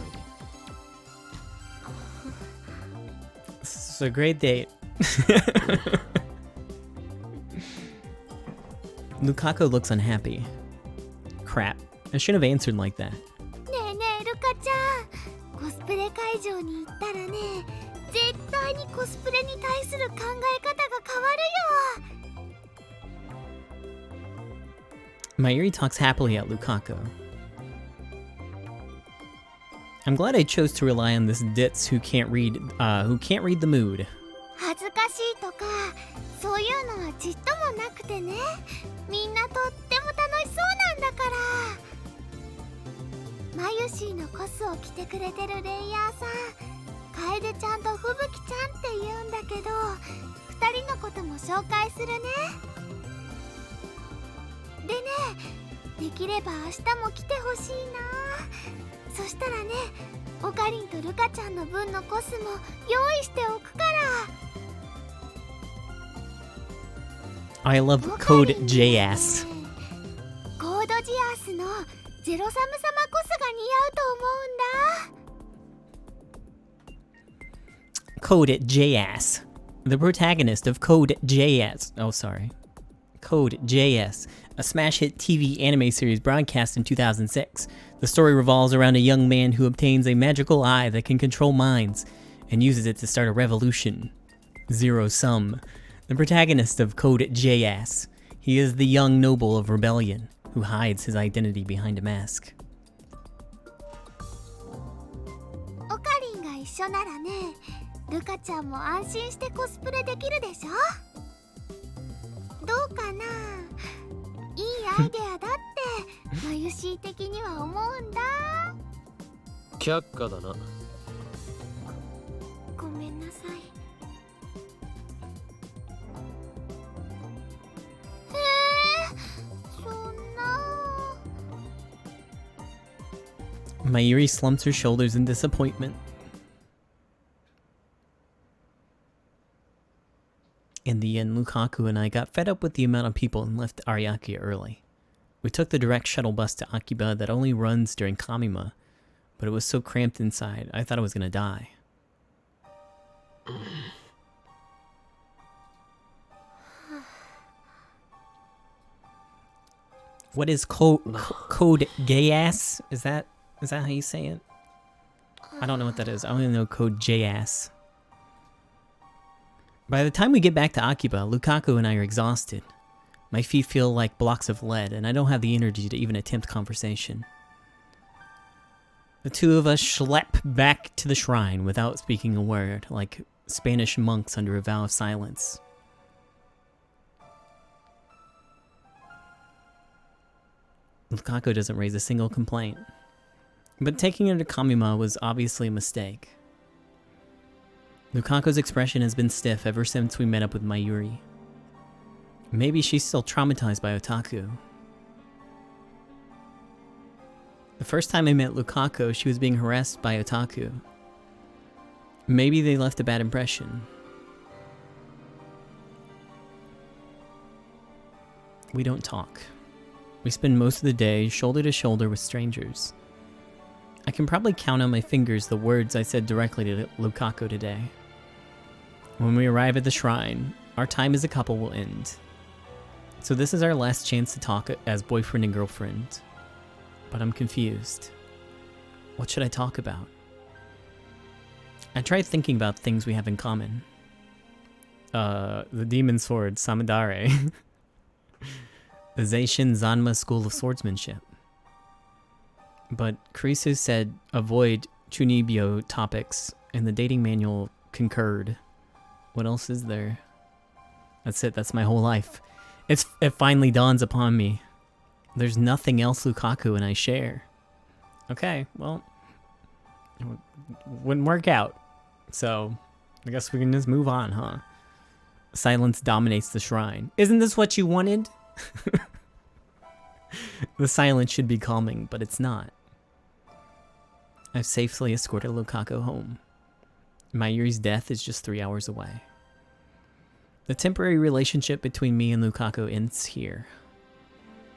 This is a great date. Lukaku looks unhappy. Crap. I should have answered like that. ねえねえルカちゃん、コスプレ会場に行ったらね、絶対にコスプレに対する考え方が変わるよ。Mayuri talks happily at Lukaku. I'm glad I chose to rely on this ditz who can't read the mood. 恥ずかしいとかそういうのはちっともなくてね、みんなとっても楽しそうなんだから。マユシーのコスを着てくれてるレイヤーさん、楓ちゃんと吹雪ちゃんって言うんだけど、二人のことも紹介するね。でね、できれば明日も来てほしいな。そしたらね、オカリンとルカちゃんの分のコスも用意しておくから。I love Code JS. コードジアスのゼロサム様コスが似合うと思うんだ。 Code JS. The protagonist of Code JS. Oh, sorry. Code JS, a smash hit TV anime series broadcast in 2006. The story revolves around a young man who obtains a magical eye that can control minds and uses it to start a revolution. Zero Sum, the protagonist of Code JS. He is the young noble of rebellion who hides his identity behind a mask. オカリンが一緒ならね、ルカちゃんも安心してコスプレできるでしょ。どうかな。いいアイデアだってマユシー的には思うんだ。却下だな。ごめんなさい。そんな。 Mayuri slumps her shoulders in disappointment. In the end, Lukaku and I got fed up with the amount of people and left Ariake early. We took the direct shuttle bus to Akiba that only runs during Kamima, but it was so cramped inside, I thought I was gonna die. What is code gay ass? Is that how you say it? I don't know what that is. I only know code J ass. By the time we get back to Akiba, Lukaku and I are exhausted. My feet feel like blocks of lead, and I don't have the energy to even attempt conversation. The two of us schlep back to the shrine without speaking a word, like Spanish monks under a vow of silence. Lukaku doesn't raise a single complaint. But taking her to Kamima was obviously a mistake. Lukaku's expression has been stiff ever since we met up with Mayuri. Maybe she's still traumatized by otaku. The first time I met Lukaku, she was being harassed by otaku. Maybe they left a bad impression. We don't talk. We spend most of the day shoulder to shoulder with strangers. I can probably count on my fingers the words I said directly to Lukaku today. When we arrive at the shrine, our time as a couple will end. So this is our last chance to talk as boyfriend and girlfriend. But I'm confused. What should I talk about? I tried thinking about things we have in common. The demon sword, Samadare. The Zaishin Zanma School of Swordsmanship. But Kurisu said avoid Chunibyo topics, and the dating manual concurred. What else is there? That's it, that's my whole life. It finally dawns upon me. There's nothing else Lukaku and I share. Okay, well, it wouldn't work out. So, I guess we can just move on, huh? Silence dominates the shrine. Isn't this what you wanted? The silence should be calming, but it's not. I've safely escorted Lukaku home. Mayuri's death is just 3 hours away. The temporary relationship between me and Lukaku ends here.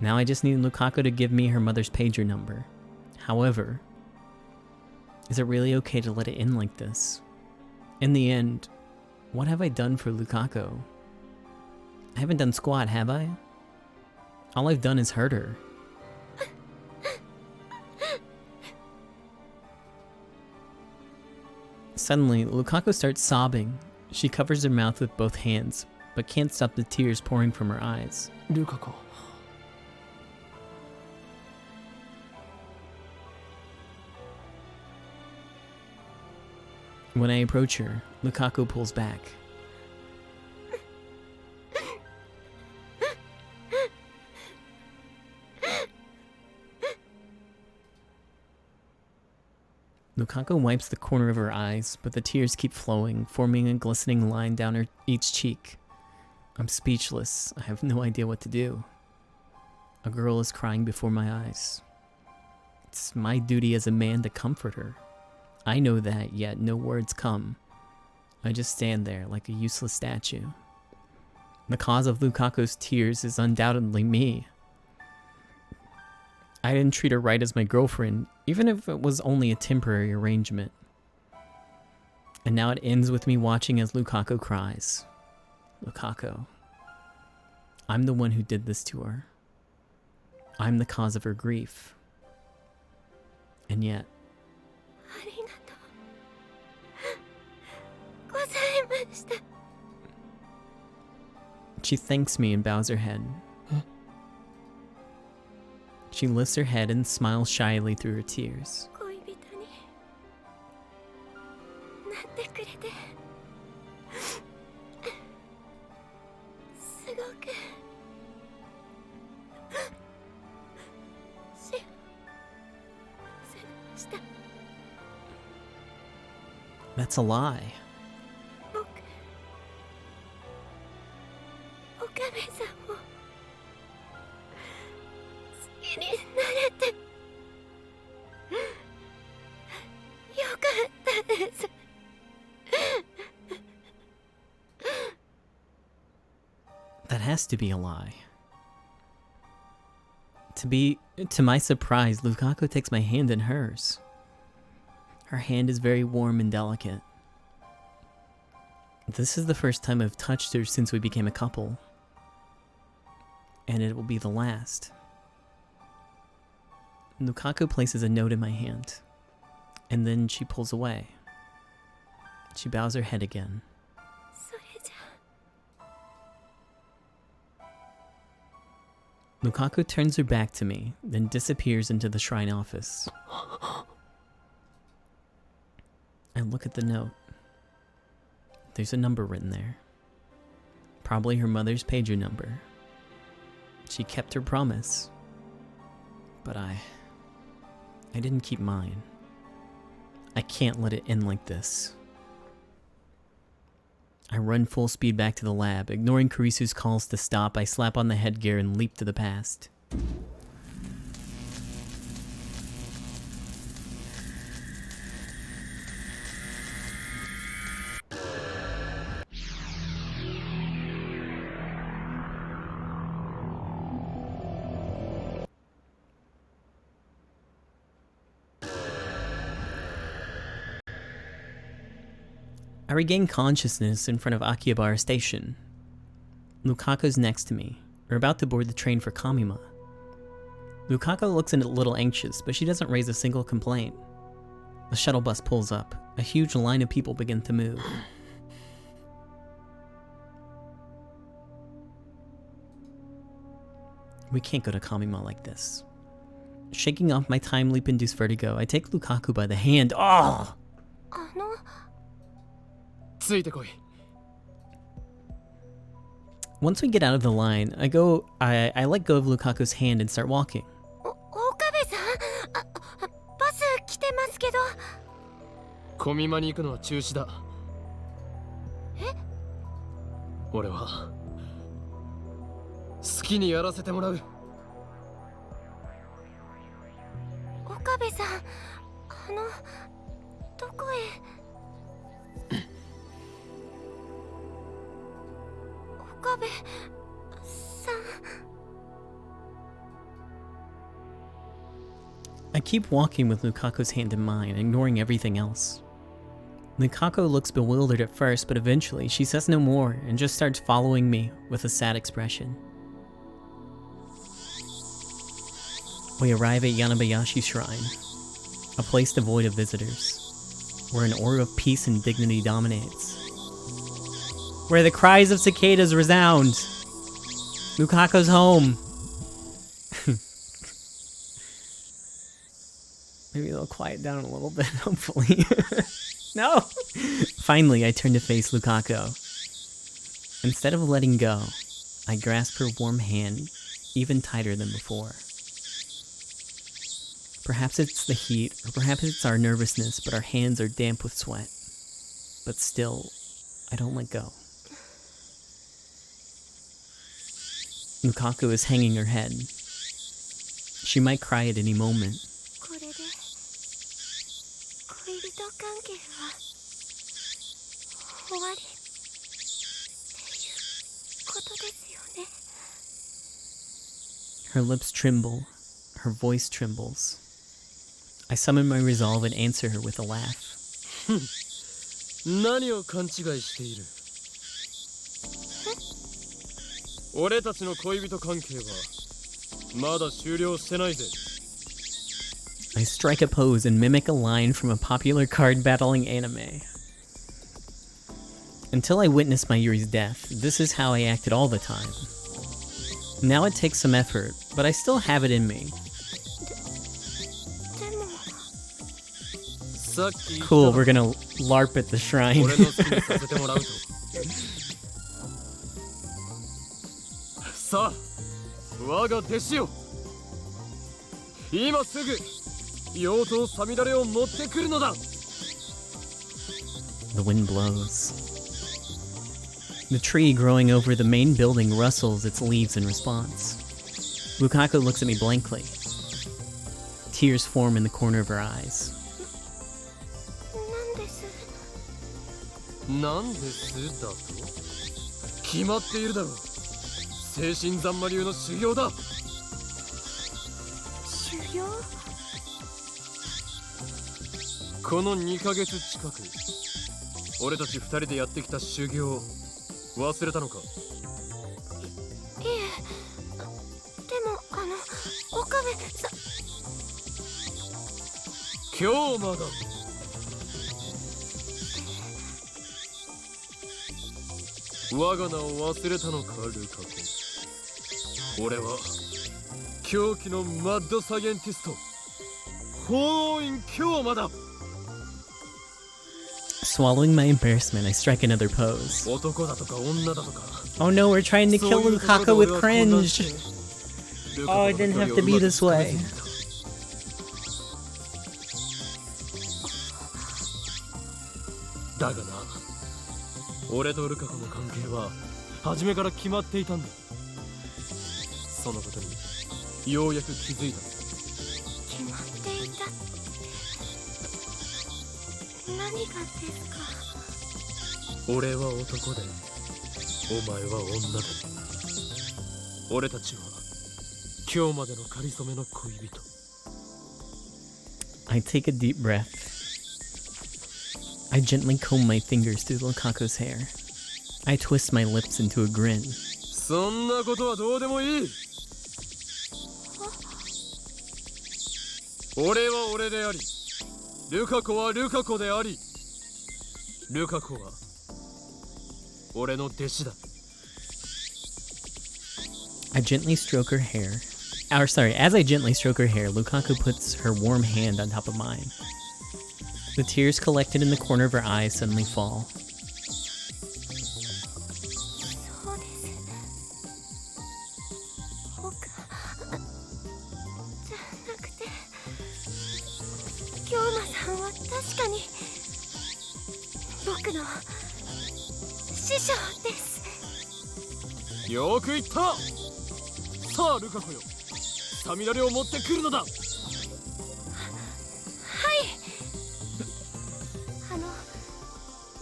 Now I just need Lukaku to give me her mother's pager number. However, is it really okay to let it end like this? In the end, what have I done for Lukaku? I haven't done squat, have I? All I've done is hurt her. Suddenly, Lukaku starts sobbing. She covers her mouth with both hands, but can't stop the tears pouring from her eyes. Lukaku. When I approach her, Lukaku pulls back. Lukaku wipes the corner of her eyes, but the tears keep flowing, forming a glistening line down each cheek. I'm speechless. I have no idea what to do. A girl is crying before my eyes. It's my duty as a man to comfort her. I know that, yet no words come. I just stand there like a useless statue. The cause of Lukaku's tears is undoubtedly me. I didn't treat her right as my girlfriend, even if it was only a temporary arrangement. And now it ends with me watching as Lukaku cries. Lukaku. I'm the one who did this to her. I'm the cause of her grief. And yet... She thanks me and bows her head. She lifts her head and smiles shyly through her tears. That's a lie. That has to be a lie. To my surprise, Lukaku takes my hand in hers. Her hand is very warm and delicate. This is the first time I've touched her since we became a couple. And it will be the last. Lukaku places a note in my hand. And then she pulls away. She bows her head again. Lukaku turns her back to me, then disappears into the shrine office. I look at the note. There's a number written there. Probably her mother's pager number. She kept her promise. But I didn't keep mine. I can't let it end like this. I run full speed back to the lab. Ignoring Kurisu's calls to stop, I slap on the headgear and leap to the past. I regain consciousness in front of Akihabara Station. Lukaku's next to me. We're about to board the train for Kamima. Lukaku looks a little anxious, but she doesn't raise a single complaint. The shuttle bus pulls up. A huge line of people begin to move. We can't go to Kamima like this. Shaking off my time leap-induced vertigo, I take Lukaku by the hand. Oh! Once we get out of the line, I let go of Lukaku's hand and start walking. Okabe-san, バス来てますけど。コミマに行くのは中止だ。え？俺は好きにやらせてもらう。岡部さん、どこへ？岡部さん。I keep walking with Lukaku's hand in mine, ignoring everything else. Lukaku looks bewildered at first, but eventually she says no more and just starts following me with a sad expression. We arrive at Yanabayashi Shrine, a place devoid of visitors, where an aura of peace and dignity dominates. Where the cries of cicadas resound. Lukaku's home. Maybe they'll quiet down a little bit, hopefully. No! Finally, I turn to face Lukaku. Instead of letting go, I grasp her warm hand even tighter than before. Perhaps it's the heat, or perhaps it's our nervousness, but our hands are damp with sweat. But still, I don't let go. Lukaku is hanging her head. She might cry at any moment. Her lips tremble, her voice trembles. I summon my resolve and answer her with a laugh. 何を勘違いしている？俺たちの恋人関係はまだ終了してないぜ。I strike a pose and mimic a line from a popular card battling anime. Until I witnessed my Yuri's death, this is how I acted all the time. Now it takes some effort, but I still have it in me. Cool, we're gonna LARP at the shrine. さあ、我が弟子よ。今すぐ妖刀さみだれを持ってくるのだ。 The wind blows. The tree growing over the main building rustles its leaves in response. Lukaku looks at me blankly. Tears form in the corner of her eyes. なんですだと？決まっているだろう。精神残魔流の修行だ。修行？この2ヶ月近く、俺たち2人でやってきた修行を忘れたのか？いえ、でも岡部さん。今日まだ。我が名を忘れたのか、ルカコ。俺は狂気のマッドサイエンティスト、法院京馬だ。Swallowing my embarrassment, I strike another pose. 男だとか女だとか Oh no, we're trying to kill そういうところで Lukaku 俺 with は混乱 cringe. してルカ Oh, 子 it の didn't 距離 have を to be うまく this つかめ way. ずにいただがな、俺とルカ子の関係は初めから決まっていたんだ。そのことにようやく気づいた。決まっていたって何がですか？俺は男でお前は女で、俺たちは今日までの仮初めの恋人。 I take a deep breath. I gently comb my fingers through Lukaku's hair. I twist my lips into a grin. そんなことはどうでもいい。俺は俺であり、ルカ子はルカ子であり、ルカ子は俺の弟子だ。 I gently stroke her hair. Or sorry, as I gently stroke her hair, Lukaku puts her warm hand on top of mine. The tears collected in the corner of her eyes suddenly fall. そうです。僕じゃなくて、京馬さんは確かに僕の師匠です。よく言った。さあルカ子よ、サミダレを持ってくるのだ。はい。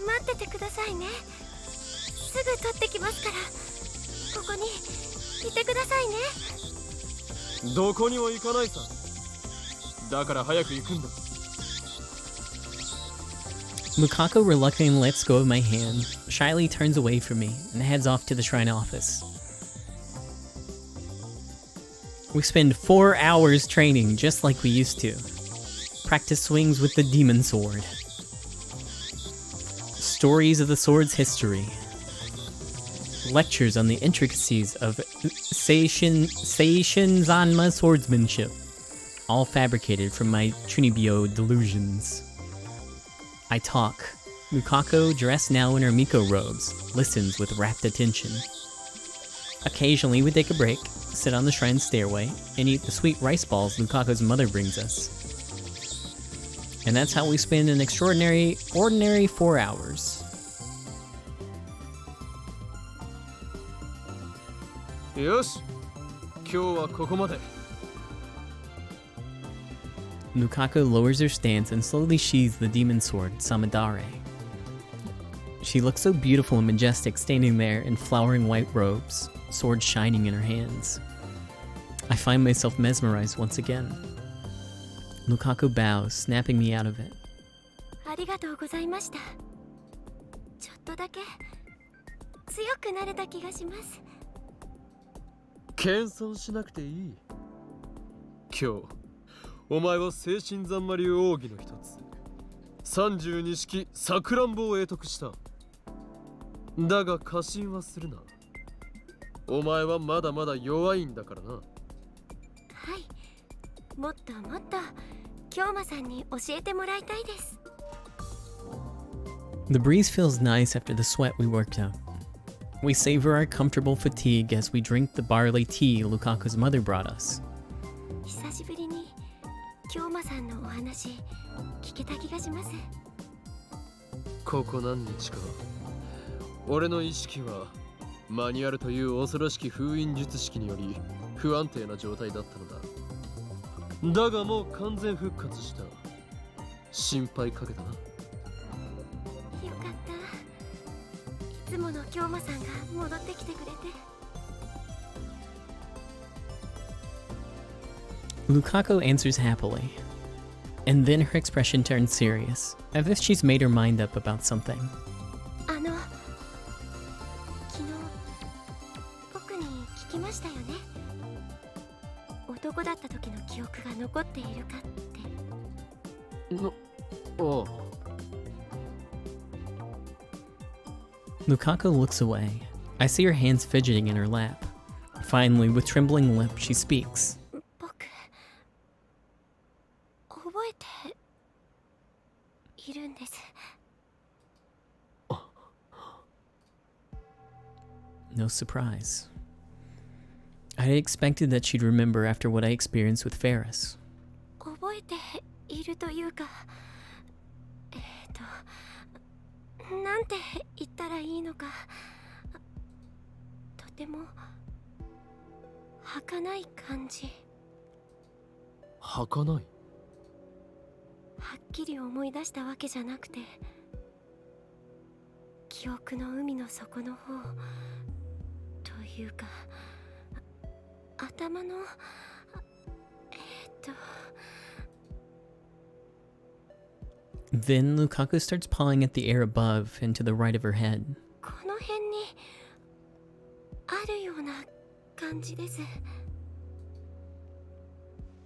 待っててくださいね。すぐ取ってきますから、ここにいてくださいね。どこにも行かないさ。だから早く行くんだ。 Lukaku reluctantly lets go of my hand, shyly turns away from me, and heads off to the shrine office. We spend 4 hours training just like we used to. Practice swings with the demon sword. Stories of the sword's history. Lectures on the intricacies of Seishin-Zanma swordsmanship. All fabricated from my Chunibyo delusions. I talk. Lukaku, dressed now in her Miko robes, listens with rapt attention. Occasionally we take a break, sit on the shrine stairway, and eat the sweet rice balls Lukaku's mother brings us. And that's how we spend an ordinary 4 hours. よし、今日はここまで。 Lukaku lowers her stance and slowly sheathes the demon sword, Samadare. She looks so beautiful and majestic standing there in flowering white robes, sword shining in her hands. I find myself mesmerized once again. Lukaku bows, snapping me out of it. ありがとうございました。ちょっとだけ強くなれた気がします。謙遜しなくていい。今日お前は精神三魔流奥義の一つ、32式さくらんぼを得得した。だが過信はするな。お前はまだまだ弱いんだからな。はい、もっともっと京馬さんに教えてもらいたいです。 The breeze feels nice after the sweat we worked out. We savor our comfortable fatigue as we drink the barley tea Lukaku's mother brought us. 久しぶりに京馬さんのお話聞けた気がします。ここ何日か俺の意識はマニュアルという恐ろしき封印術式により不安定な状態だったのだ。だがもう完全復活した。心配かけたな。よかった。いつもの京馬さんが戻ってきてくれて。 Lukaku answers happily, and then her expression turns serious, as if she's made her mind up about something. 昨日僕に聞きましたよね。男だった時の記憶が残っているかって。おう。 Lukaku looks away. I see her hands fidgeting in her lap. Finally, with trembling lip, she speaks. 僕覚えているんです。No surprise. I had expected that she'd remember after what I experienced with Ferris. 覚えているというか、なんて言ったらいいのか、とても儚い感じ。儚い。はっきり思い出したわけじゃなくて、記憶の海の底の方というか、頭のThen Lukaku starts pawing at the air above and to the right of her head. この辺にあるような感じです。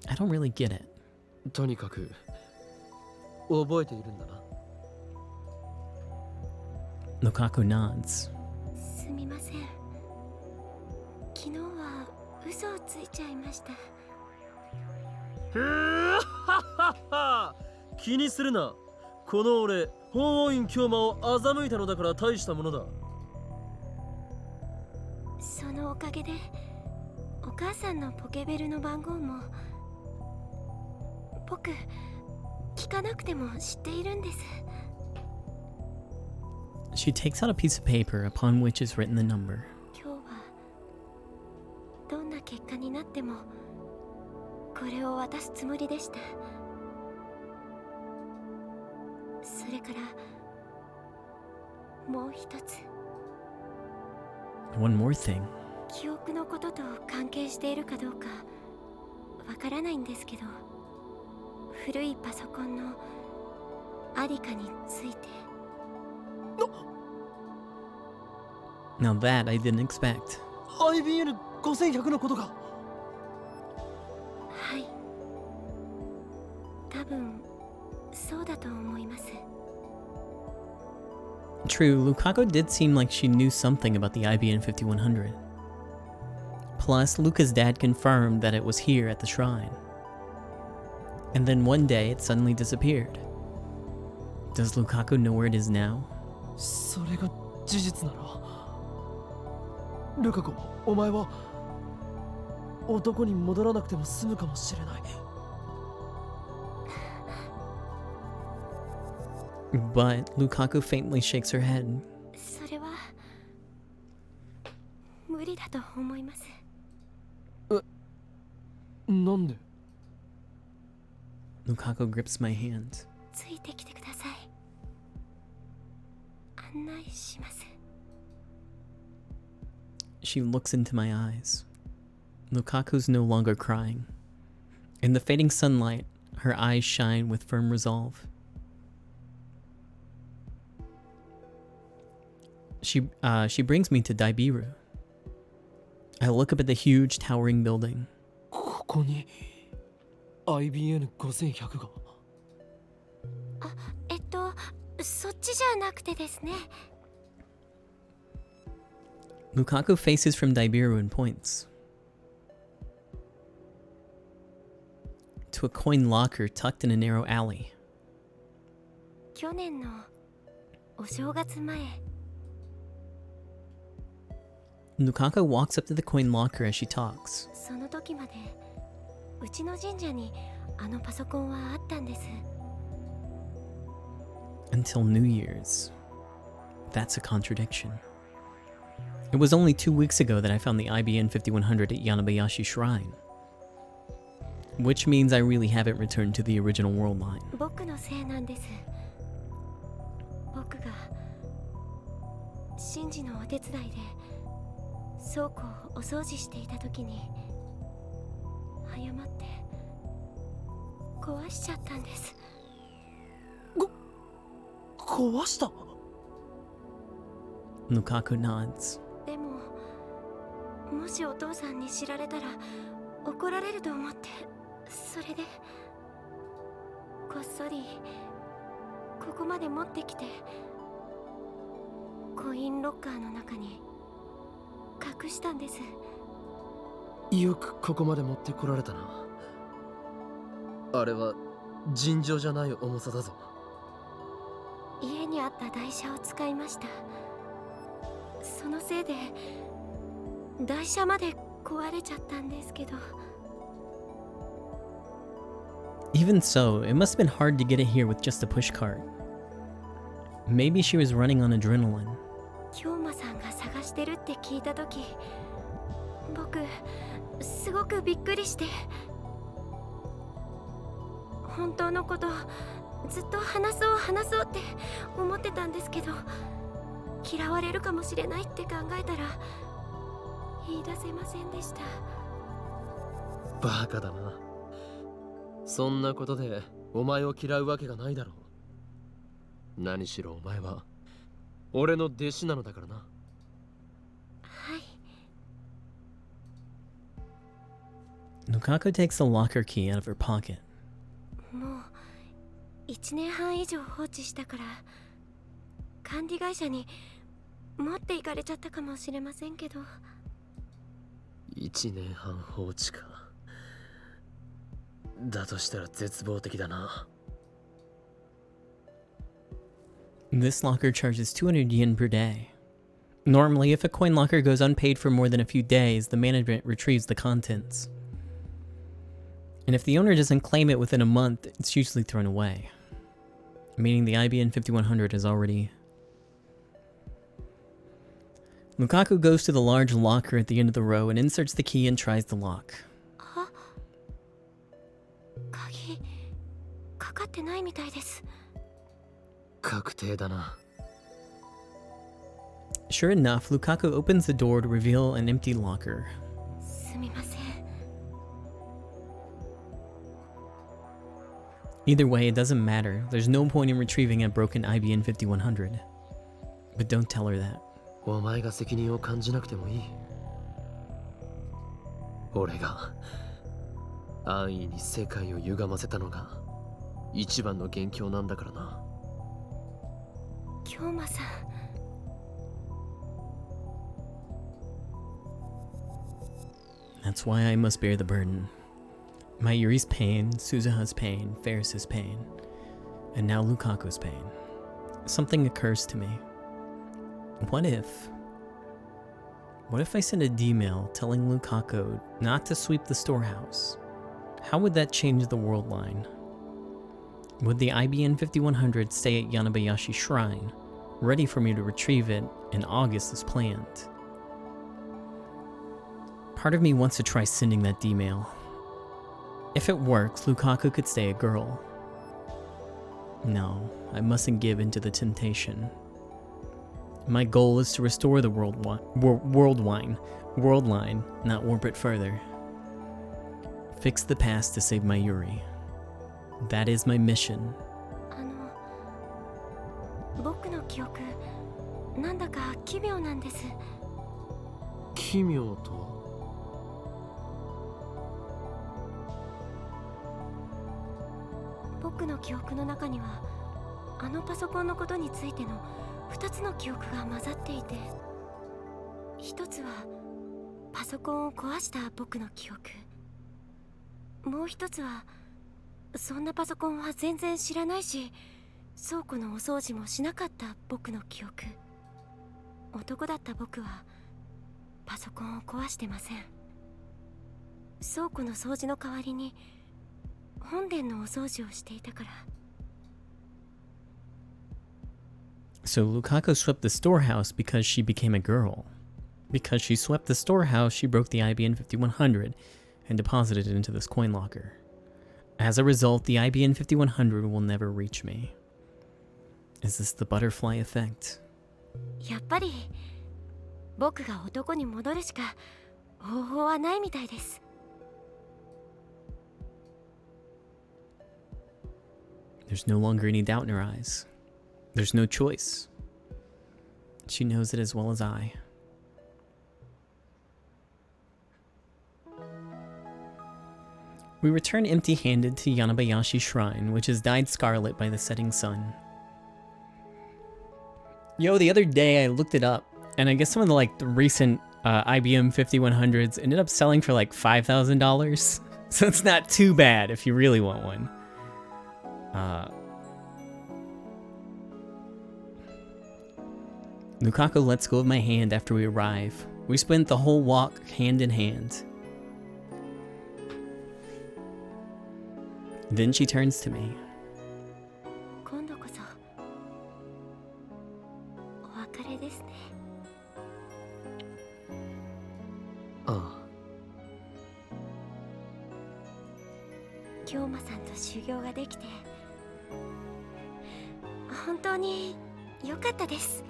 I don't really get it. とにかく覚えているんだな。Lukaku nods. すみません。昨日は嘘をついちゃいました。気にするな。この俺、法院京馬を欺いたのだから大したものだ。そのおかげで、お母さんのポケベルの番号も僕、聞かなくても知っているんです。She takes out a piece of paper upon which is written the number. 今日はどんな結果になってもこれを渡すつもりでした。それからもう一つ。One more thing. 記憶のことと関係しているかどうかわからないんですけど、古いパソコンのありかについて。Now that I didn't expect. IBN5100 のことか。はい。多分そうだと思います。True, Lukaku did seem like she knew something about the IBN 5100. Plus, Luca's dad confirmed that it was here at the shrine. And then one day it suddenly disappeared. Does Lukaku know where it is now? それが事実なら、ルカ子、お前は男に戻らなくても済むかもしれない。But Lukaku faintly shakes her head. それは無理だと思います。なんで？ Lukaku grips my hand. ついてきてください。案内します。She looks into my eyes. Lukaku's no longer crying. In the fading sunlight, her eyes shine with firm resolve. She brings me to Daibiru. I look up at the huge towering building. ここに IBN5100 が。そっちじゃなくてですね。Lukaku faces from Daibiru and points to a coin locker tucked in a narrow alley. 去年のお正月前。Lukaku walks up to the coin locker as she talks. その時までうちの神社にあのパソコンはあったんです。Until New Year's. That's a contradiction. It was only 2 weeks ago that I found the IBN 5100 at Yanabayashi Shrine. Which means I really haven't returned to the original world line. 僕のせいなんです。僕が神事のお手伝いで倉庫をお掃除していた時に誤って壊しちゃったんです。壊した？ Lukaku nods. でももしお父さんに知られたら怒られると思って、それでこっそりここまで持ってきてコインロッカーの中に隠したんです。よくここまで持ってこられたな。あれは尋常じゃない重さだぞ。家にあった台車を使いました。そのせいで台車まで壊れちゃったんですけど。 Even so, it must have been hard to get it here with just a pushcart. Maybe she was running on adrenaline. 京馬さんが探してるって聞いたとき、僕すごくびっくりして、本当のことずっと話そうって思ってたんですけど、嫌われるかもしれないって考えたら言い出せませんでした。バカだな。そんなことでお前を嫌うわけがないだろう。何しろお前は俺の弟子なのだからな。はい。 Lukaku takes the locker key out of her pocket. もう1年半以上放置したから、管理会社に持っていかれちゃったかもしれませんけど。1年半放置か。だとしたら絶望的だな。This locker charges 200 yen per day. Normally, if a coin locker goes unpaid for more than a few days, the management retrieves the contents. And if the owner doesn't claim it within a month, it's usually thrown away. Meaning the IBN 5100 is already... Lukaku goes to the large locker at the end of the row and inserts the key and tries the lock. 鍵かかってないみたいです。確定だな。 Sure enough, Lukaku opens the door to reveal an empty locker. すみません。 Either way, it doesn't matter. There's no point in retrieving a broken IBN 5100. But don't tell her that. お前が責任を感じなくてもいい。俺が安易に世界を歪ませたのが一番の元凶なんだからな。京馬さん。 That's why I must bear the burden. Mayuri's pain, Suzuha's pain, Ferris's pain, and now Lukaku's pain. Something occurs to me. What if I send a D-mail telling Lukaku not to sweep the storehouse? How would that change the world line? Would the IBN 5100 stay at Yanabayashi Shrine, ready for me to retrieve it in August as planned? Part of me wants to try sending that D-mail. If it works, Lukaku could stay a girl. No, I mustn't give in to the temptation. My goal is to restore the world line, not warp it further. Fix the past to save Mayuri. That is my mission. 僕の記憶、なんだか奇妙なんです。奇妙とは？僕の記憶の中には、あのパソコンのことについての2つの記憶が混ざっていて、一つはパソコンを壊した僕の記憶、もう一つはそんなパソコンは全然知らないし、倉庫のお掃除もしなかった僕の記憶。男だった僕はパソコンを壊してません。倉庫の掃除の代わりに本殿のお掃除をしていたから。 So Lukaku swept the storehouse because she became a girl. Because she swept the storehouse, she broke the IBN 5100 and deposited it into this coin locker. As a result, the IBN 5100 will never reach me. Is this the butterfly effect? やっぱり僕が男に戻るしか方法はないみたいです。 There's no longer any doubt in her eyes. There's no choice. She knows it as well as I. We return empty-handed to Yanabayashi Shrine, which is dyed scarlet by the setting sun. Yo, the other day I looked it up, and I guess some of the recent IBM 5100s ended up selling for like $5,000. So it's not too bad if you really want one. Lukaku lets go of my hand after we arrive. We spent the whole walk hand in hand. Then she turns to me. 今度こそお別れですね。あ京馬さんと修行ができて本当に良かったです。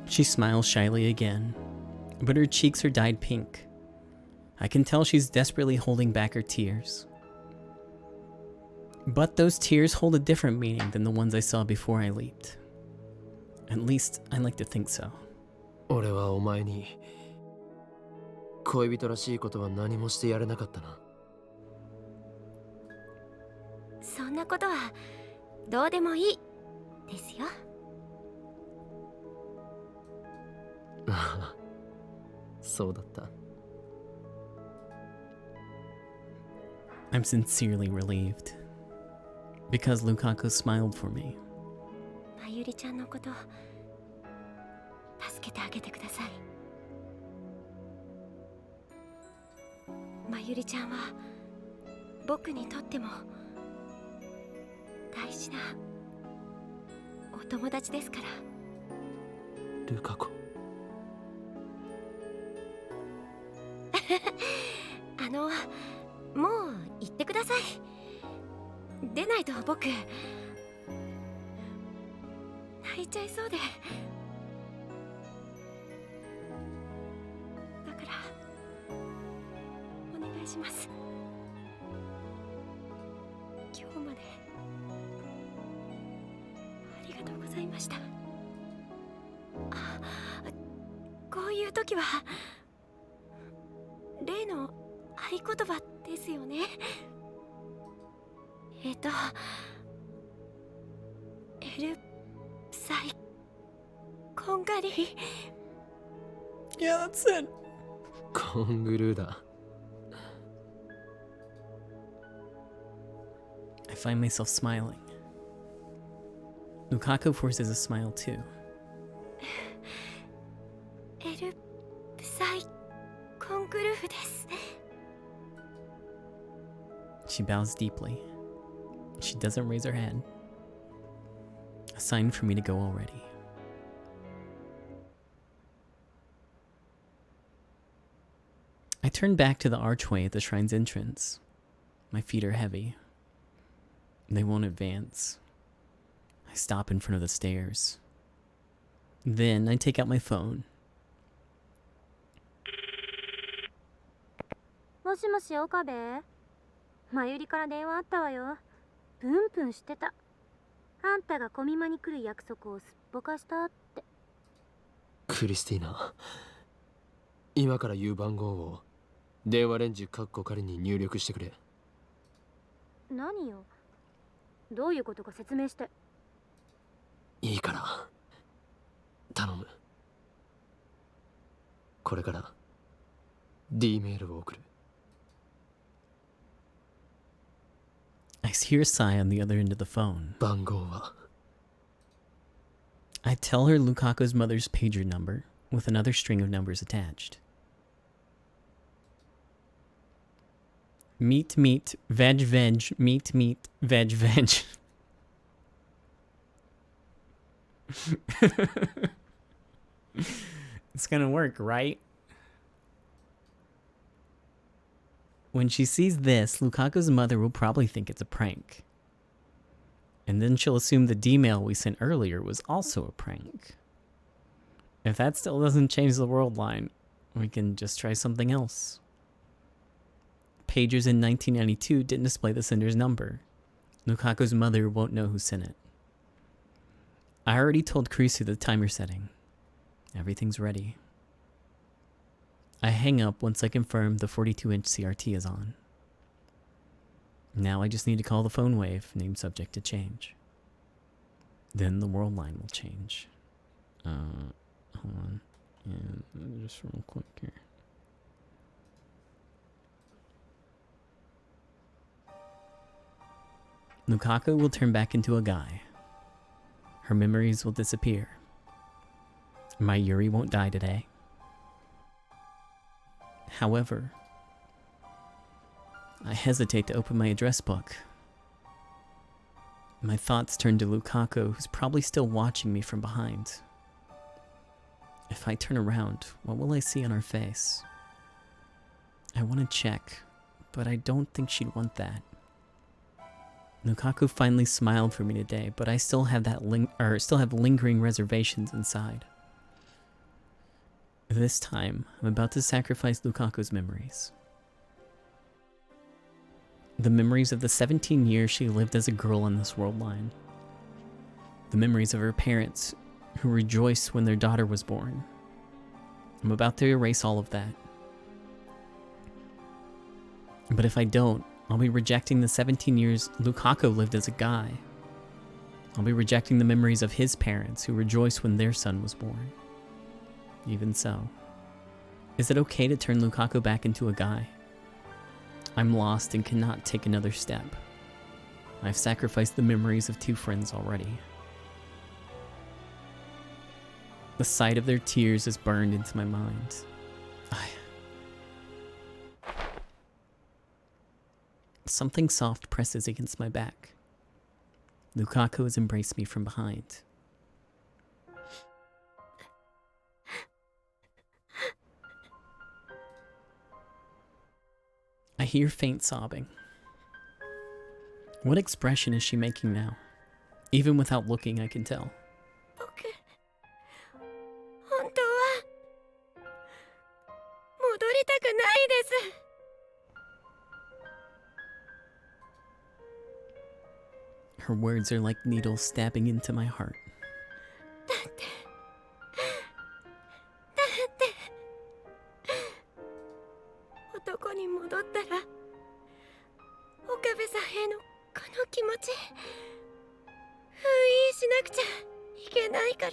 She smiles shyly again, but her cheeks are dyed pink. I can tell she's desperately holding back her tears. But those tears hold a different meaning than the ones I saw before I leaped. At least, I like to think so. あ、俺はお前に恋人らしいことは何もしてやれなかったな。そんなことはどうでもいいですよ。そうだった。I'm sincerely relieved. Because Lukaku smiled for me. まゆりちゃんのこと助けてあげてください。まゆりちゃんは僕にとっても大事なお友達ですから。ルカ子。もう行ってください。出ないと僕泣いちゃいそうで。だからお願いします。今日までありがとうございました。あ、こういう時は例の合言葉ですよね。エルサイコンガリ。 Yeah, that's it. コングルーだ。I find myself smiling. Lukaku forces a smile too. エルサイコングルーです。She bows deeply. She doesn't raise her head. A sign for me to go already. I turn back to the archway at the shrine's entrance. My feet are heavy. They won't advance. I stop in front of the stairs. Then I take out my phone. もしもし岡部、まゆりから電話あったわよ。プンプンしてた。あんたがコミマに来る約束をすっぽかしたって。クリスティーナ、今から言う番号を電話レンジカッコ仮に入力してくれ。何よ、どういうことか説明して。いいから頼む。これから D メールを送る。I hear a sigh on the other end of the phone. 番号は I tell her Lukaku's mother's pager number with another string of numbers attached. Meat, meat, veg, veg, meat, meat, veg, veg. It's gonna work, right? When she sees this, Lukaku's mother will probably think it's a prank. And then she'll assume the D-mail we sent earlier was also a prank. If that still doesn't change the world line, we can just try something else. Pagers in 1992 didn't display the sender's number. Lukaku's mother won't know who sent it. I already told Kurisu the timer setting. Everything's ready. I hang up once I confirm the 42-inch CRT is on. Now I just need to call the phone wave, named subject to change. Then the world line will change. Hold on. Yeah, just real quick here. Lukaku will turn back into a guy. Her memories will disappear. My Yuri won't die today. However, I hesitate to open my address book. My thoughts turn to Lukaku, who's probably still watching me from behind. If I turn around, what will I see on her face? I want to check, but I don't think she'd want that. Lukaku finally smiled for me today, but I still have lingering reservations inside. This time, I'm about to sacrifice Lukaku's memories. The memories of the 17 years she lived as a girl on this world line. The memories of her parents, who rejoiced when their daughter was born. I'm about to erase all of that. But if I don't, I'll be rejecting the 17 years Lukaku lived as a guy. I'll be rejecting the memories of his parents who rejoiced when their son was born. Even so, is it okay to turn Lukaku back into a guy? I'm lost and cannot take another step. I've sacrificed the memories of two friends already. The sight of their tears is burned into my mind. Something soft presses against my back. Lukaku has embraced me from behind. I hear faint sobbing. What expression is she making now? Even without looking, I can tell. 僕、本当は戻りたくないです。 Her words are like needles stabbing into my heart. だって男に戻ったら岡部さんへのこの気持ち封印しなくちゃいけないから。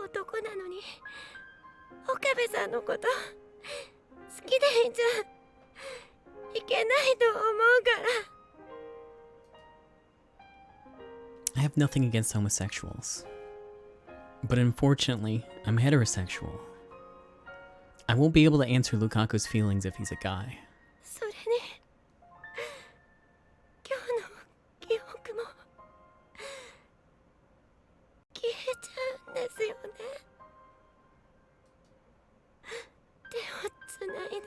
男なのに岡部さんのこと好きでいいんじゃいけないと思うから。 I have nothing against homosexuals. But unfortunately, I'm heterosexual. I won't be able to answer Lukaku's feelings if he's a guy. それに今日の記憶も消えちゃうんですよね。手をつないで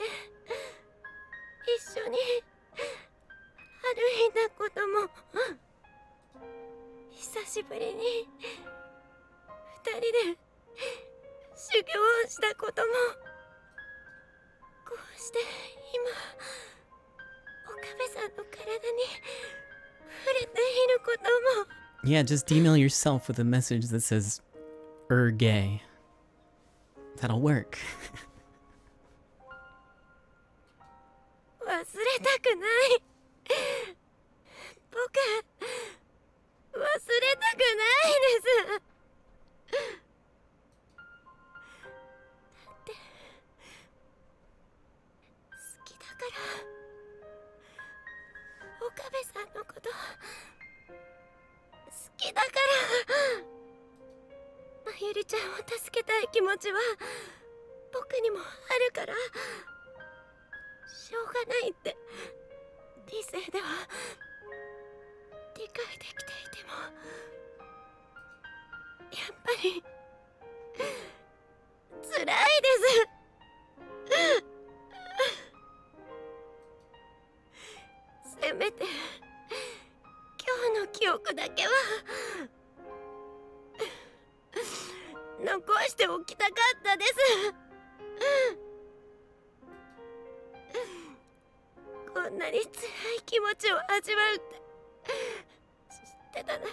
一緒に歩いたことも、久しぶりに二人で修行をしたことも、こうして今岡部さんの体に触れていることも。 Yeah, just email yourself with a message that says, gay. That'll work. 忘れたくない。僕忘れたくないです。だって好きだから岡部さんのこと好きだから。まゆりちゃんを助けたい気持ちは僕にもあるから、しょうがないって理性では理解できていても、やっぱり辛いです。せめて今日の記憶だけは残しておきたかったです。こんなに辛い気持ちを味わうって知ってたなら、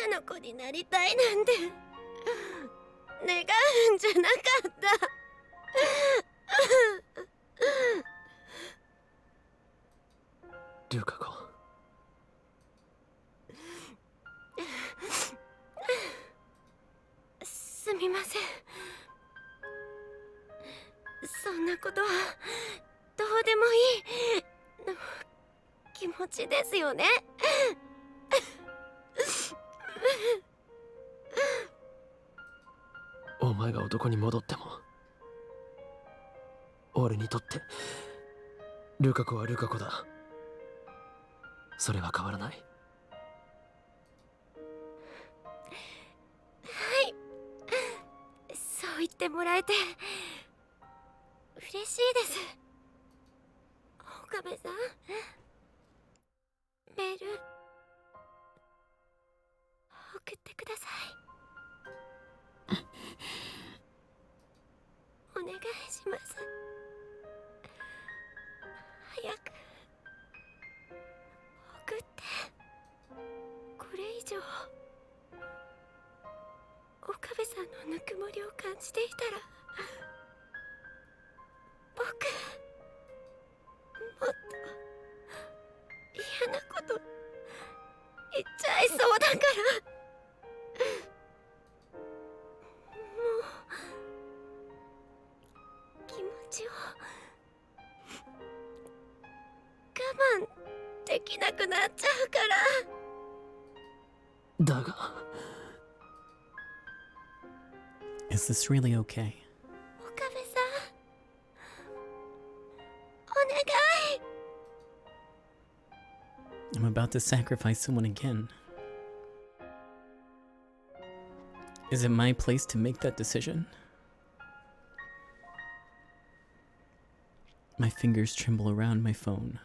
女の子になりたいなんて願うんじゃなかった。ルカ子、すみません。そんなことはどうでもいい。気持ちですよね。お前が男に戻っても俺にとってルカ子はルカ子だ。それは変わらない。はい、そう言ってもらえて嬉しいです。岡部さん、メール送ってください。お願いします。早く送って。これ以上岡部さんのぬくもりを感じていたら僕もっと嫌なこと言っちゃいそうだから。もう気持ちを我慢できなくなっちゃうから。だが Is this really okay? 岡部さん、お願い。 I'm about to sacrifice someone again. Is it my place to make that decision? My fingers tremble around my phone.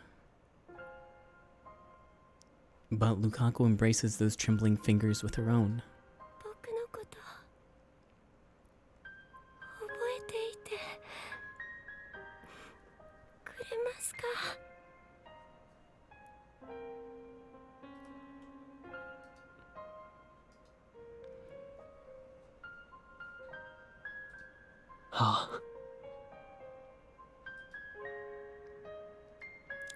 But Lukaku embraces those trembling fingers with her own. 僕のこと覚えていてくれますか？はあ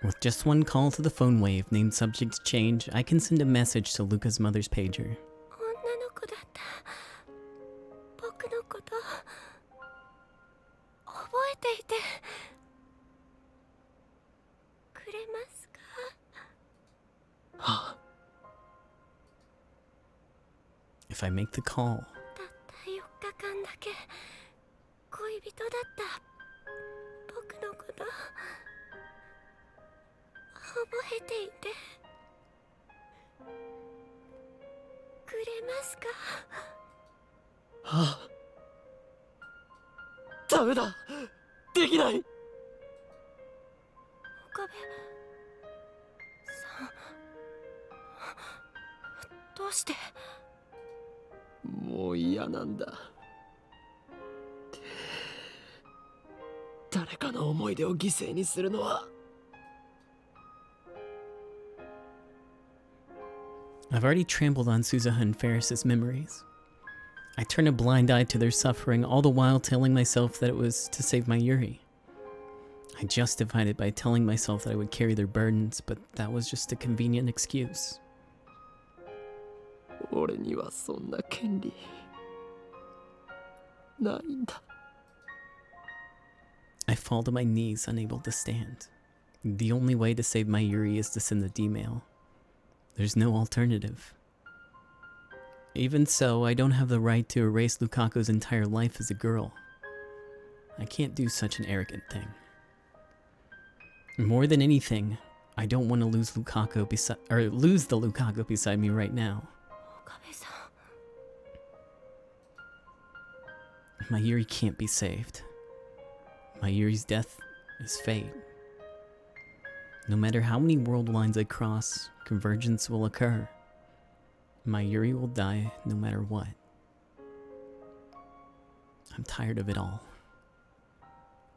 With just one call to the phone wave named Subject Change, I can send a message to Luca's mother's pager. 女の子だった僕のこと覚えていてくれますか？はあ If I make the call, たった4日間だけ恋人だった僕のこと覚えていてくれますか？はあダメだできない。岡部さん、どうして？もう嫌なんだ。誰かの思い出を犠牲にするのは。 I've already trampled on Suzuha and Ferris's memories. I turn a blind eye to their suffering, all the while telling myself that it was to save my Yuri. I justified it by telling myself that I would carry their burdens, but that was just a convenient excuse. 俺にはそんな権利ないんだ。 I fall to my knees, unable to stand. The only way to save my Yuri is to send the D-mail. There's no alternative. Even so, I don't have the right to erase Lukaku's entire life as a girl. I can't do such an arrogant thing. More than anything, I don't want to lose the Lukaku beside me right now. 岡部さん、 My Yuri can't be saved. My Yuri's death is fate. No matter how many world lines I cross, convergence will occur. My Yuri will die no matter what. I'm tired of it all.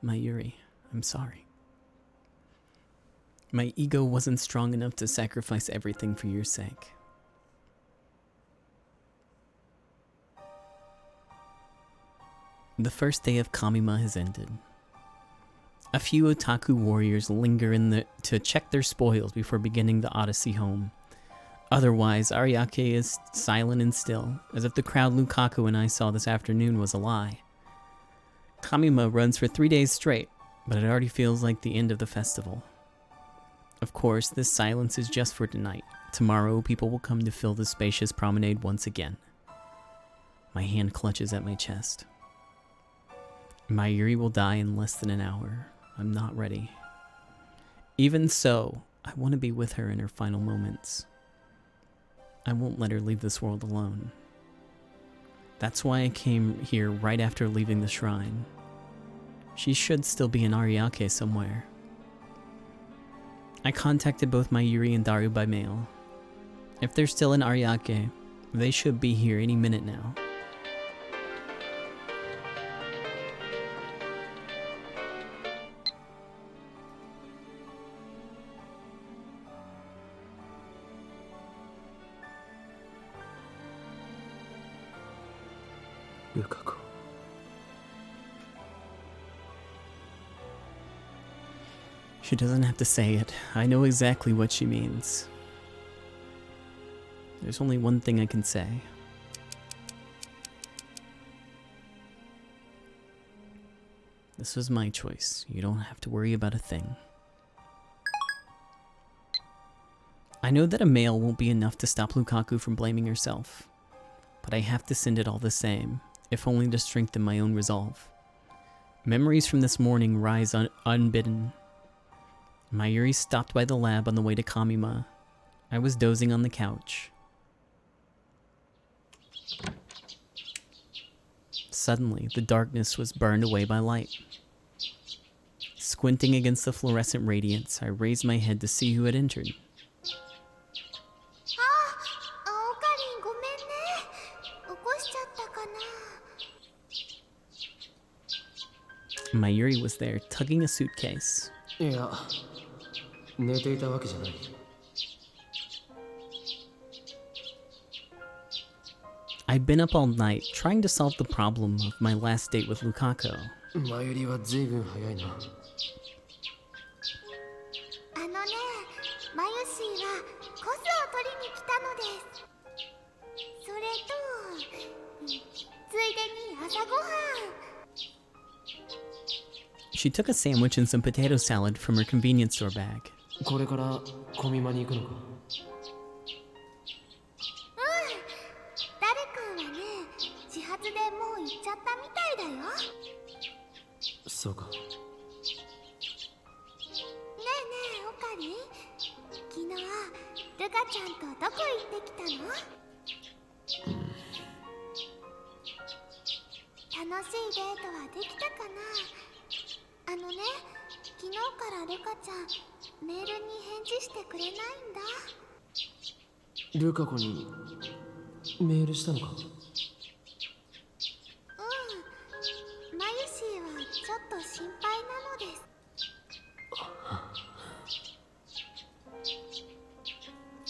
My Yuri, I'm sorry. My ego wasn't strong enough to sacrifice everything for your sake. The first day of Kamima has ended. A few otaku warriors linger to check their spoils before beginning the odyssey home. Otherwise, Ariake is silent and still, as if the crowd Lukaku and I saw this afternoon was a lie. Kamima runs for 3 days straight, but it already feels like the end of the festival. Of course, this silence is just for tonight. Tomorrow, people will come to fill the spacious promenade once again. My hand clutches at my chest. Mayuri will die in less than an hour. I'm not ready. Even so, I want to be with her in her final moments. I won't let her leave this world alone. That's why I came here right after leaving the shrine. She should still be in Ariake somewhere. I contacted both Mayuri and Daru by mail. If they're still in Ariake, they should be here any minute now. Lukako. She doesn't have to say it. I know exactly what she means. There's only one thing I can say. This was my choice. You don't have to worry about a thing. I know that a mail won't be enough to stop Lukaku from blaming herself, but I have to send it all the same, if only to strengthen my own resolve. Memories from this morning rise unbidden. Mayuri stopped by the lab on the way to Kamima. I was dozing on the couch. Suddenly, the darkness was burned away by light. Squinting against the fluorescent radiance, I raised my head to see who had entered. オカリンごめんね。起こしちゃったかな。 Mayuri was there, tugging a suitcase. いや、寝ていたわけじゃない。I'd been up all night, trying to solve the problem of my last date with Lukaku. 前よりは随分早いな。あのね、マユシーはコスを取りに来たのです。それと、ついでに朝ごはん。 She took a sandwich and some potato salad from her convenience store bag. これからコミマに行くのか。ダル君はね、始発でもう行っちゃったみたいだよ。そうか。ねえねえ、オカリン。昨日、ルカちゃんとどこ行ってきたの？楽しいデートはできたかな？あのね、昨日からルカちゃん、メールに返事してくれないんだ。ルカ子にメールしたのか？マユシーはちょっと心配なので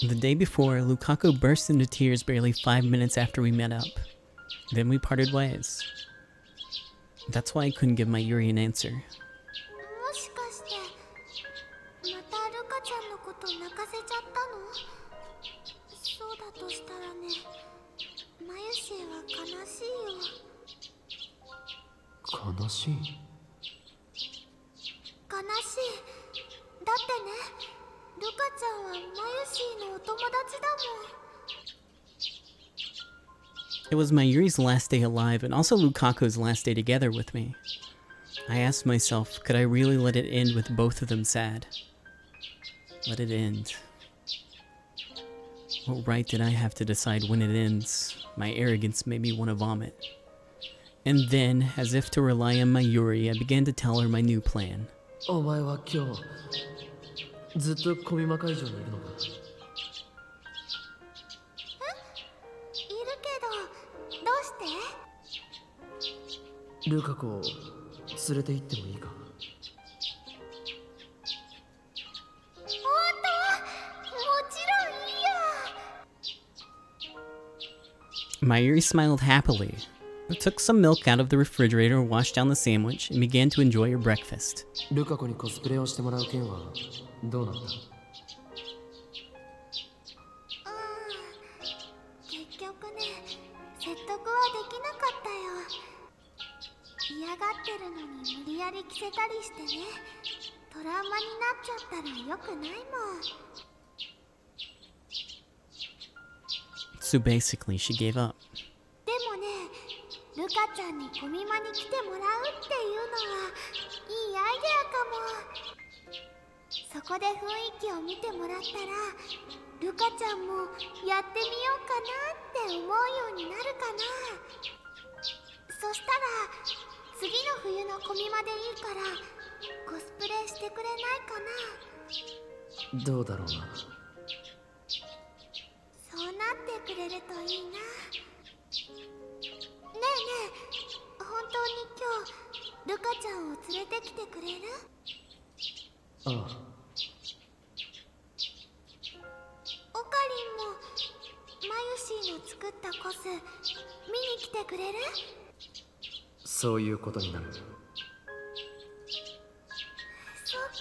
す。The day before, Lukaku burst into tears barely 5 minutes after we met up. Then we parted ways. That's why I couldn't give Mayuri an answer. もしかして、またルカちゃんのこと泣かせちゃったの？そうだとしたらね、マユシーは悲しいよ。悲しい。悲しい。だってね、ルカちゃんはマユシーのお友達だもん。 It was Mayuri's last day alive and also Lukaku's last day together with me. I asked myself, could I really let it end with both of them sad? Let it end. What right did I have to decide when it ends? My arrogance made me want to vomit. And then, as if to rely on Mayuri, I began to tell her my new plan. お前は今日ずっとコミマ会場にいるのか？いるけど、どうして？ルカ子を連れて行ってもいいか？本当？もちろんいいよ。 Mayuri smiled happily. I took some milk out of the refrigerator, washed down the sandwich, and began to enjoy her breakfast. ルカ子にコスプレをしてもらう件はどうなった？結局ね、説得はできなかったよ。嫌がってるのに無理やり着せたりしてね、トラウマになっちゃったらよくないもん。 So basically, she gave up. でもね、ルカちゃんにコミマに来てもらうっていうのはいいアイデアかも。そこで雰囲気を見てもらったらルカちゃんもやってみようかなって思うようになるかな。そしたら次の冬のコミマでいいからコスプレしてくれないかな。どうだろうな。そうなってくれるといいな。ねえねえ、本当に今日ルカちゃんを連れてきてくれる？ああ、オカリンもマユシーの作ったコス見に来てくれる？そういうことになる。そっか、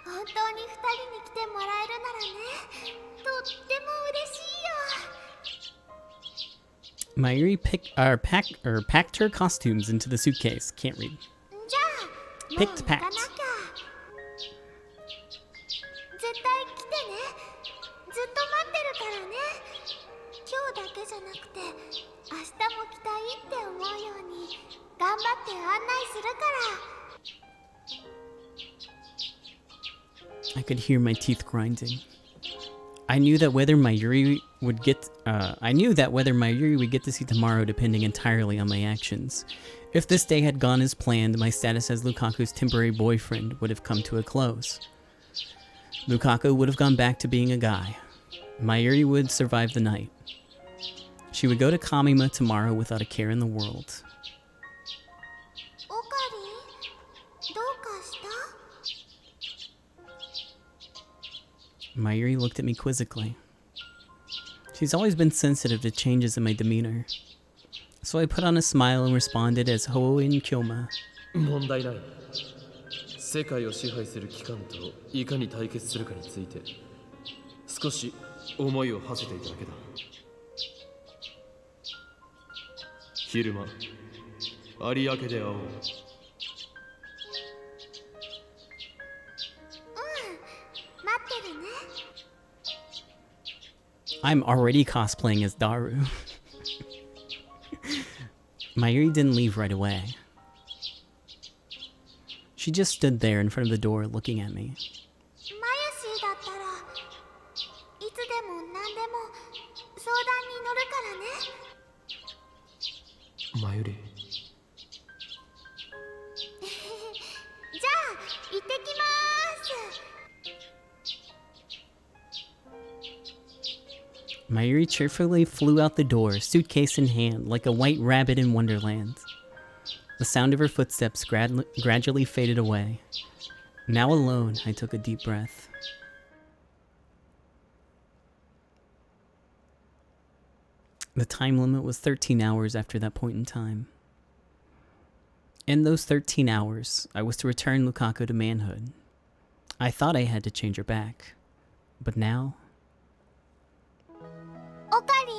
本当に2人に来てもらえるならね、とっても嬉しいよ。 Mayuri packed her costumes into the suitcase. Can't read. じゃあもう Picked 行かなきゃ。 packed. 絶対来てね。ずっと待ってるからね。今日だけじゃなくて明日も来たいって思うように頑張って案内するから。 I could hear my teeth grinding. I knew that whether Mayuri would get to see tomorrow depending entirely on my actions. If this day had gone as planned, my status as Lukaku's temporary boyfriend would have come to a close. Lukaku would have gone back to being a guy. Mayuri would survive the night. She would go to Kamima tomorrow without a care in the world. オカリン、どうかした？ Mayuri looked at me quizzically. She's always been sensitive to changes in my demeanor. So I put on a smile and responded as Hoin Kyoma. 問題ない。世界を支配する機関といかに対決するかについて少し思いを馳せていただけだ。昼間、有明で会おう。待ってるね。 I'm already cosplaying as Daru. Mayuri didn't leave right away. She just stood there in front of the door looking at me. マユシーだったらいつでも何でも相談に乗るからね。マユリ。じゃあ行ってきまーす。 Mayuri cheerfully flew out the door, suitcase in hand, like a white rabbit in Wonderland. The sound of her footsteps gradually faded away. Now alone, I took a deep breath. The time limit was 13 hours after that point in time. In those 13 hours, I was to return Lukaku to manhood. I thought I had to change her back. But now... オカリン、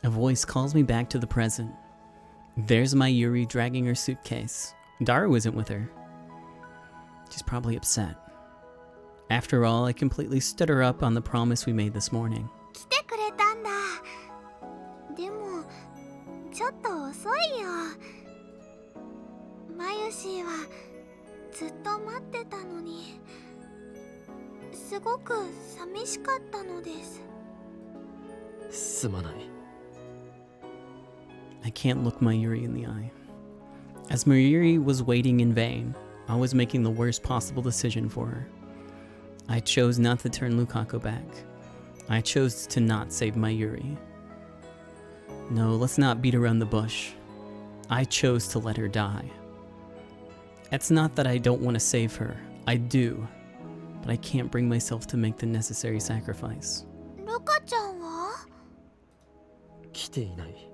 A voice calls me back to the present. There's Mayuri dragging her suitcase. Daru isn't with her. She's probably upset. After all, I completely stood her up on the promise we made this morning. 来てくれたんだ。でもちょっと遅いよ。マユシーはずっと待ってたのに、すごく寂しかったのです。すまない。 I can't look Mayuri in the eye. As Mayuri was waiting in vain, I was making the worst possible decision for her. I chose not to turn Lukaku back. I chose to not save Mayuri. No, let's not beat around the bush. I chose to let her die. It's not that I don't want to save her. I do. But I can't bring myself to make the necessary sacrifice. ルカちゃんは？来ていない。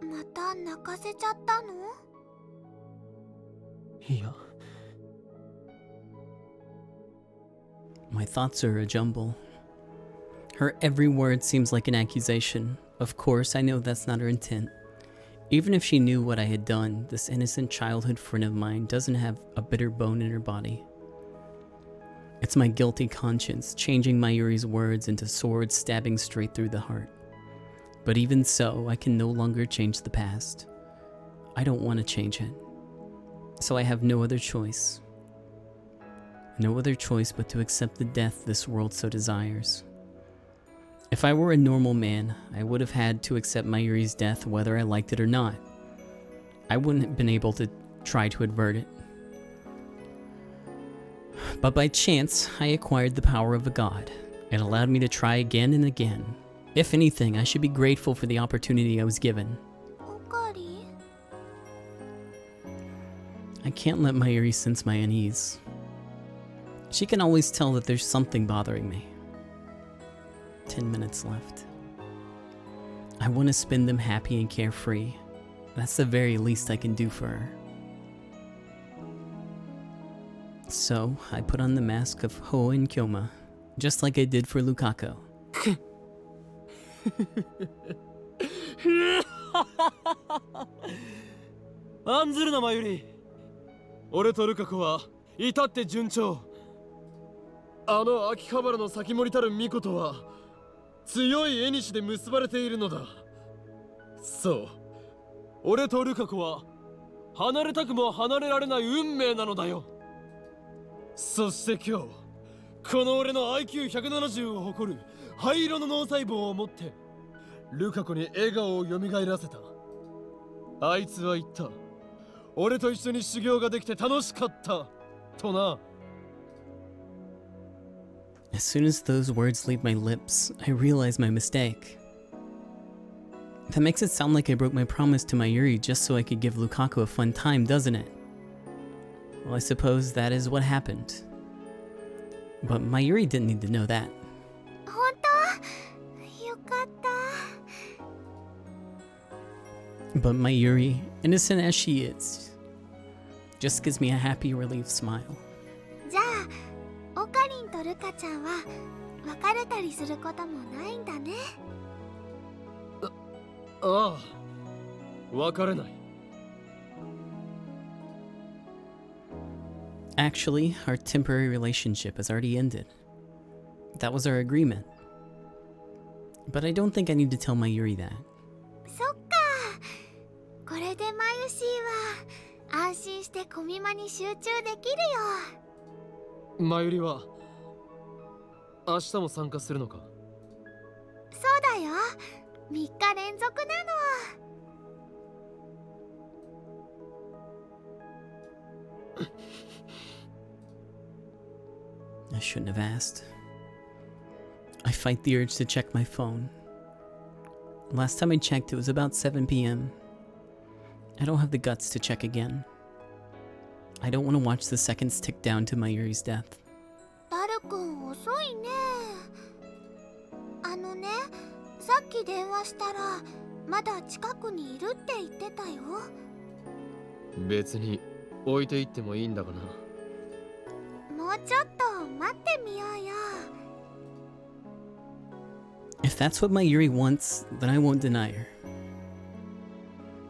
また泣かせちゃったの？いや。 My thoughts are a jumble. Her every word seems like an accusation. Of course, I know that's not her intent. Even if she knew what I had done, this innocent childhood friend of mine doesn't have a bitter bone in her body. It's my guilty conscience changing Mayuri's words into swords stabbing straight through the heart. But even so, I can no longer change the past. I don't want to change it. So I have no other choice. No other choice but to accept the death this world so desires. If I were a normal man, I would have had to accept Mayuri's death whether I liked it or not. I wouldn't have been able to try to avert it. But by chance, I acquired the power of a god. It allowed me to try again and again. If anything, I should be grateful for the opportunity I was given. おかり I can't let Mayuri sense my unease. She can always tell that there's something bothering me. 10 minutes left. I want to spend them happy and carefree. That's the very least I can do for her. So, I put on the mask of Hoen Kyoma, just like I did for Lukaku. 案ずるなマユリ。俺とルカ子は至って順調。あの秋葉原の先森たる巫女とは強い縁で結ばれているのだ。そう、俺とルカ子は離れたくも離れられない運命なのだよ。そして今日、この俺の IQ170 を誇る灰色の脳細胞を持ってルカ子に笑顔を蘇らせた。あいつは言った。俺と一緒に修行ができて楽しかったとな。As soon as those words leave my lips, I realize my mistake. That makes it sound like I broke my promise to Mayuri just so I could give Lukaku a fun time, doesn't it? Well, I suppose that is what happened. But Mayuri didn't need to know that. 本当よかった But Mayuri, innocent as she is, just gives me a happy relieved smile. じゃあオカリンとルカちゃんは別れたりすることもないんだね。ああ、別れない。Actually, our temporary relationship has already ended. That was our agreement. But I don't think I need to tell Mayuri that. そっか、これでマユシーは安心してコミマに集中できるよ。マユリは明日も参加するのか。そうだよ、3日連続なの。I shouldn't have asked. I fight the urge to check my phone. Last time I checked, it was about 7 p.m. I don't have the guts to check again. I don't want to watch the seconds tick down to Mayuri's death. ダルくん遅いね。さっき電話したらまだ近くにいるって言ってたよ。別に置いていってもいいんだがな。もうちょっと待ってみようよ。If that's what Mayuri wants, then I won't deny her.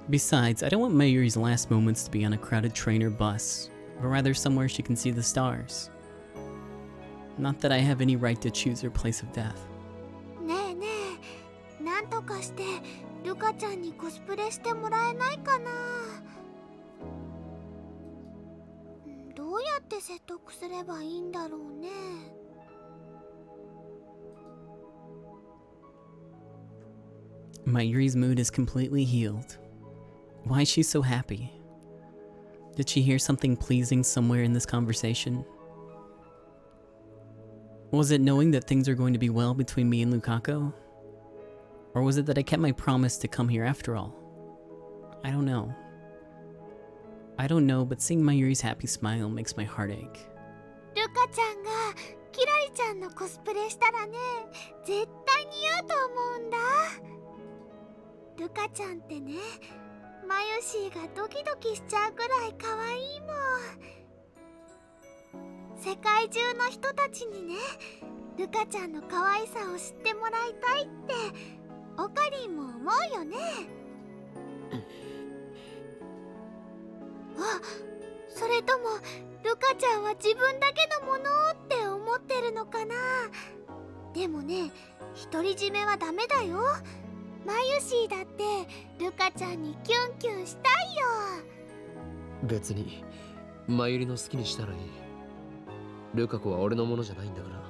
Besides, I don't want Mayuri's last moments to be on a crowded train or bus, but rather somewhere she can see the stars. Not that I have any right to choose her place of death. ねえねえ、なんとかしてルカちゃんにコスプレしてもらえないかな。どうやって説得すればいいんだろうね。Mayuri's mood is completely healed. Why is she so happy? Did she hear something pleasing somewhere in this conversation? Was it knowing that things are going to be well between me and Lukaku? Or was it that I kept my promise to come here after all? I don't know. I don't know, but seeing Mayuri's happy smile makes my heart ache. ルカちゃんがキラリちゃんのコスプレしたらね、絶対似合うと思うんだ。ルカちゃんってね、マユシーがドキドキしちゃうくらい可愛いもん。世界中の人たちにね、ルカちゃんの可愛さを知ってもらいたいってオカリンも思うよね。あ、それともルカちゃんは自分だけのものって思ってるのかな。でもね、独り占めはダメだよ。マユシーだってルカちゃんにキュンキュンしたいよ。別にマユリの好きにしたらいい。ルカ子は俺のものじゃないんだから。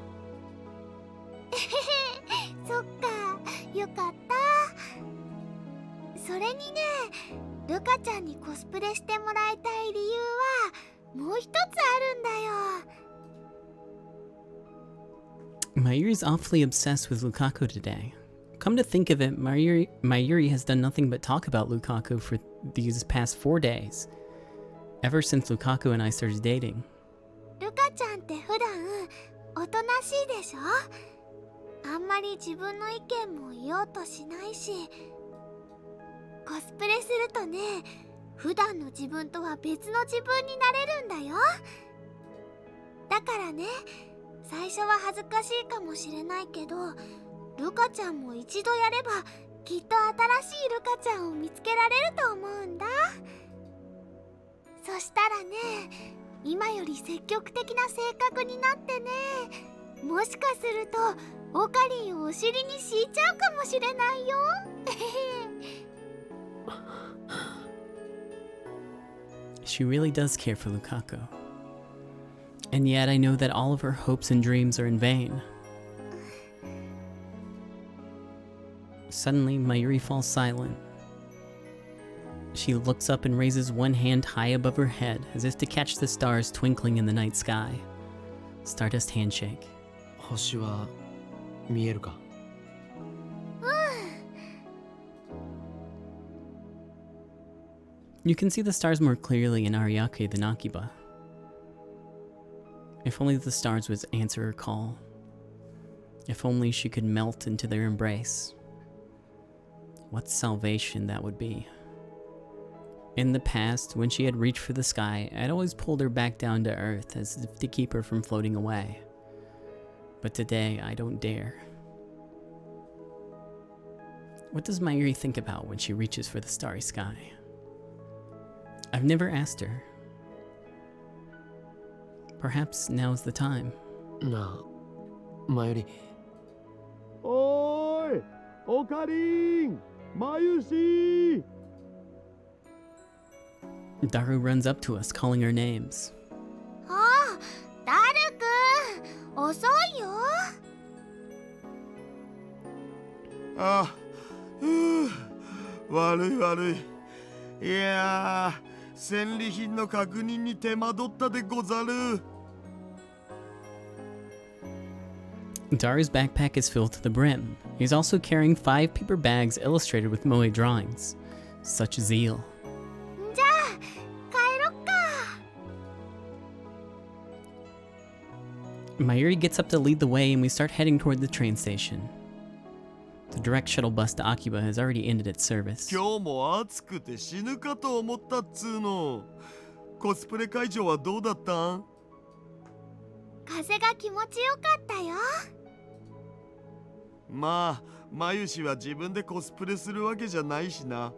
そっか、よかった。それにね、ルカちゃんにコスプレしてもらいたい理由はもう一つあるんだよ。Mayuri's awfully obsessed with Lukaku today. Come to think of it, Mayuri has done nothing but talk about Lukaku for these past 4 days. Ever since Lukaku and I started dating. ルカちゃんって普段おとなしいでしょ。あんまり自分の意見も言おうとしないし、コスプレするとね、普段の自分とは別の自分になれるんだよ。だからね、最初は恥ずかしいかもしれないけど、ルカちゃんも一度やればきっと新しいルカちゃんを見つけられると思うんだ。そしたらね、今より積極的な性格になってね、もしかするとオカリンをお尻に敷いちゃうかもしれないよ。She really does care for Lukaku. And yet I know that all of her hopes and dreams are in vain. Suddenly, Mayuri falls silent. She looks up and raises one hand high above her head as if to catch the stars twinkling in the night sky. Stardust handshake. 星は見えるか？You can see the stars more clearly in Ariake than Akiba. If only the stars would answer her call. If only she could melt into their embrace. What salvation that would be. In the past, when she had reached for the sky, I'd always pulled her back down to earth as if to keep her from floating away. But today, I don't dare. What does Mayuri think about when she reaches for the starry sky? I've never asked her. Perhaps now's the time. なあ、マユリ。おーい、オカリン、マユシ。 Daru runs up to us, calling our names. ああ、ダルくん、遅いよ。あ、悪い悪い。いやー、戦利品の確認に手間取ったでござる。Daru's backpack is filled to the brim. He's also carrying 5 paper bags illustrated with moe drawings. Such zeal. じゃあ帰ろっか。Mayuri gets up to lead the way and we start heading toward the train station. The direct shuttle bus to Akiba has already ended its service. 今日も暑くて死ぬかと思ったっつーの。コスプレ会場はどうだったん？風が気持ちよかったよ。まあ、マユシは自分でコスプレするわけじゃないしな。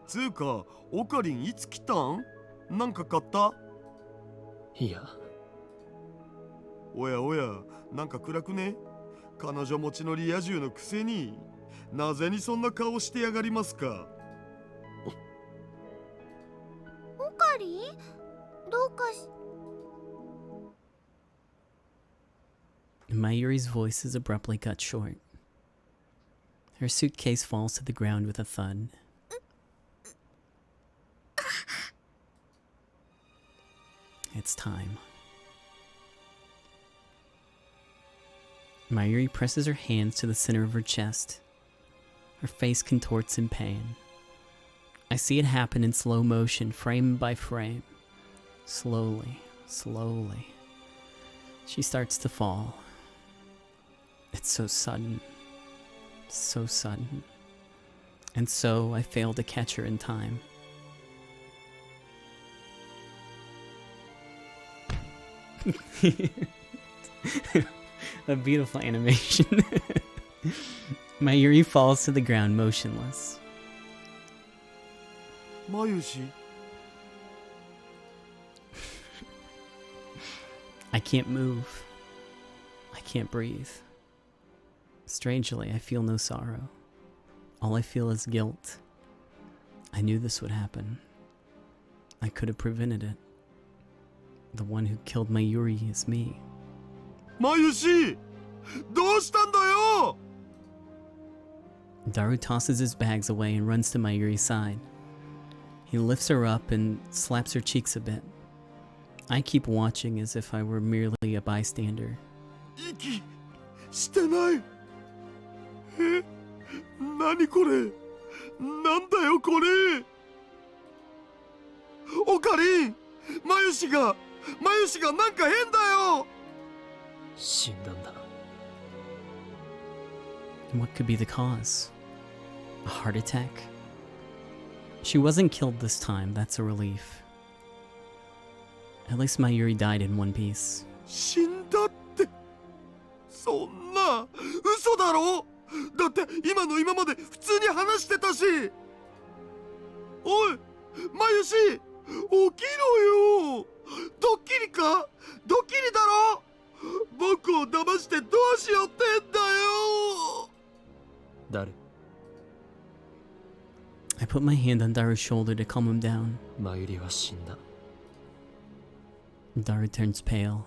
つうか、オカリンいつ来たん？なんか買った？いや。おやおや、なんか暗くね？彼女持ちのリア充のくせに、なぜにそんな顔してやがりますか？オカリン？どうかし。Mayuri's voice is abruptly cut short. Her suitcase falls to the ground with a thud. It's time. Mayuri presses her hands to the center of her chest. Her face contorts in pain. I see it happen in slow motion, frame by frame. Slowly, slowly. She starts to fall. It's so sudden. So sudden. And so I fail to catch her in time. A beautiful animation. Mayuri falls to the ground motionless. マユシ I can't move. I can't breathe. Strangely, I feel no sorrow. All I feel is guilt. I knew this would happen. I could have prevented it. The one who killed my Yuri is me. マユシどうしたんだよ Daru tosses his bags away and runs to Mayuri's side. He lifts her up and slaps her cheeks a bit. I keep watching as if I were merely a bystander. 息してないえ何これなんだよこれオカリンマユシがなんか変だよ死んだんだ What could be the cause? A heart attack? She wasn't killed this time, that's a relief. At least Mayuri died in one piece. 死んだってそんな嘘だろだって今の今まで普通に話してたしおいマユシ起きろよドッキリかドッキリだろ僕を騙してどうしようってんだよ誰 I put my hand on Daru's shoulder to calm him down. マユリは死んだ Daru turns pale.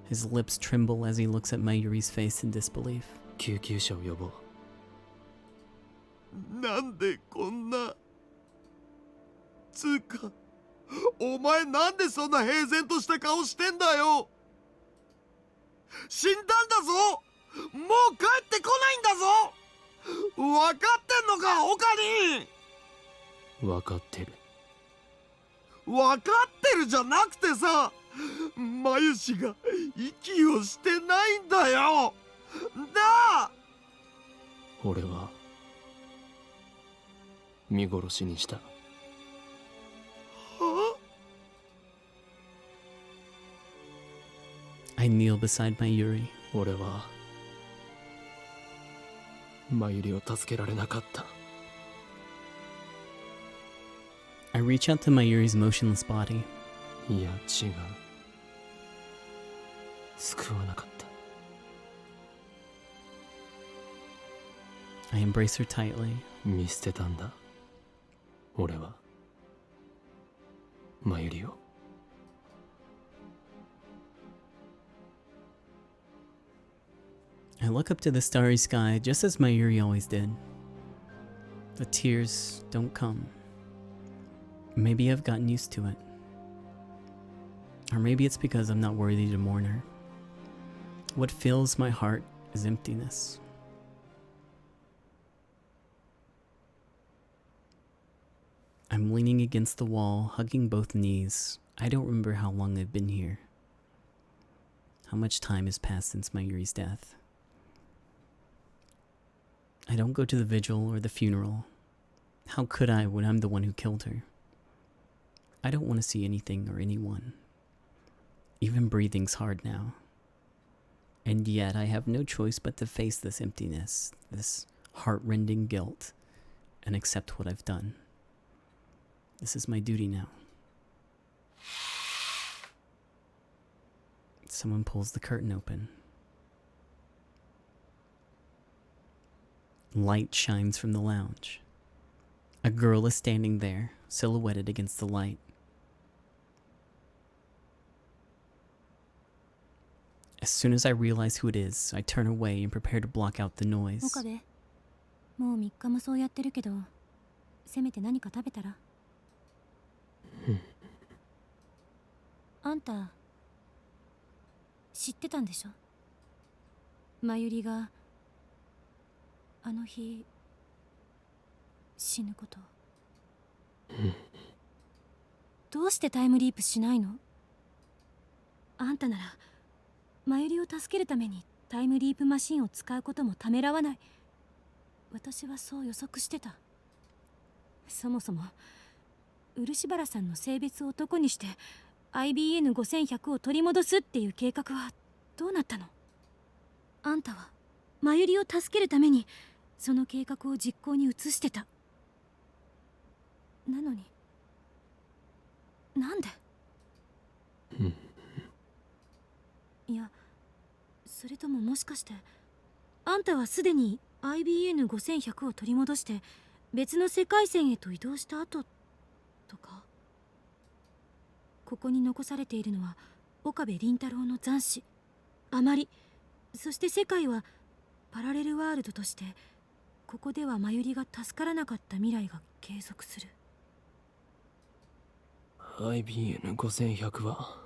His lips tremble as he looks at Mayuri's face in disbelief. 救急車を呼ぼうなんでこんなつうかお前なんでそんな平然とした顔してんだよ死んだんだぞもう帰ってこないんだぞ分かってんのかオカリン分かってる分かってるじゃなくてさマユシが息をしてないんだよなあ俺は見殺しにしたは I kneel beside Mayuri. 俺はマユリを助けられなかった I reach out to Mayuri's motionless body. いや違う救わなかった I embrace her tightly. 見捨てたんだ俺はマユリを I look up to the starry sky just as Mayuri always did. The tears don't come. Maybe I've gotten used to it. Or maybe it's because I'm not worthy to mourn her. What fills my heart is emptiness. I'm leaning against the wall, hugging both knees. I don't remember how long I've been here. How much time has passed since Mayuri's death. I don't go to the vigil or the funeral. How could I when I'm the one who killed her? I don't want to see anything or anyone. Even breathing's hard now. And yet I have no choice but to face this emptiness, this heart-rending guilt, and accept what I've done. This is my duty now. Someone pulls the curtain open. Light shines from the lounge. A girl is standing there, silhouetted against the light. As soon as I realize who it is, I turn away and prepare to block out the noise. 岡部、もう3日もそうやってるけど、せめて何か食べたら。あんた、知ってたんでしょ？マユリがあの日死ぬこと。どうしてタイムリープしないの？あんたならマユリを助けるためにタイムリープマシンを使うこともためらわない。私はそう予測してた。そもそも漆原さんの性別を男にして IBN5100 を取り戻すっていう計画はどうなったの？あんたはマユリを助けるためにその計画を実行に移してた。なのになんで？いや、それとももしかしてあんたはすでに IBN5100 を取り戻して別の世界線へと移動した後とか？ここに残されているのは岡部倫太郎の残滓、あまり、そして世界はパラレルワールドとしてここでは真由里が助からなかった未来が継続する。 IBN5100 は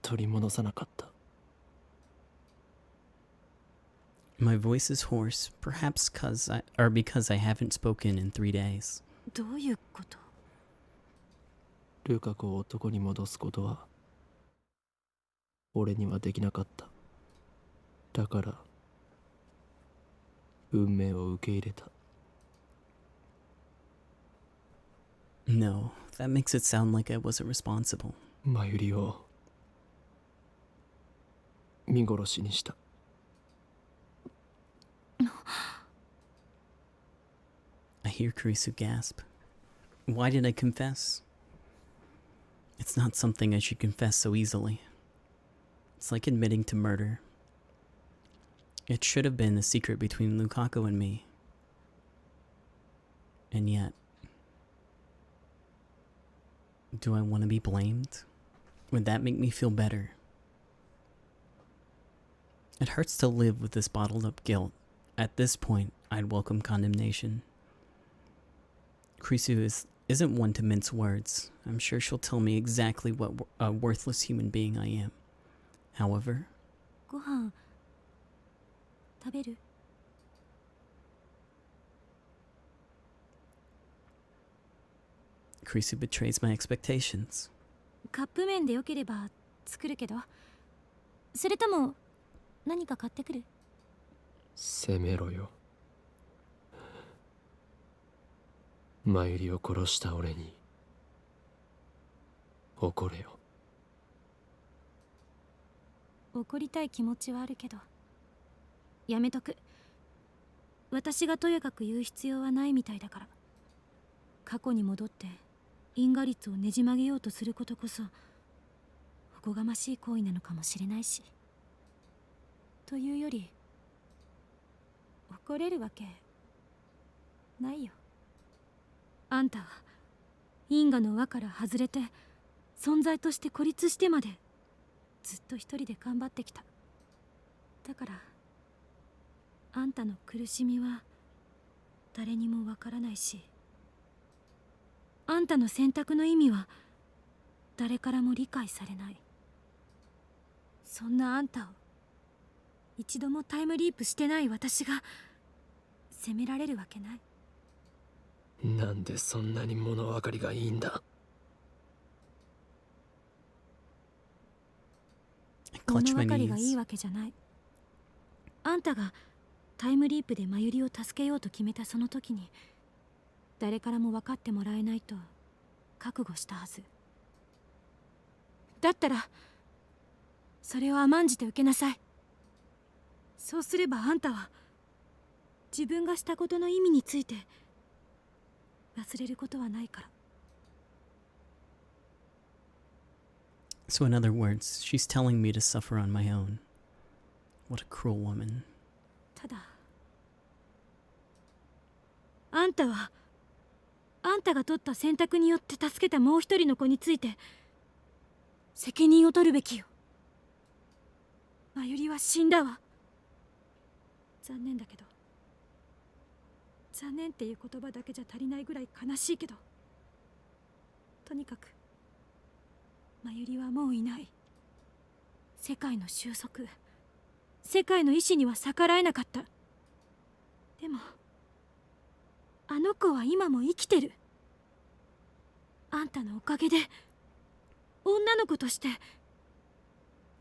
取り戻さなかった。 My voice is hoarse, perhaps because I haven't spoken in 3 days. どういうこと？ルカ子を男に戻すことは俺にはできなかった。だから運命を受け入れた。 No, that makes it sound like I wasn't responsible. 真由里を見殺しにした。I hear Kurisu gasp. Why did I confess? It's not something I should confess so easily. It's like admitting to murder. It should have been a secret between Lukaku and me. And yet, do I want to be blamed? Would that make me feel better? It hurts to live with this bottled up guilt. At this point, I'd welcome condemnation. Kurisu isn't one to mince words. I'm sure she'll tell me exactly what a worthless human being I am. However, ご飯食べる？ Kurisu betrays my expectations. カップ麺でよければ作るけど、それとも何か買ってくる？責めろよ。真由里を殺した俺に怒れよ。怒りたい気持ちはあるけどやめとく。私がとやかく言う必要はないみたいだから。過去に戻って因果率をねじ曲げようとすることこそおこがましい行為なのかもしれないし、というより怒れるわけないよ。あんたは因果の輪から外れて存在として孤立してまでずっと一人で頑張ってきた。だからあんたの苦しみは誰にもわからないし、あんたの選択の意味は誰からも理解されない。そんなあんたを一度もタイムリープしてない私が責められるわけない。なんでそんなに物分かりがいいんだ。物分かりがいいわけじゃない。あんたがタイムリープで真由里を助けようと決めたその時に誰からも分かってもらえないと覚悟したはず。だったらそれを甘んじて受けなさい。そうすればあんたは自分がしたことの意味について忘れることはないから。 So in other words, she's telling me to suffer on my own. What a cruel woman. ただあんたはあんたが取った選択によって助けたもう一人の子について責任を取るべきよ。真由里は死んだわ。残念だけど、残念っていう言葉だけじゃ足りないぐらい悲しいけど、とにかく真由里はもういない。世界の収束、世界の意志には逆らえなかった。でもあの子は今も生きてる。あんたのおかげで女の子として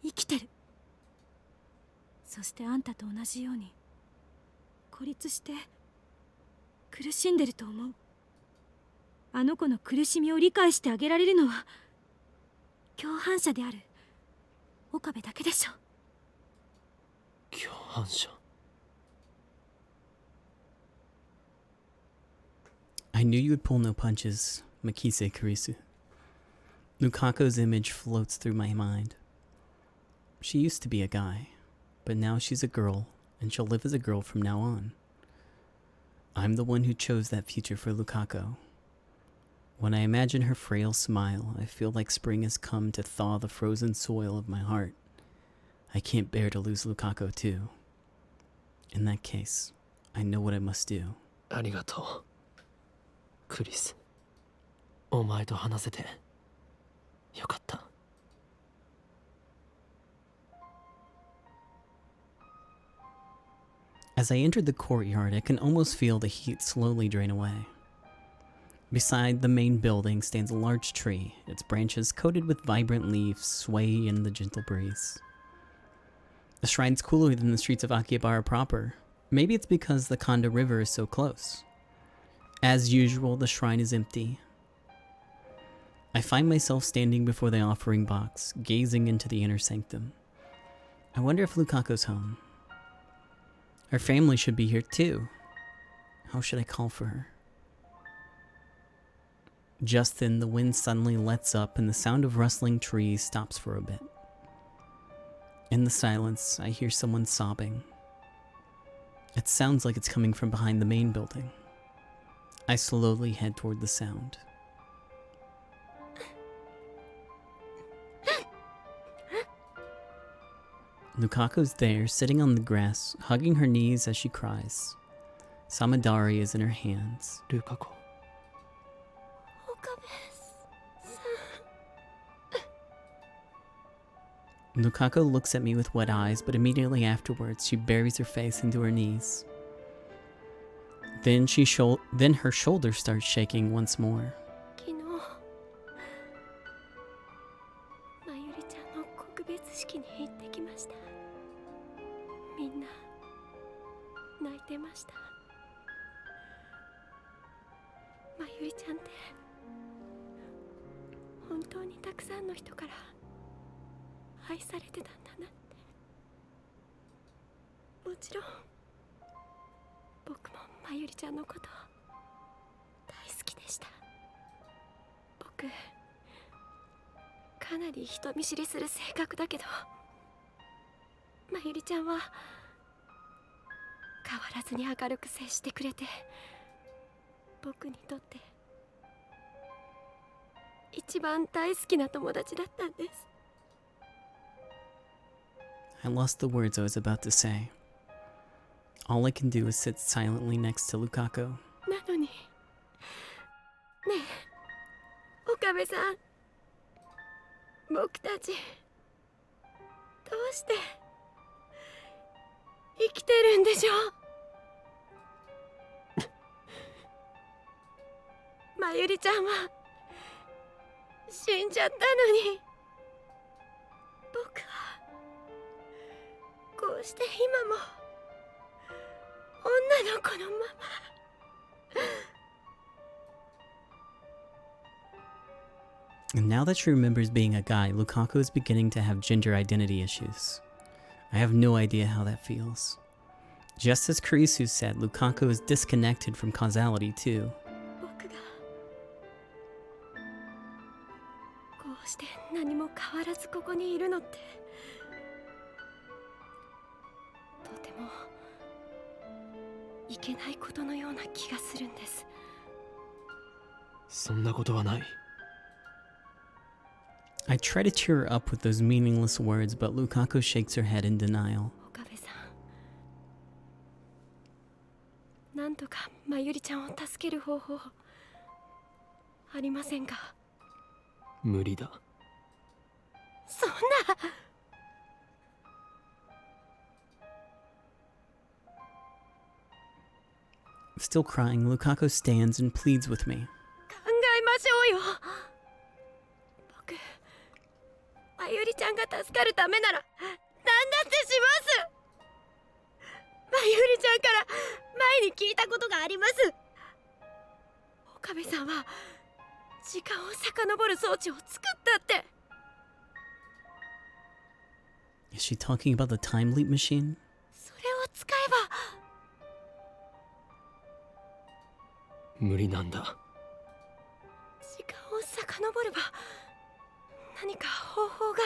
生きてる。そしてあんたと同じように孤立して苦しんでると思う。あの子の苦しみを理解してあげられるのは共犯者である岡部だけでしょ。共犯者。 I I knew you would pull no punches, Makise Kurisu. Lukako's image floats through my mind. She used to be a guy, but now she's a girl, and she'll live as a girl from now on. I'm the one who chose that future for Lukako. When I imagine her frail smile, I feel like spring has come to thaw the frozen soil of my heart. I can't bear to lose Lukako too. In that case, I know what I must do. ありがとうクリス。お前と話せてよかった。As I entered the courtyard, I can almost feel the heat slowly drain away. Beside the main building stands a large tree, its branches coated with vibrant leaves sway in the gentle breeze. The shrine's cooler than the streets of Akihabara proper. Maybe it's because the Kanda River is so close. As usual, the shrine is empty. I find myself standing before the offering box, gazing into the inner sanctum. I wonder if Lukako's home. Her family should be here too. How should I call for her? Just then, the wind suddenly lets up and the sound of rustling trees stops for a bit. In the silence, I hear someone sobbing. It sounds like it's coming from behind the main building. I slowly head toward the sound. Lukako's there, sitting on the grass, hugging her knees as she cries. Samadari is in her hands. Lukako. Lukako looks at me with wet eyes, but immediately afterwards she buries her face into her knees. Then her shoulders start shaking once more. 昨日まゆりちゃんの告別式に行ってきました。みんな泣いてました。まゆりちゃんって本当にたくさんの人から愛されてたんだなって。もちろん僕もまゆりちゃんのこと大好きでした。僕かなり人見知りする性格だけど、まゆりちゃんは変わらずに明るく接してくれて、僕にとって一番大好きな友達だったんです。I lost the words I was about to say. All I can do is sit silently next to Lukako. なのにねえ岡部さん、僕たちどうして生きてるんでしょうまゆりちゃんは死んじゃったのに、僕はこうして今も女の子のまま。And now that she remembers being a guy, Lukaku is beginning to have gender identity issues. I have no idea how that feels. Just as Kurisu said, Lukaku is disconnected from causality too. 僕がこうして何も変わらずここにいるのってとてもいけないことのような気がするんです。そんなことはない。I try to cheer her up with those meaningless words, but Lukaku shakes her head in denial. 岡部さん、なんとかまゆりちゃんを助ける方法ありませんか？無理だ。そんな。Still crying, Lukaku stands and pleads with me. 考えましょうよ。僕、まゆりちゃんが助かるためなら何だってします。まゆりちゃんから前に聞いたことがあります。岡部さんは時間を遡る装置を作ったって。Is she talking about the time leap machine? それを使えば。無理なんだ。時間を遡れば何か方法が。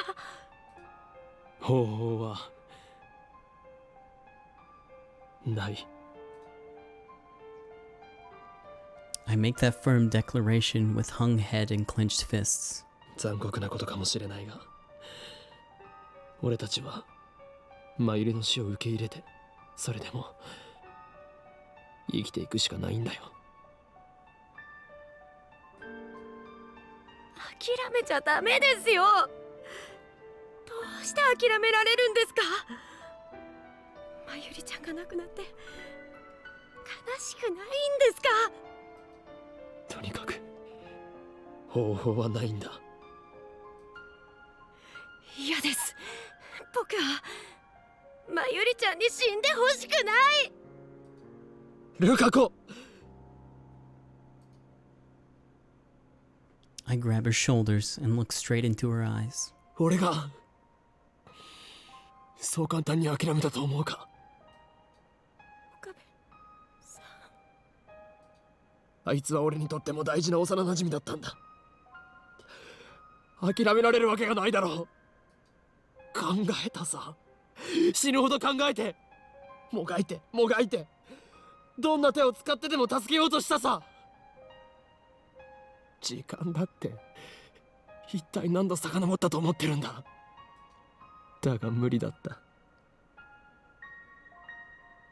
方法はない。I make that firm declaration with hung head and clenched fists. 残酷なことかもしれないが、俺たちは真由里の死を受け入れて、それでも生きていくしかないんだよ。諦めちゃダメですよ。どうして諦められるんですか。真由里ちゃんが亡くなって悲しくないんですか。とにかく方法はないんだ。嫌です。僕は真由里ちゃんに死んでほしくない。ルカ子。I grab her shoulders and look straight into her eyes. 俺がそう簡単に諦めたと思うか。岡部さん。あいつは俺にとっても大事な幼馴染だったんだ。諦められるわけがないだろう。考えたさ。死ぬほど考えて、もがいてもがいて、どんな手を使ってでも助けようとしたさ。時間だって一体何度遡ったと思ってるんだ。だが無理だった。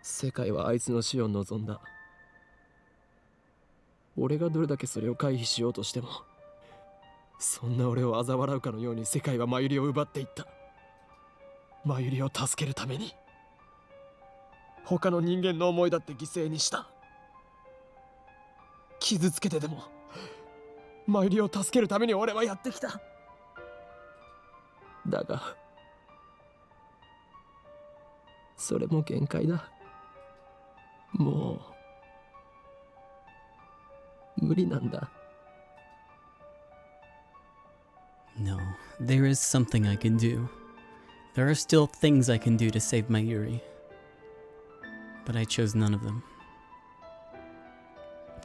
世界はあいつの死を望んだ。俺がどれだけそれを回避しようとしても、そんな俺を嘲笑うかのように世界は真由里を奪っていった。真由里を助けるために他の人間の思いだって犠牲にした。傷つけてでも真由里を助けるために俺はやってきた。だがそれも限界だ。もう無理なんだ。No, there is something I can do. There are still things I can do to save my Yuri. But I chose none of them.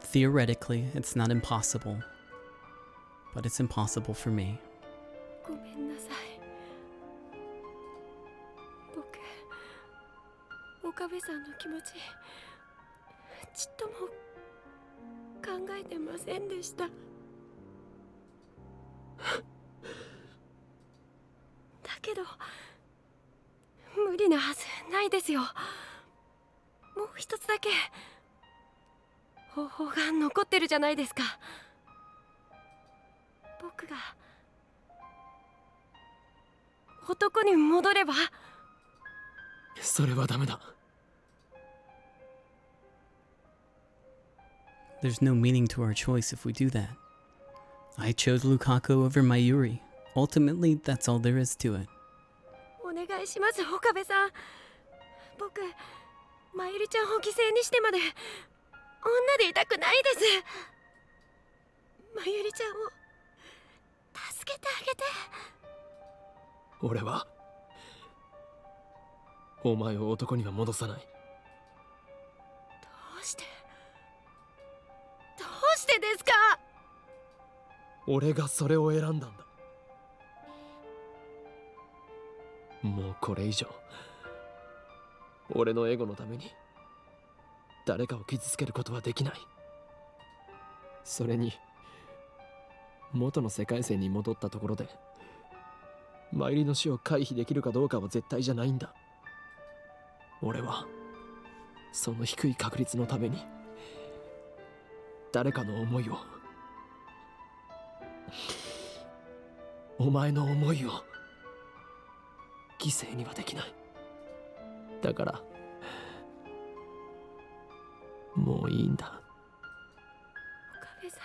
Theoretically, it's not impossible. But it's impossible for me. ごめんなさい。僕、岡部さんの気持ちちっとも考えてませんでした。だけど無理なはずないですよ。もう一つだけ方法が残ってるじゃないですか。僕が男に戻れば。それはダメだ。There's no meaning to our choice if we do that. I chose Lukaku over Mayuri. Ultimately, that's all there is to it. お願いします、岡部さん。僕、真由里ちゃんを犠牲にしてまで女でいたくないです。真由里ちゃんを助けてあげて。俺はお前を男には戻さない。どうしてですか。俺がそれを選んだんだ。もうこれ以上俺のエゴのために誰かを傷つけることはできない。それに元の世界線に戻ったところで真由里の死を回避できるかどうかは絶対じゃないんだ。俺はその低い確率のために誰かの思いを、お前の思いを犠牲にはできない。だからもういいんだ。岡部さ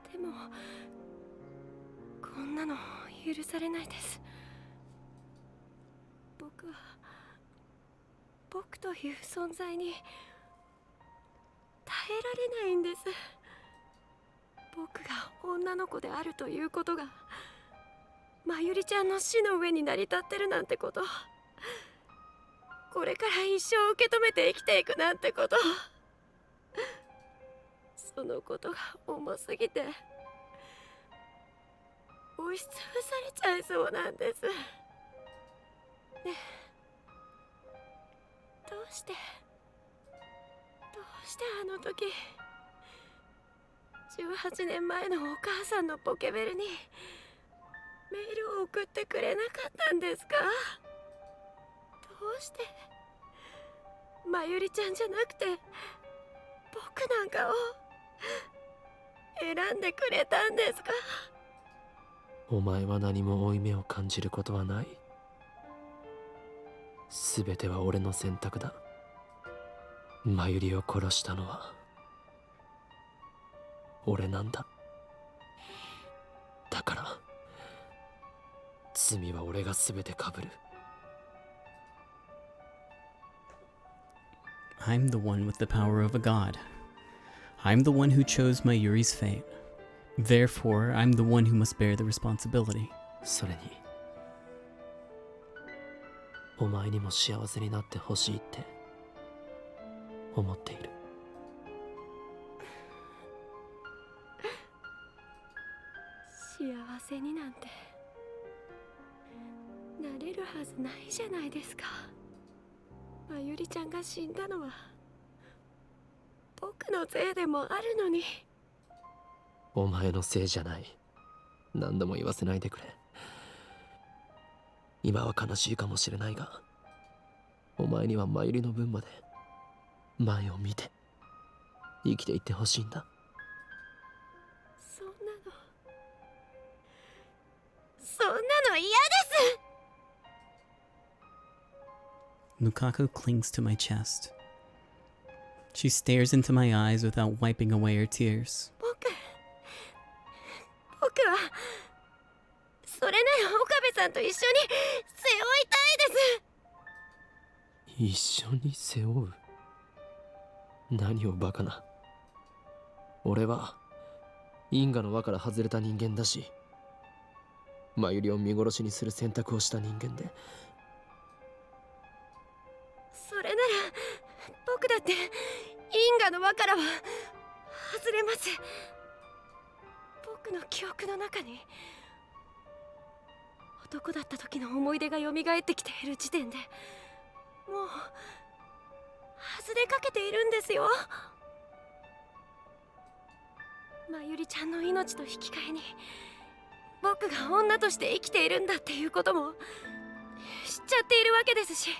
ん、でもこんなの許されないです。僕という存在に耐えられないんです。僕が女の子であるということが真由里ちゃんの死の上に成り立ってるなんてこと、これから一生受け止めて生きていくなんてこと、そのことが重すぎて押しつぶされちゃいそうなんです。ねえ、どうしてあの時18年前のお母さんのポケベルにメールを送ってくれなかったんですか？どうしてまゆりちゃんじゃなくて僕なんかを選んでくれたんですか？お前は何も負い目を感じることはない。すべては俺の選択だ。まゆりを殺したのは俺なんだ。だから罪は俺がすべて被る。I'm the one with the power of a god. I'm the one who chose Mayuri's fate. Therefore, I'm the one who must bear the responsibility. それにお前にも幸せになってほしいって思っている。幸せになんてなれるはずないじゃないですか。まゆりちゃんが死んだのは僕のせいでもあるのに。お前のせいじゃない。何度も言わせないでくれ。今は悲しいかもしれないが、お前にはまゆりの分まで前を見て生きていってほしいんだ。そんなの嫌です。Lukaku clings to my chest. She stares into my eyes without wiping away her tears. 僕はそれなら岡部さんと一緒に背負いたいです。一緒に背負う？何をバカな。俺は因果の輪から外れた人間だし、まゆりを見殺しにする選択をした人間で。それなら僕だって因果の輪からは外れます。僕の記憶の中に男だった時の思い出が蘇ってきている時点でもう外れかけているんですよ。まゆりちゃんの命と引き換えに僕が女として生きているんだっていうことも知っちゃっているわけですし、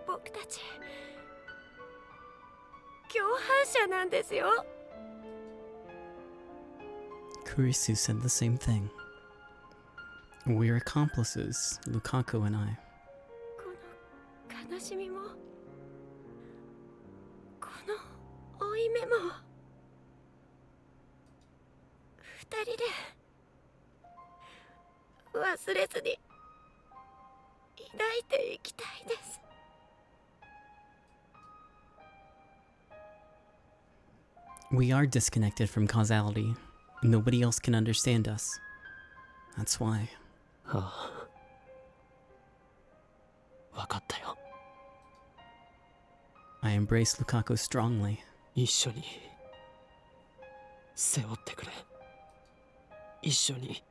僕たち共犯者なんですよ。Kurisu said the same thing. We're accomplices, Lukaku and I. この悲しみもこの負い目も二人で忘れずに抱いていきたいです。We are disconnected from causality. Nobody else can understand us. That's why. ああ、わかったよ。I embrace Lukaku strongly. 一緒に背負ってくれ。一緒に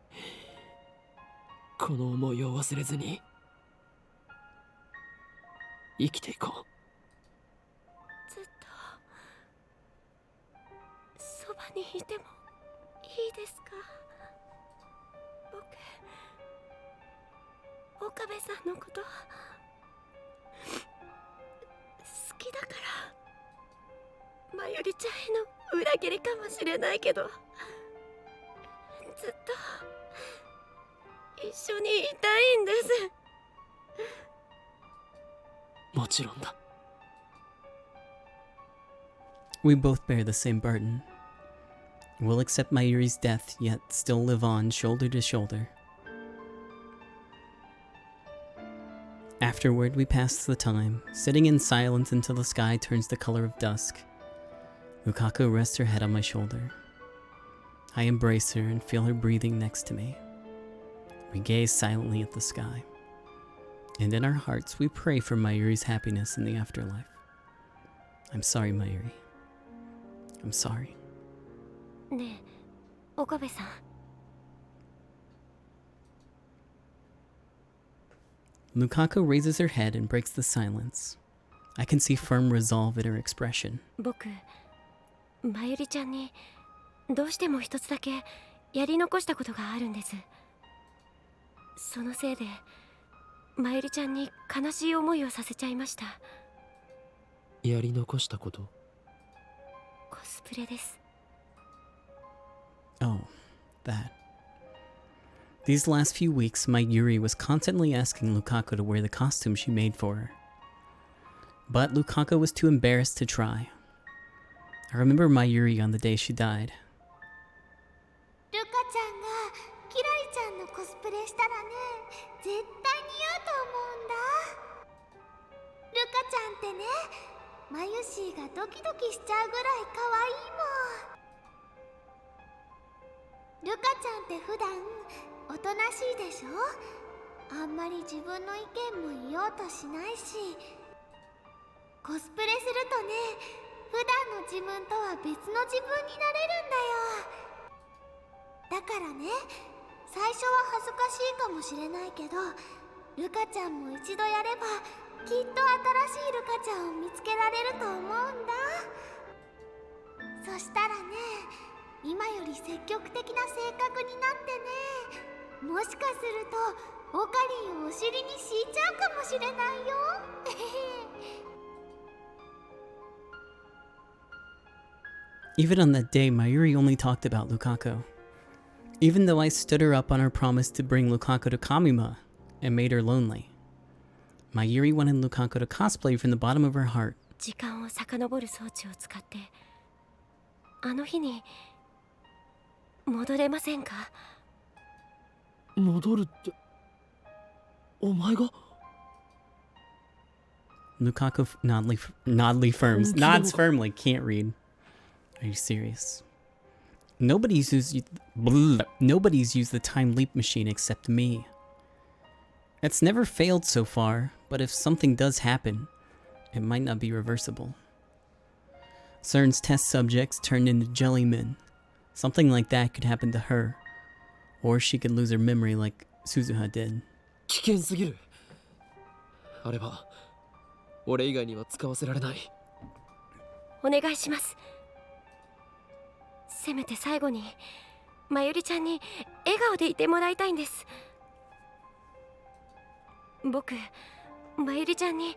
この思いを忘れずに生きていこう。ずっとそばにいてもいいですか？僕岡部さんのこと好きだから。まゆりちゃんへの裏切りかもしれないけど、ずっと一緒にいたいんです。もちろんだ。We both bear the same burden. We'll accept Mayuri's death, yet still live on shoulder to shoulder. Afterward, we pass the time, sitting in silence until the sky turns the color of dusk. Lukaku rests her head on my shoulder. I embrace her and feel her breathing next to me. We gaze silently at the sky. And in our hearts, we pray for Mayuri's happiness in the afterlife. I'm sorry, Mayuri. I'm sorry. ねえ岡部さん Lukaku raises her head and breaks the silence. I can see firm resolve in her expression. 僕まゆりちゃんにどうしても一つだけやり残したことがあるんです。そのせいでまゆりちゃんに悲しい思いをさせちゃいました。やり残したこと？コスプレです。 Oh, that. These last few weeks, my Yuri was constantly asking Lukaku to wear the costume she made for her. But Lukaku was too embarrassed to try. I remember my Yuri on the day she died. ルカちゃんがキラリちゃんのコスプレしたらね、絶対似合うと思うんだ。ルカちゃんってね、マユシーがドキドキしちゃうぐらい可愛いもん。ルカちゃんって普段おとなしいでしょ。あんまり自分の意見も言おうとしないし、コスプレするとね、普段の自分とは別の自分になれるんだよ。だからね、最初は恥ずかしいかもしれないけど、ルカちゃんも一度やればきっと新しいルカちゃんを見つけられると思うんだ。そしたらね、今より積極的な性格になってね、もしかするとオカリンをお尻に敷いちゃうかもしれないよ。Even on that day, Mayuri only talked about Lukaku. Even though I stood her up on her promise to bring Lukaku to Kamima and made her lonely. Mayuri wanted Lukaku to cosplay from the bottom of her heart. 時間を遡る装置を使ってあの日に戻れませんか？戻るって、お前が？ Lukaku nods firmly, can't read. Are you serious? Nobody's used the time leap machine except me. It's never failed so far, but if something does happen, it might not be reversible. CERN's test subjects turned into jellymen. Something like that could happen to her, or she could lose her memory like Suzuha did. 危険すぎる。あれは俺以外には使わせられない。お願いします。せめて最後にまゆりちゃんに笑顔でいてもらいたいんです。僕まゆりちゃんに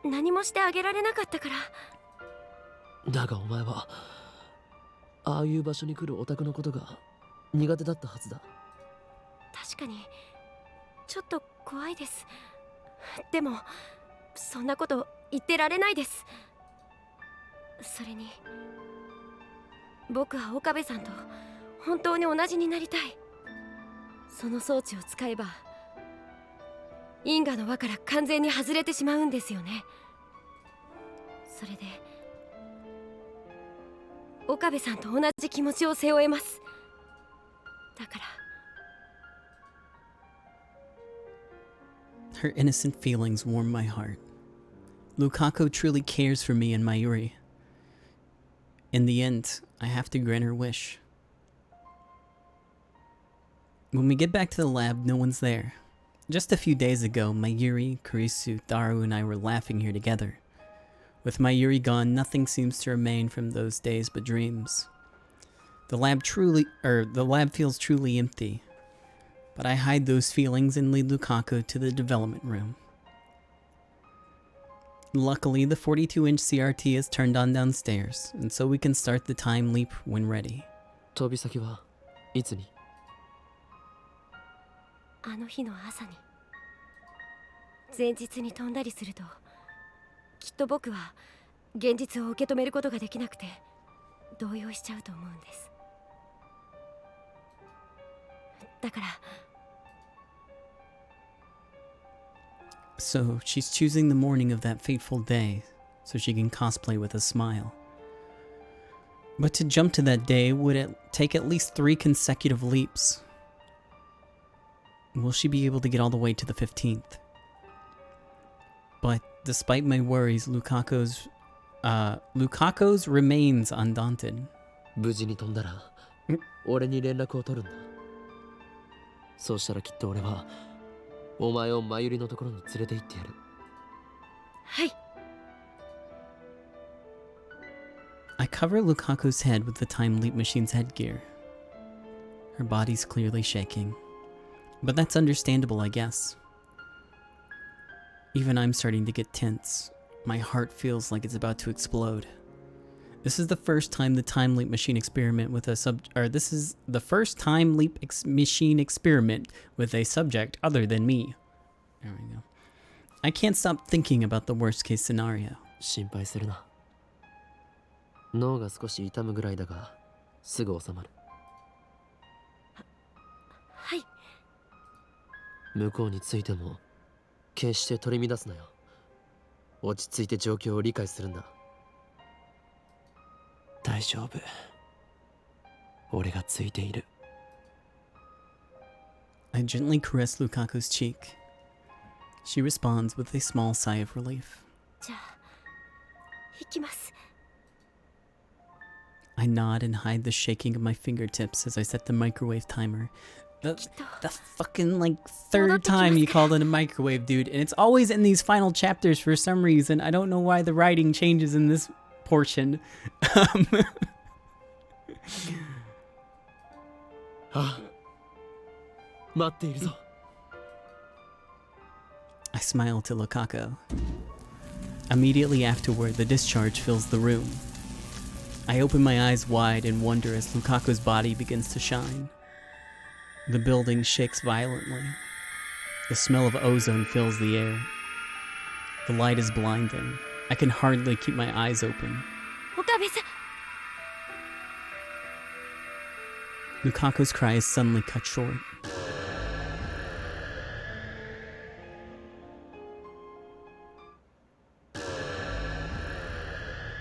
何もしてあげられなかったから。だがお前はああいう場所に来るオタクのことが苦手だったはずだ。確かにちょっと怖いです。でもそんなこと言ってられないです。それに僕は岡部さんと本当に同じになりたい。その装置を使えば因果の輪から完全に外れてしまうんですよね。それで岡部さんと同じ気持ちを背負えます。だから Her innocent feelings warm my heart. Lukaku truly cares for me and Mayuri. In the end, I have to grant her wish. When we get back to the lab, no one's there. Just a few days ago, Mayuri, Kurisu, Daru, and I were laughing here together. With Mayuri gone, nothing seems to remain from those days but dreams. The lab feels truly empty. But I hide those feelings and lead Lukaku to the development room. Luckily, the 42-inch CRT is turned on downstairs, and so we can start the time leap when ready. 飛び先はいつに？あの日の朝に前日に飛んだりするときっと僕は現実を受け止めることができなくて動揺しちゃうと思うんです。だから So she's choosing the morning of that fateful day so she can cosplay with a smile. But to jump to that day would take at least 3 consecutive leaps. Will she be able to get all the way to the 15th? But despite my worries, Lukaku's Lukako's remains undaunted. 無事に飛んだら俺に連絡を取るんだ。そうしたらきっと俺はお前を真由里のところに連れて行ってやる。はい。 I cover Lukaku's head with the time leap machine's headgear. Her body's clearly shaking. But that's understandable, I guess. Even I'm starting to get tense. My heart feels like it's about to explode. This is the first time the time leap machine experiment with a this is the first time leap machine experiment with a subject other than me. There we go. I can't stop thinking about the worst case scenario. 心配するな。脳が少し痛むぐらいだがすぐ収まる。はい。向こうについても決して取り乱すなよ。落ち着いて状況を理解するんだ。大丈夫。俺がついている。I gently caress Lukaku's cheek. She responds with a small sigh of relief. じゃあ、行きます。 I nod and hide the shaking of my fingertips as I set the microwave timer. The fucking like third time you called it a microwave, dude. And it's always in these final chapters for some reason. I don't know why the writing changes in this portion. 待っているぞ。 I smile to Lukaku. Immediately afterward, the discharge fills the room. I open my eyes wide in wonder as Lukaku's body begins to shine. The building shakes violently. The smell of ozone fills the air. The light is blinding. I can hardly keep my eyes open. 岡部さん。 Lukaku's cry is suddenly cut short.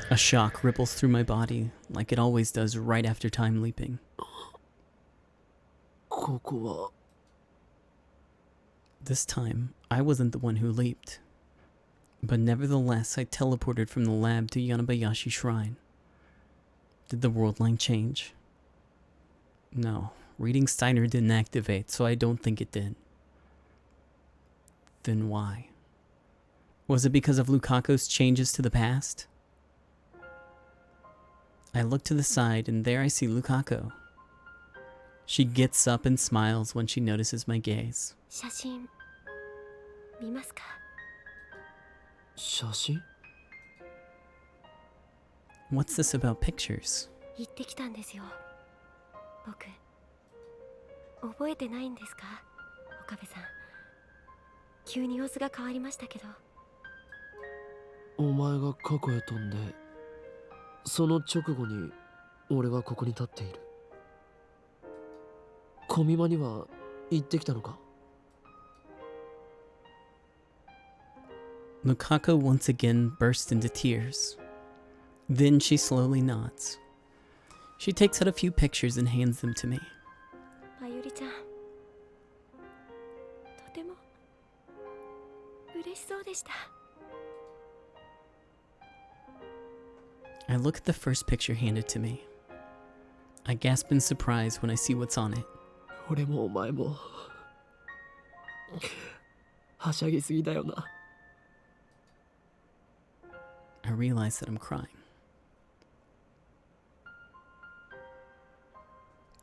A shock ripples through my body, like it always does right after time leaping. ここは This time, I wasn't the one who leaped. But nevertheless, I teleported from the lab to Yanabayashi Shrine. Did the world line change? No, reading Steiner didn't activate, so I don't think it did. Then why? Was it because of Lukaku's changes to the past? I look to the side, and there I see Lukaku. She gets up and smiles when she notices my gaze. 写真見ますか？写真？ What's this about pictures? 行ってきたんですよ。僕覚えてないんですか？岡部さん。急に様子が変わりましたけど。お前が過去へ飛んでその直後に俺はここに立っている。小見間には行ってきたのか？ Lukaku once again bursts into tears. Then she slowly nods. She takes out a few pictures and hands them to me. まゆりちゃん、とても嬉しそうでした。 I look at the first picture handed to me. I gasp in surprise when I see what's on it. 俺もお前もはしゃぎすぎだよな。 I realize that I'm crying.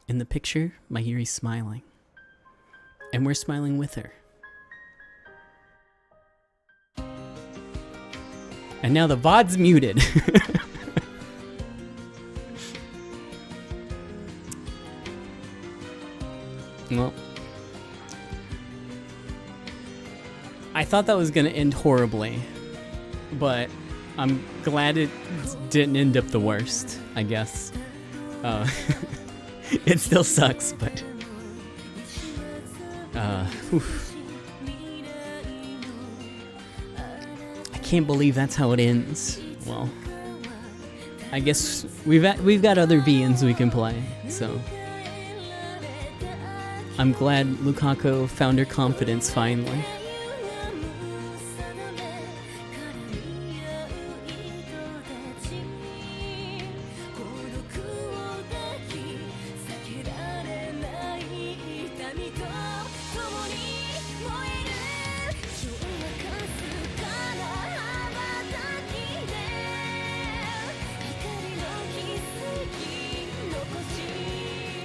In the picture, Mayuri's smiling. And we're smiling with her. And now the VOD's muted. Well, I thought that was gonna end horribly, but I'm glad it didn't end up the worst, I guess. It still sucks, but whew. I can't believe that's how it ends. Well, I guess we've got other VNs we can play, so I'm glad Lukaku found her confidence finally.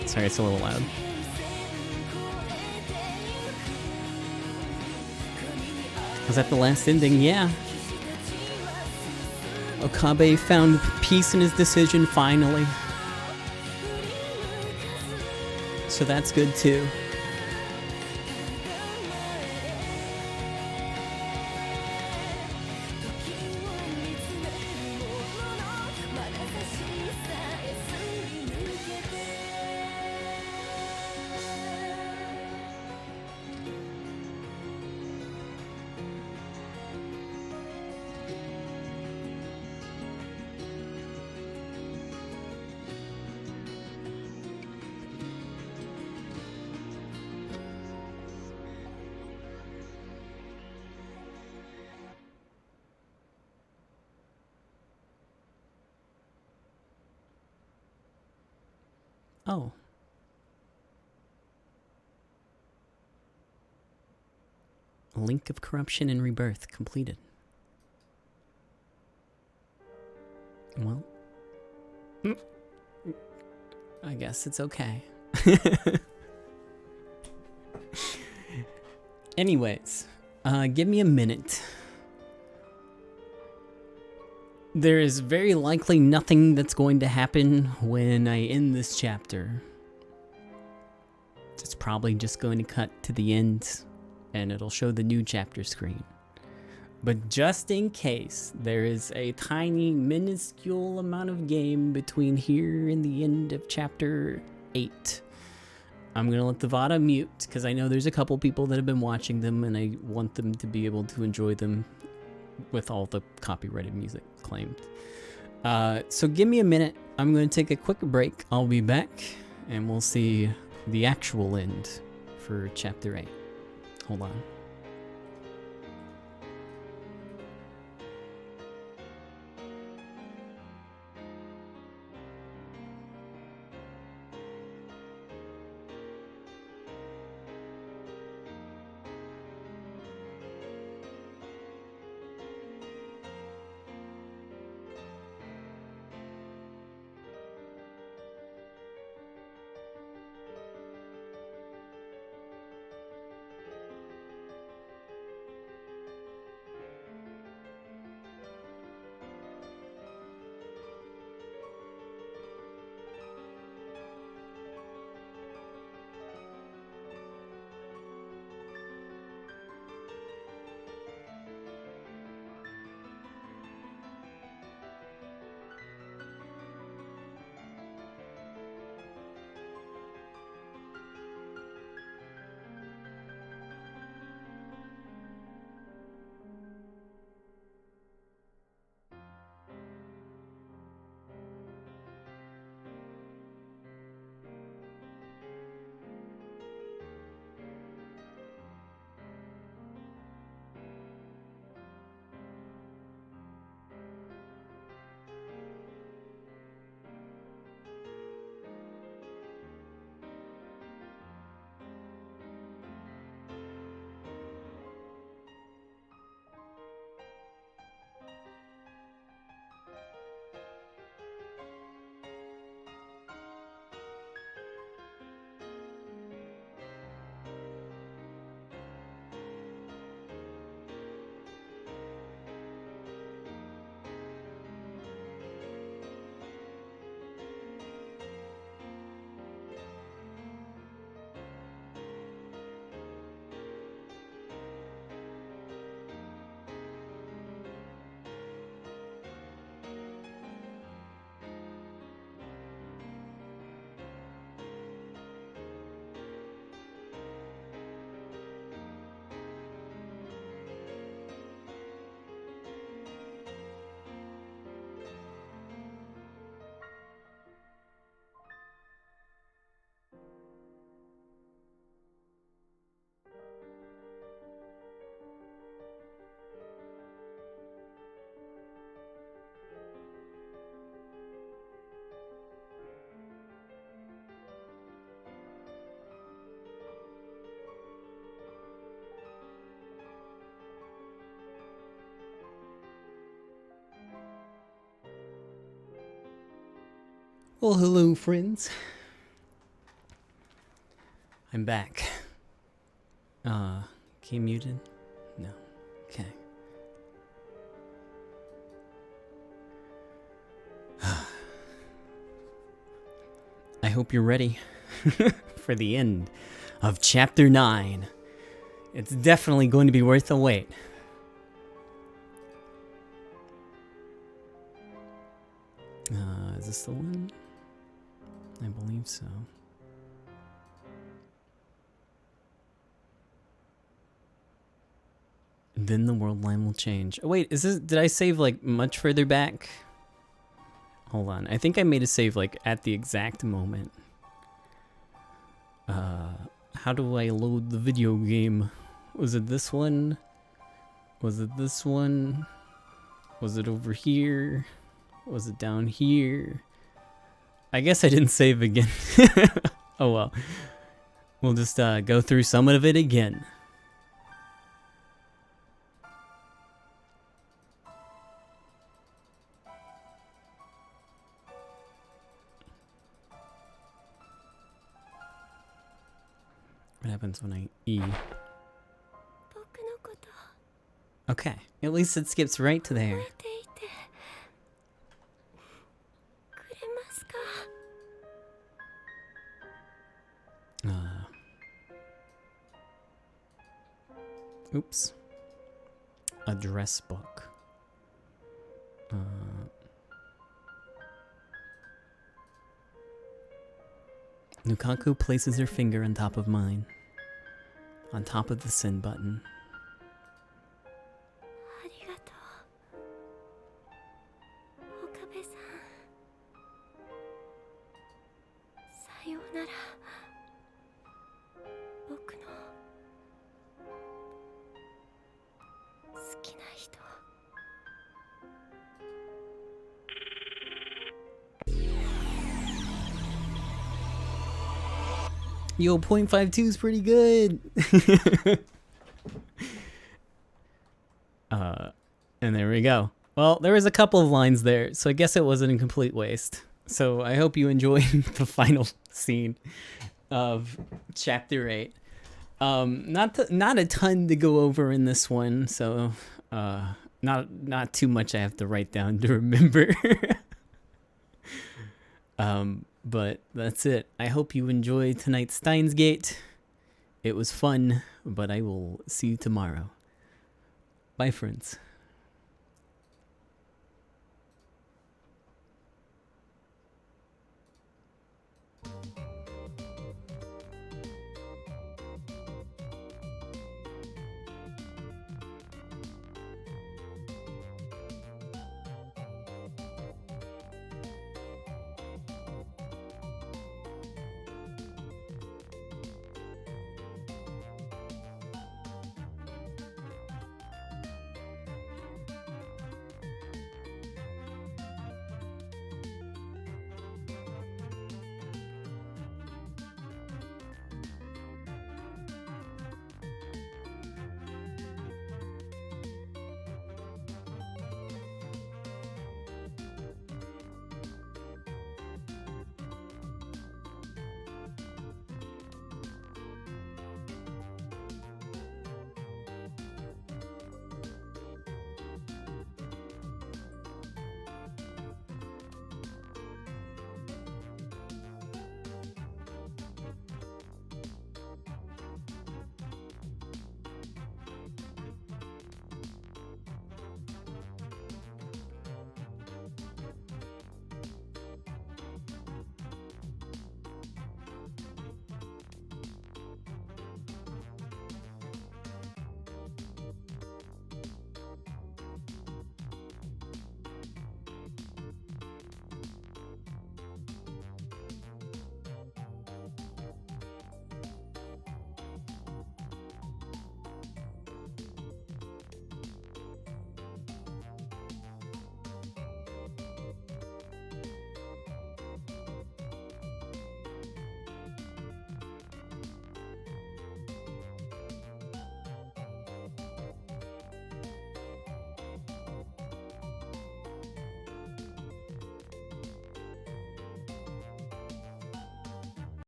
Sorry, it's a little loud. Was that the last ending? Yeah. Okabe found peace in his decision finally. So that's good too. Oh. Link of Corruption and Rebirth completed. Well, I guess it's okay. Anyways, give me a minute. There is very likely nothing that's going to happen when I end this chapter. It's probably just going to cut to the end, and it'll show the new chapter screen. But just in case there is a tiny, minuscule amount of game between here and the end of chapter 8, I'm going to let the VOD mute, because I know there's a couple people that have been watching them, and I want them to be able to enjoy them with all the copyrighted music claimed. So give me a minute. I'm going to take a quick break. I'll be back, and we'll see the actual end for chapter 8. Hold on. Well, hello, friends. I'm back. Game muted? No. Okay. I hope you're ready for the end of Chapter 9. It's definitely going to be worth the wait. Is this the one? I believe so. Then the world line will change. Oh wait, is this, did I save like much further back? Hold on, I think I made a save like at the exact moment. How do I load the video game? Was it this one? Was it this one? Was it over here? Was it down here? I guess I didn't save again. Oh well. We'll just go through some of it again. What happens when I E? Okay, at least it skips right to there. Oops. Address book. Nukaku places her finger on top of mine. On top of the send button. Yo, 0.52 is pretty good. And there we go. Well, there was a couple of lines there, so I guess it wasn't a complete waste. So I hope you enjoyed the final scene of Chapter 8. Not a ton to go over in this one, so not too much I have to write down to remember. But that's it. I hope you enjoyed tonight's Steins Gate. It was fun, but I will see you tomorrow. Bye, friends.